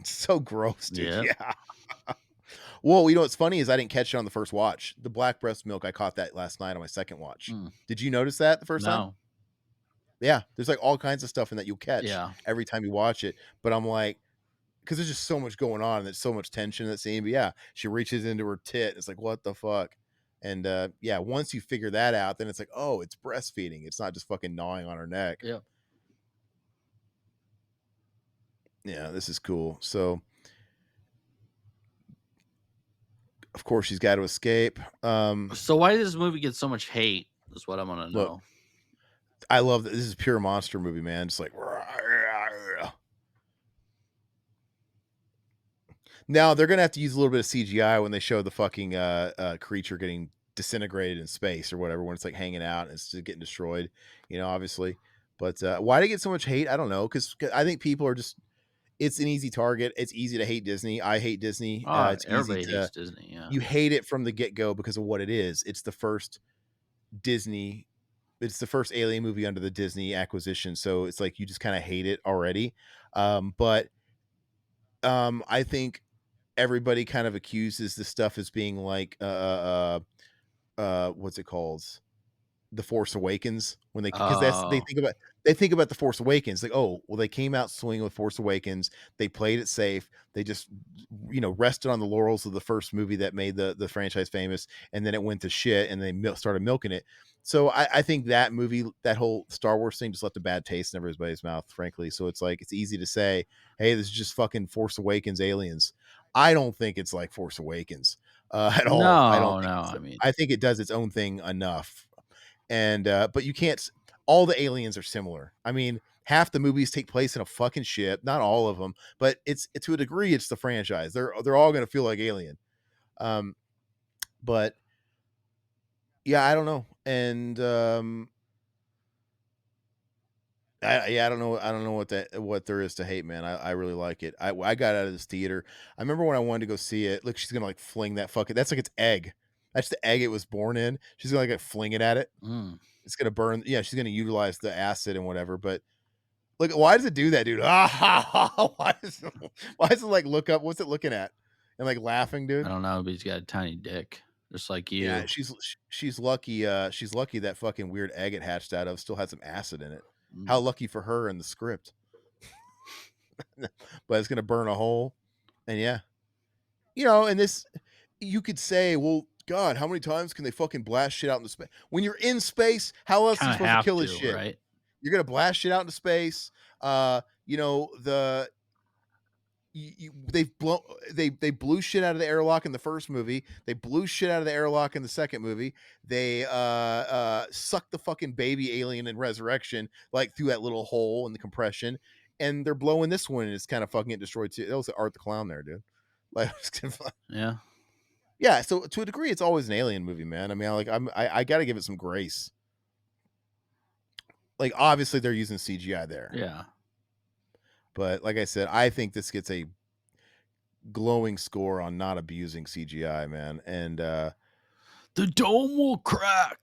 It's so gross, dude. Yeah. Yeah. Well, what's funny is I didn't catch it on the first watch. The black breast milk, I caught that last night on my second watch. Mm. Did you notice that the first time? No. Yeah, there's like all kinds of stuff in that you'll catch Yeah. every time you watch it. But I'm like, because there's just so much going on and there's so much tension in that scene. But yeah, she reaches into her tit. It's like, what the fuck? And yeah, once you figure that out, then it's like, oh, it's breastfeeding. It's not just fucking gnawing on her neck. Yep. Yeah, this is cool. So, of course, she's got to escape. So why does this movie get so much hate? Is what I want to Look, know. I love that this is pure monster movie, man. Just like now they're gonna have to use a little bit of CGI when they show the fucking creature getting disintegrated in space or whatever when it's like hanging out and it's just getting destroyed, obviously. But why did it get so much hate? I don't know because I think people are just it's an easy target. It's easy to hate Disney. I hate Disney. Oh, It's easy everybody to hates Disney. Yeah. you hate it from the get go because of what it is. It's the first Disney. It's the first Alien movie under the Disney acquisition, so it's like you just kind of hate it already. But I think everybody kind of accuses this stuff as being like what's it called? The Force Awakens when they because that's Oh, they think about the Force Awakens like, oh, well, they came out swinging with Force Awakens, they played it safe, they just rested on the laurels of the first movie that made the franchise famous, and then it went to shit, and they started milking it. So I think that movie, that whole Star Wars thing, just left a bad taste in everybody's mouth, frankly. So it's like it's easy to say, hey, this is just fucking Force Awakens aliens. I don't think it's like Force Awakens at all. I don't no, think no. it's. I mean, I think it does its own thing enough and but you can't all the aliens are similar. I mean, half the movies take place in a fucking ship, not all of them, but it's to a degree it's the franchise. They're all going to feel like Alien. Um but yeah, I don't know. And I don't know. I don't know what there is to hate, man. I really like it. I got out of this theater. I remember when I wanted to go see it. Look, she's gonna like fling that fucking. That's like its egg. That's the egg it was born in. She's gonna like fling it at it. mm, It's gonna burn. Yeah, she's gonna utilize the acid and whatever. But look, why does it do that, dude? Ah, why is it like look up? What's it looking at? And like laughing, I dude. don't know, but he's got a tiny dick, just like Yeah, you. she's lucky. She's lucky that fucking weird egg it hatched out of still had some acid in it. How Mm. lucky for her in the script. But it's gonna burn a hole. And yeah, and this you could say, well, God, how many times can they fucking blast shit out into space? When you're in space, how else are you Kind of supposed to have kill this to, shit? right? You're gonna blast shit out into space. The they've blown they blew shit out of the airlock in the first movie. They blew shit out of the airlock in the second movie. They sucked the fucking baby alien in Resurrection like through that little hole in the compression, and they're blowing this one and it's kind of fucking it destroyed too. That was Art the Clown there, dude. Like, Yeah, yeah. So to a degree, it's always an alien movie, man. I mean, I got to give it some grace. Like, obviously, they're using CGI there, yeah. but like I said, I think this gets a glowing score on not abusing CGI, man. And The dome will crack.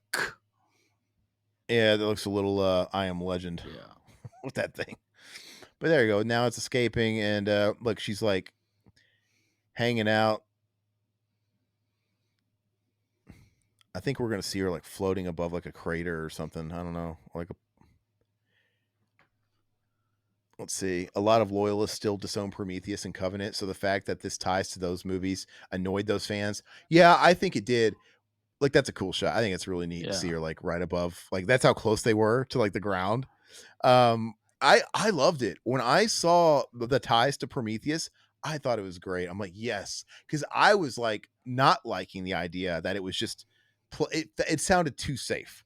yeah, that looks a little I Am Legend Yeah, with that thing. But there you go. Now it's escaping, and look, she's like hanging out. I think we're gonna see her like floating above like a crater or something. I don't know. Let's see. A lot of loyalists still disown Prometheus and Covenant, so the fact that this ties to those movies annoyed those fans. Yeah, I think it did. Like that's a cool shot. I think it's really neat to see yeah, her like right above. Like that's how close they were to like the ground. I loved it. When I saw the ties to Prometheus, I thought it was great. I'm like, yes, because I was like not liking the idea that it was just it sounded too safe,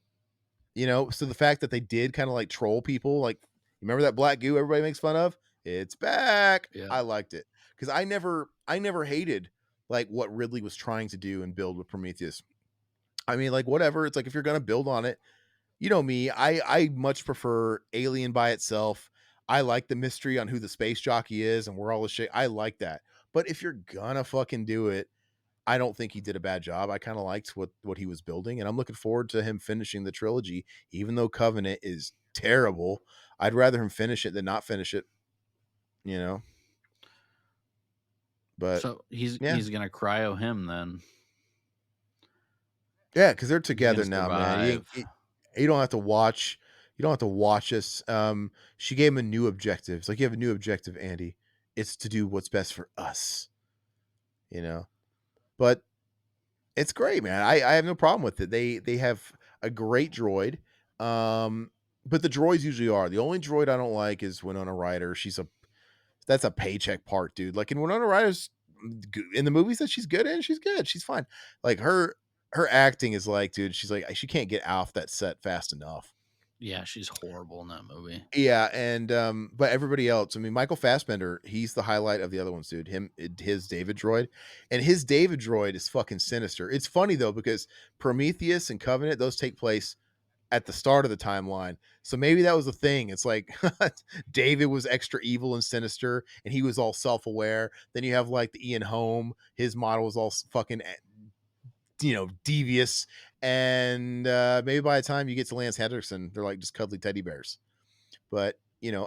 So the fact that they did kind of like troll people, like remember that black goo everybody makes fun of? It's back. yeah. I liked it because I never hated like what Ridley was trying to do and build with Prometheus. I mean, like whatever. It's like if you're gonna build on it, me, I much prefer Alien by itself. I like the mystery on who the space jockey is and where all the shit. I like that. But if you're gonna fucking do it, I don't think he did a bad job. I kind of liked what he was building, and I'm looking forward to him finishing the trilogy. Even though Covenant is terrible, I'd rather him finish it than not finish it. You know, but So he's yeah, he's gonna cryo him then. yeah, because they're He's gonna together now, man. survive. You don't have to watch. You don't have to watch us. She gave him a new objective. It's like you have a new objective, Andy. It's to do what's best for us. You know, but it's great, man. I have no problem with it. They have a great droid. But the droids usually are. The only droid I don't like is Winona Ryder. That's a paycheck part, dude. Like in Winona Ryder's in the movies that she's good in, she's good. She's fine. Like her acting is like, dude, she's like she can't get off that set fast enough. Yeah, she's horrible in that movie. Yeah, and, but everybody else, I mean, Michael Fassbender, he's the highlight of the other ones, dude. His David droid, and his David droid is fucking sinister. It's funny though because Prometheus and Covenant, those take place at the start of the timeline. So maybe that was the thing. It's like David was extra evil and sinister, and he was all self-aware. Then you have like the Ian Holm, his model was all fucking devious. And maybe by the time you get to Lance Henriksen, they're like just cuddly teddy bears. But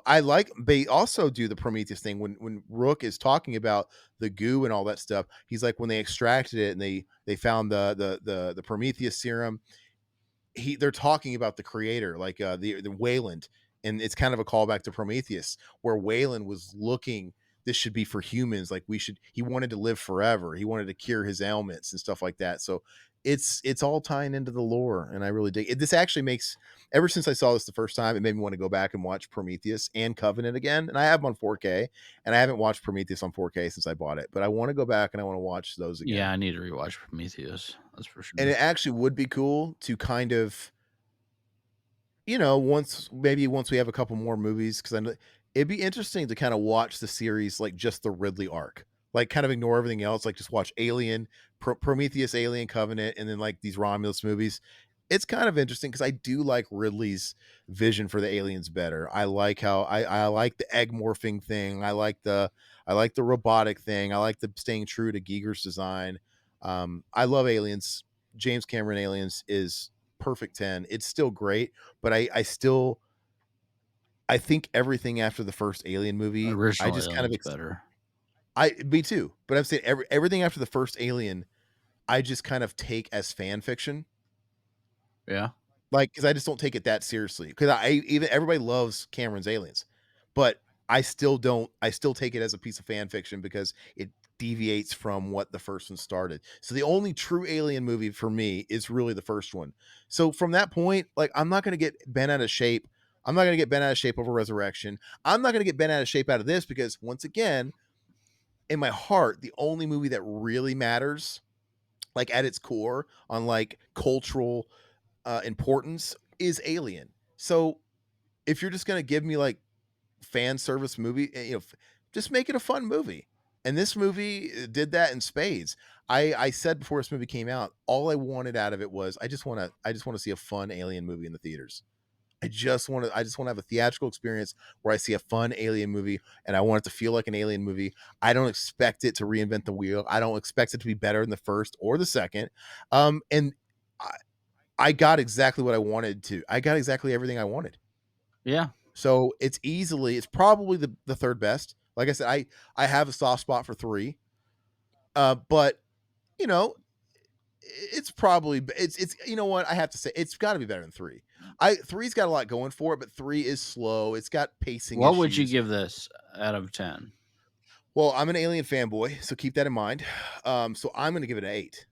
I like they also do the Prometheus thing when Rook is talking about the goo and all that stuff. He's like when they extracted it and they found the Prometheus serum, they're talking about the creator, like the Wayland, and it's kind of a callback to Prometheus, where Wayland was looking. This should be for humans. Like he wanted to live forever. He wanted to cure his ailments and stuff like that. So it's all tying into the lore, and I really dig it. This actually makes ever since I saw this the first time, it made me want to go back and watch Prometheus and Covenant again. And I have them on 4K, and I haven't watched Prometheus on 4K since I bought it, but I want to go back and I want to watch those Yeah, again. I need to rewatch Prometheus. That's for And sure. it actually would be cool to kind of once we have a couple more movies, because I know it'd be interesting to kind of watch the series like just the Ridley arc, like kind of ignore everything else, like just watch Alien, Prometheus, Alien Covenant, and then like these Romulus movies. It's kind of interesting because I do like Ridley's vision for the aliens better. I like how I like the egg morphing thing. I like the robotic thing. I like the staying true to Giger's design. I love Aliens. James Cameron Aliens is perfect 10. It's still great, but I think everything after the first Alien movie, I Original just kind of Alien's better. I me too, but I'm saying everything after the first Alien, I just kind of take as fan fiction. Yeah. Like, because I just don't take it that seriously. Because I even everybody loves Cameron's Aliens, but I still don't. I still take it as a piece of fan fiction because it deviates from what the first one started. So the only true Alien movie for me is really the first one. So from that point, like, I'm not going to get bent out of shape. I'm not going to get bent out of shape over Resurrection. I'm not going to get bent out of shape out of this because once again, in my heart, the only movie that really matters, like at its core, on like cultural importance is Alien. So if you're just gonna give me like fan service movie, just make it a fun movie. And this movie did that in spades. I said before this movie came out, all I wanted out of it was I just want to see a fun Alien movie in the theaters. I just want to have a theatrical experience where I see a fun Alien movie and I want it to feel like an Alien movie. I don't expect it to reinvent the wheel. I don't expect it to be better than the first or the second. And I, I got exactly what I wanted to. I got exactly everything I wanted. Yeah. So it's probably the third best. Like I said, I have a soft spot for three. But you know, it's probably it's you know what I have to say, it's got to be better than three. Three's got a lot going for it, but three is slow. It's got pacing What would you issues. give this out of 10? Well, I'm an Alien fanboy, so keep that in mind. So I'm going to give it an eight.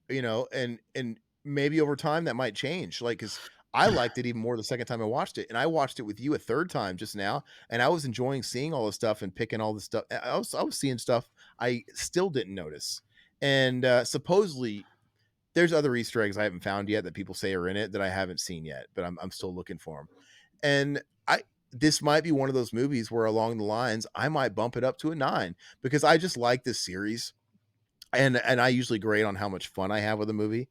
And maybe over time that might change, like, because I liked it even more the second time I watched it, and I watched it with you a third time just now, and I was enjoying seeing all this stuff and picking all this stuff. I was seeing stuff I still didn't notice, and supposedly there's other Easter eggs I haven't found yet that people say are in it that I haven't seen yet, but I'm still looking for them. And this might be one of those movies where along the lines I might bump it up to a 9 because I just like this series, and I usually grade on how much fun I have with a movie.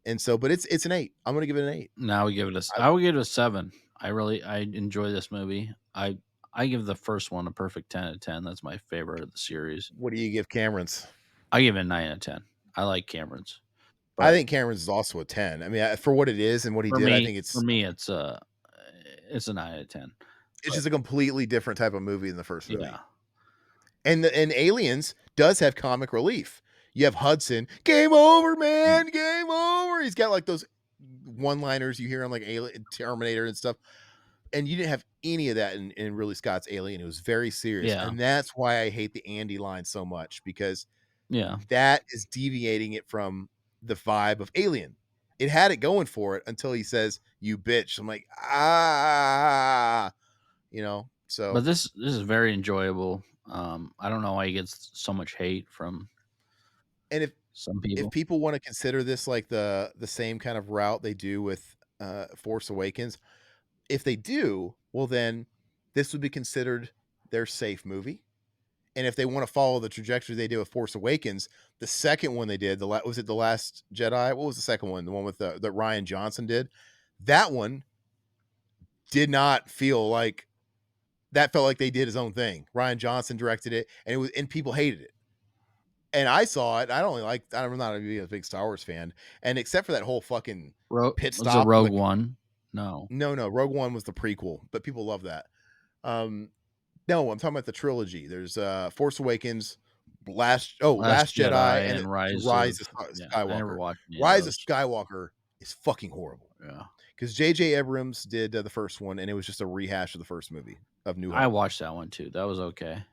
And so, but it's an 8. I'm gonna give it an 8. Now we give it a. I, I would give it a 7. I enjoy this movie. I give the first one a perfect 10 out of 10. That's my favorite of the series. what do you give Cameron's? I give it a 9 out of 10. I like Cameron's, I but think Cameron's is also a 10. I mean, for what it is and what he for did, I me, think for me, it's a 9 out of 10. it's But just a completely different type of movie than the first movie. yeah, And Aliens does have comic relief. You have Hudson, game over, man, game over. He's got like those one-liners you hear on like Alien, Terminator, and stuff. And you didn't have any of that in Ridley Scott's Alien. It was very serious, yeah, and that's why I hate the Andy line so much, because yeah. that is deviating it from the vibe of Alien. It had it going for it until he says, "You bitch." I'm like, ah, But So, this is very enjoyable. I don't know why he gets so much hate from and if some if people. people want to consider this like the same kind of route they do with Force Awakens. If they do, well, then this would be considered their safe movie. And if they want to follow the trajectory they did with Force Awakens, the second one they did, was it The Last Jedi? What was the second one? The one with that Ryan Johnson did. That one did not feel like that. Felt like they did his own thing. Ryan Johnson directed it, and people hated it. And I saw it. I'm not a big Star Wars fan, and except for that whole fucking pit Was it stop, Rogue like One? No. no, Rogue One was the prequel, but people love that. Um, No, I'm talking about the trilogy. There's Force Awakens, Last Last Jedi, Jedi and and Rise of Rise of yeah, I never Skywalker. watched any of Rise of those. Skywalker is fucking horrible Yeah. because J.J. Abrams did the first one, and it was just a rehash of the first movie of New I Hope. watched that one too. That was okay.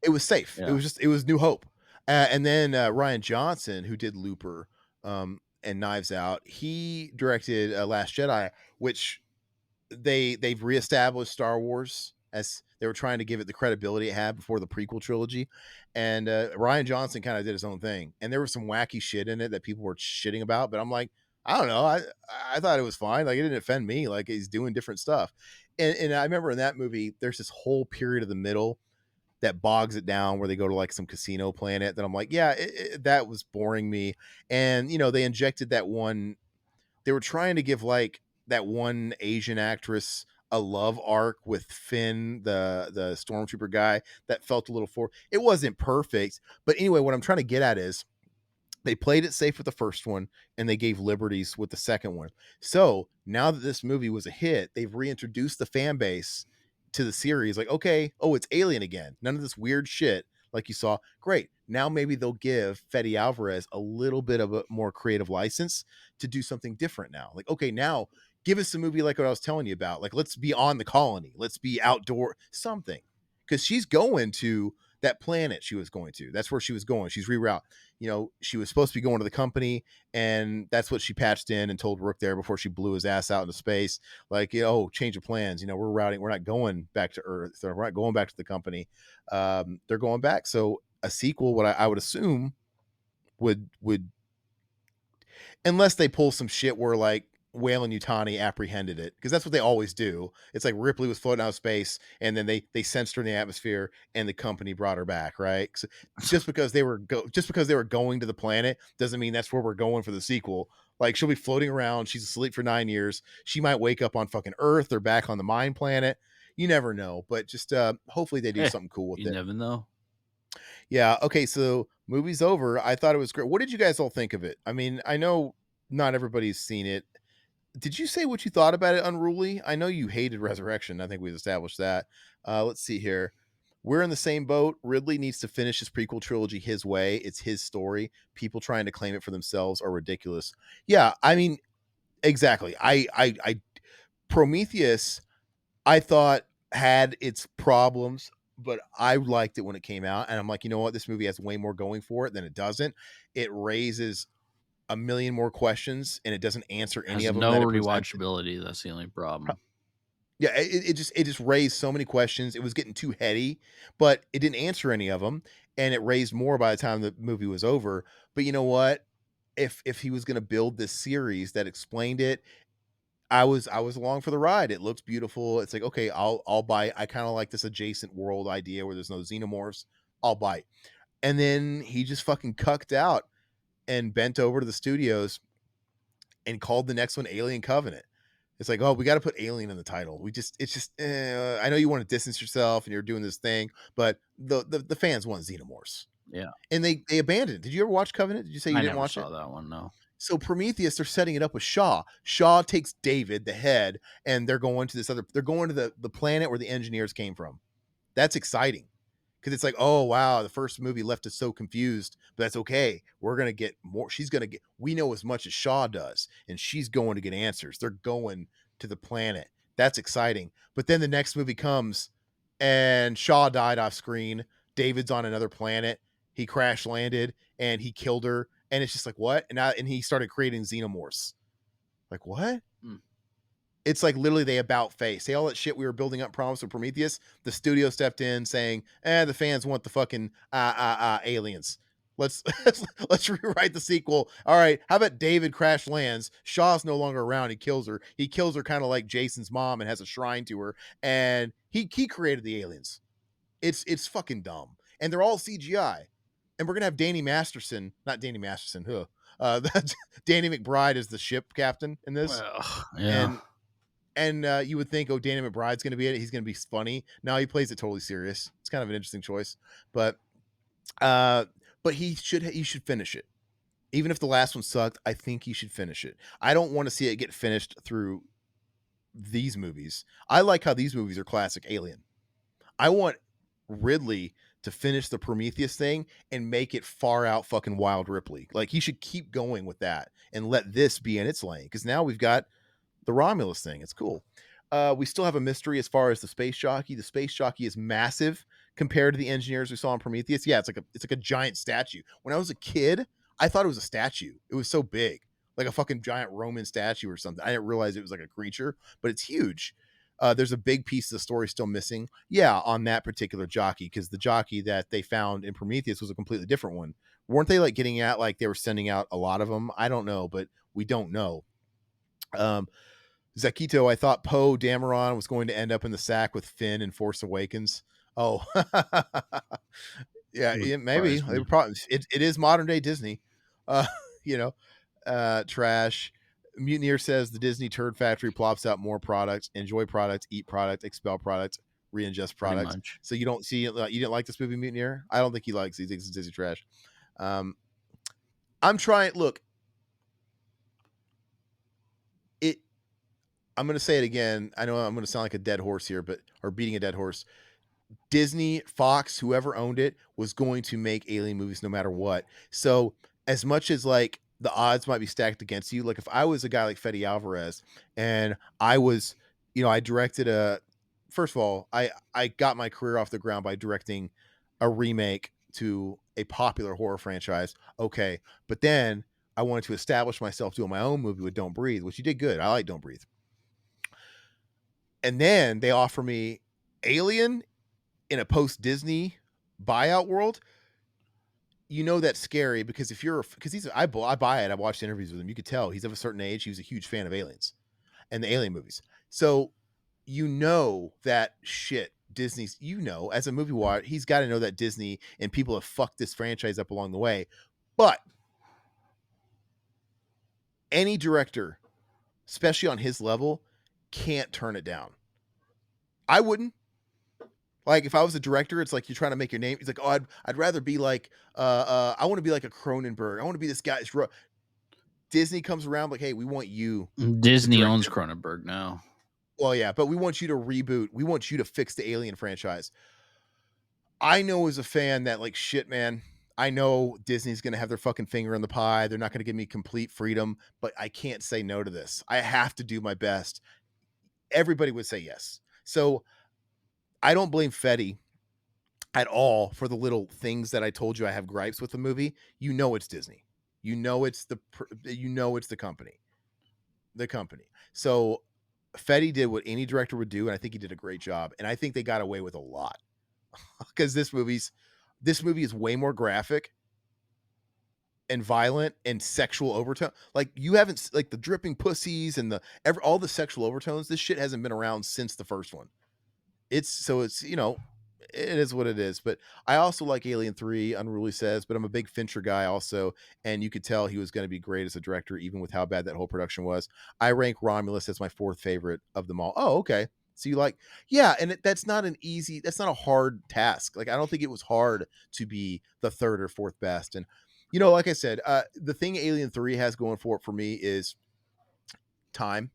It was safe. Yeah. It was New Hope, and then Ryan Johnson, who did Looper, and Knives Out, he directed Last Jedi, which they've reestablished Star Wars as they were trying to give it the credibility it had before the prequel trilogy. And Ryan Johnson kind of did his own thing, and there was some wacky shit in it that people were shitting about. But I'm like, I don't know, I thought it was fine. Like it didn't offend me. Like he's doing different stuff. And I remember in that movie, there's this whole period of the middle that bogs it down where they go to like some casino planet that I'm like, yeah, that was boring me. And they injected that one, they were trying to give like that one Asian actress a love arc with Finn, the stormtrooper guy, that felt a little it wasn't perfect. But anyway, what I'm trying to get at is they played it safe with the first one and they gave liberties with the second one. So now that this movie was a hit, they've reintroduced the fan base to the series. Like, okay, oh, it's Alien again. None of this weird shit like you saw. Great. Now maybe they'll give Fede Alvarez a little bit of a more creative license to do something different now. Like, okay, now give us a movie like what I was telling you about. Like, let's be on the colony. Let's be outdoor, something. Because she's going to that planet she was going to. That's where she was going. She's reroute. She was supposed to be going to the company, and that's what she patched in and told Rook there before she blew his ass out into space. Like, change of plans. We're not going back to Earth. So we're not going back to the company. They're going back. So a sequel, what I would assume would unless they pull some shit where like Whale and Utani apprehended it, because that's what they always do. It's like Ripley was floating out of space, and then they sensed her in the atmosphere, and the company brought her back. Right? So just because they were going to the planet doesn't mean that's where we're going for the sequel. Like she'll be floating around. She's asleep for 9 years. She might wake up on fucking Earth or back on the mine planet. You never know. But just hopefully they do Hey, something cool with you it. never know. Yeah. Okay. So movie's over. I thought it was great. What did you guys all think of it? I mean, I know not everybody's seen it. Did you say what you thought about it, Unruly? I know you hated Resurrection. I think we've established that. Let's see here. We're in the same boat. Ridley needs to finish his prequel trilogy his way. It's his story. People trying to claim it for themselves are ridiculous. Yeah, I mean, exactly. I Prometheus, I thought had its problems, but I liked it when it came out. And I'm like, you know what? This movie has way more going for it than it doesn't. It raises a million more questions, and it doesn't answer any Has of them no that it presented. rewatchability. That's the only problem. Yeah, it just raised so many questions. It was getting too heady, but it didn't answer any of them, and it raised more by the time the movie was over. But you know what? If he was going to build this series that explained it, I was along for the ride. It looks beautiful. It's like, okay, I'll buy. I kind of like this adjacent world idea where there's no xenomorphs. I'll buy. And then he just fucking cucked out and bent over to the studios and called the next one Alien Covenant. It's like, oh, we got to put alien in the title. It's just, I know you want to distance yourself and you're doing this thing, but the fans want xenomorphs, Yeah. and they abandoned it. Did you ever watch Covenant? Did you say you I didn't never watch saw it? that one, no. So Prometheus, they're setting it up with Shaw. Shaw takes David, the head, and they're going to they're going to the planet where the engineers came from. That's exciting because it's like, oh wow, the first movie left us so confused, but that's okay. We're gonna get more. She's gonna get. We know as much as Shaw does, and she's going to get answers. They're going to the planet. That's exciting. But then the next movie comes, and Shaw died off screen. David's on another planet. He crash landed and he killed her. And it's just like what? And he started creating xenomorphs. Like what? Hmm. It's like literally they about face. Say all that shit we were building up promise of Prometheus. The studio stepped in saying, the fans want the fucking aliens. Let's let's rewrite the sequel. All right, how about David crash lands? Shaw's no longer around. He kills her. He kills her kind of like Jason's mom and has a shrine to her. And he created the aliens. It's fucking dumb. And they're all CGI. And we're gonna have Danny Masterson, not Danny Masterson, huh? That's Danny McBride is the ship captain in this. Well, yeah. And you would think, oh, Danny McBride's gonna be it. He's gonna be funny. No, he plays it totally serious. It's kind of an interesting choice. But uh he should finish it. Even if the last one sucked, I think he should finish it. I don't want to see it get finished through these movies. I like how these movies are classic Alien. I want Ridley to finish the Prometheus thing and make it far out fucking Wild Ripley. Like he should keep going with that and let this be in its lane because now we've got the Romulus thing. It's cool. We still have a mystery as far as the space jockey. The space jockey is massive compared to the engineers we saw in Prometheus. Yeah, it's like a giant statue. When I was a kid, I thought it was a statue. It was so big, like a fucking giant Roman statue or something. I didn't realize it was like a creature, but it's huge. There's a big piece of the story still missing. Yeah, on that particular jockey, because the jockey that they found in Prometheus was a completely different one. Weren't they like getting at like they were sending out a lot of them? I don't know, but we don't know. Um, Zakito, I thought Poe Dameron was going to end up in the sack with Finn in Force Awakens. Oh, yeah, Wouldn't maybe surprise they me. were probably it is modern day Disney. You know, trash. Mutineer says the Disney Turd Factory plops out more products. Enjoy products, eat products, expel products, re-ingest Pretty products. much. So you don't see you didn't like this movie Mutineer? I don't think he likes. He thinks it's Disney trash. Um, I'm trying. Look, it. I'm going to say it again. I know I'm going to sound like a dead horse here, but or beating a dead horse. Disney, Fox, whoever owned it was going to make alien movies no matter what. So as much as like the odds might be stacked against you, like if I was a guy like Fede Alvarez and I was, I directed first of all, I got my career off the ground by directing a remake to a popular horror franchise. Okay. But then I wanted to establish myself doing my own movie with Don't Breathe, which you did good. I like Don't Breathe. And then they offer me Alien in a post Disney buyout world. That's scary because because I buy it. I watched interviews with him. You could tell he's of a certain age. He was a huge fan of aliens and the alien movies. So that shit Disney's. As a movie watcher, he's got to know that Disney and people have fucked this franchise up along the way. But any director, especially on his level, can't turn it down. I wouldn't. Like if I was a director, it's like you're trying to make your name. It's like, oh, I'd rather be like, I want to be like a Cronenberg. I want to be this guy. Disney comes around like, hey, we want you to Disney direct owns it. Cronenberg now. Well, yeah, but we want you to reboot. We want you to fix the Alien franchise. I know as a fan that like shit, man. I know Disney's gonna have their fucking finger in the pie. They're not gonna give me complete freedom, but I can't say no to this. I have to do my best. Everybody would say yes. So I don't blame Fetty at all for the little things that I told you I have gripes with the movie. It's Disney. It's the company. The company. So Fetty did what any director would do, and I think he did a great job. And I think they got away with a lot because this movie is way more graphic and violent and sexual overtone. Like you haven't like the dripping pussies and all the sexual overtones. This shit hasn't been around since the first one. It is what it is. But I also like Alien 3, Unruly says, but I'm a big Fincher guy also. And you could tell he was going to be great as a director, even with how bad that whole production was. I rank Romulus as my fourth favorite of them all. Oh, okay. So you like, yeah. And that's not a hard task. Like, I don't think it was hard to be the third or fourth best. And, like I said, the thing Alien 3 has going for it for me is time.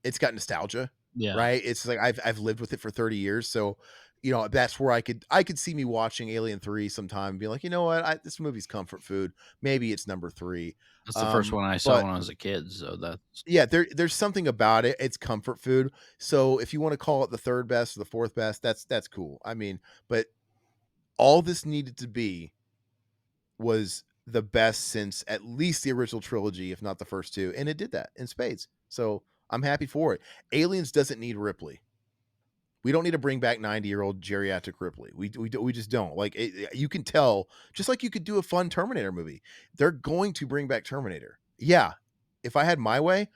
It's got nostalgia, Yeah. right? It's like I've lived with it for 30 years. So, that's where I could see me watching Alien 3 sometime and be like, you know what? This movie's comfort food. Maybe it's number 3. That's the first one I saw But when I was a kid, so that's yeah, there's something about it. It's comfort food. So if you want to call it the third best or the fourth best, that's cool. I mean, but all this needed to be was the best since at least the original trilogy, if not the first two. And it did that in spades. So I'm happy for it. Aliens doesn't need Ripley. We don't need to bring back 90-year-old geriatric Ripley. We just don't. Like you can tell, just like you could do a fun Terminator movie. They're going to bring back Terminator. Yeah, if I had my way,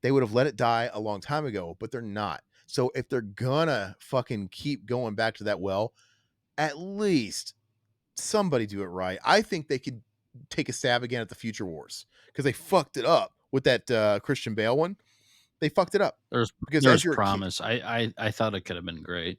they would have let it die a long time ago, but they're not. So if they're gonna fucking keep going back to that well, at least somebody do it right. I think they could take a stab again at the Future Wars because they fucked it up with that Christian Bale one. They fucked it up There's because as there's you're a kid, promise. I thought it could have been great.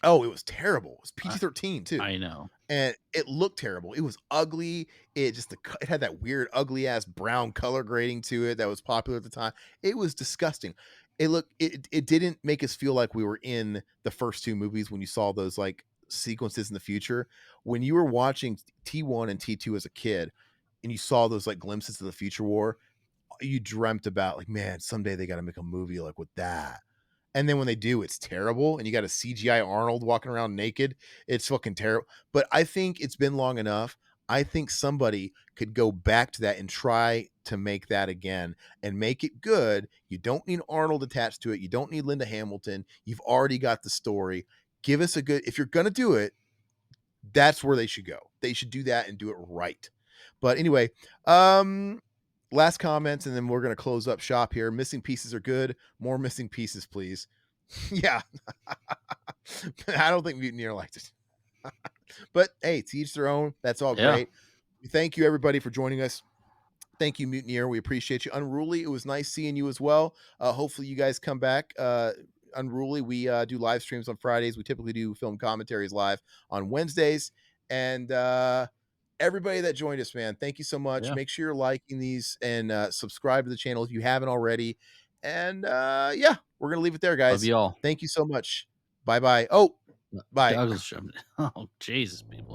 oh, it was terrible. It was I PG-13 too. I know. And it looked terrible. It was ugly. It just it had that weird ugly ass brown color grading to it that was popular at the time. It was disgusting. It didn't make us feel like we were in the first two movies when you saw those like sequences in the future. When you were watching T1 and T2 as a kid and you saw those like glimpses of the future war, you dreamt about like, man, someday they got to make a movie like with that. And then when they do, it's terrible. And you got a CGI Arnold walking around naked. It's fucking terrible. But I think it's been long enough. I think somebody could go back to that and try to make that again and make it good. You don't need Arnold attached to it. You don't need Linda Hamilton. You've already got the story. Give us a good, if you're going to do it, that's where they should go. They should do that and do it right. But anyway, last comments and then we're going to close up shop here. Missing pieces are good. More missing pieces, please. Yeah. I don't think Mutineer liked it. But hey, to each their own. That's all Yeah. great. Thank you everybody for joining us. Thank you, Mutineer. We appreciate you. Unruly, it was nice seeing you as well. Hopefully you guys come back. Unruly, we do live streams on Fridays. We typically do film commentaries live on Wednesdays. And everybody that joined us, man, thank you so much. Yeah. Make sure you're liking these and subscribe to the channel if you haven't already. And yeah, we're gonna leave it there, Love guys. you all. Thank you so much. Bye bye. Oh, bye. Douglas jumped. Oh, Jesus, people.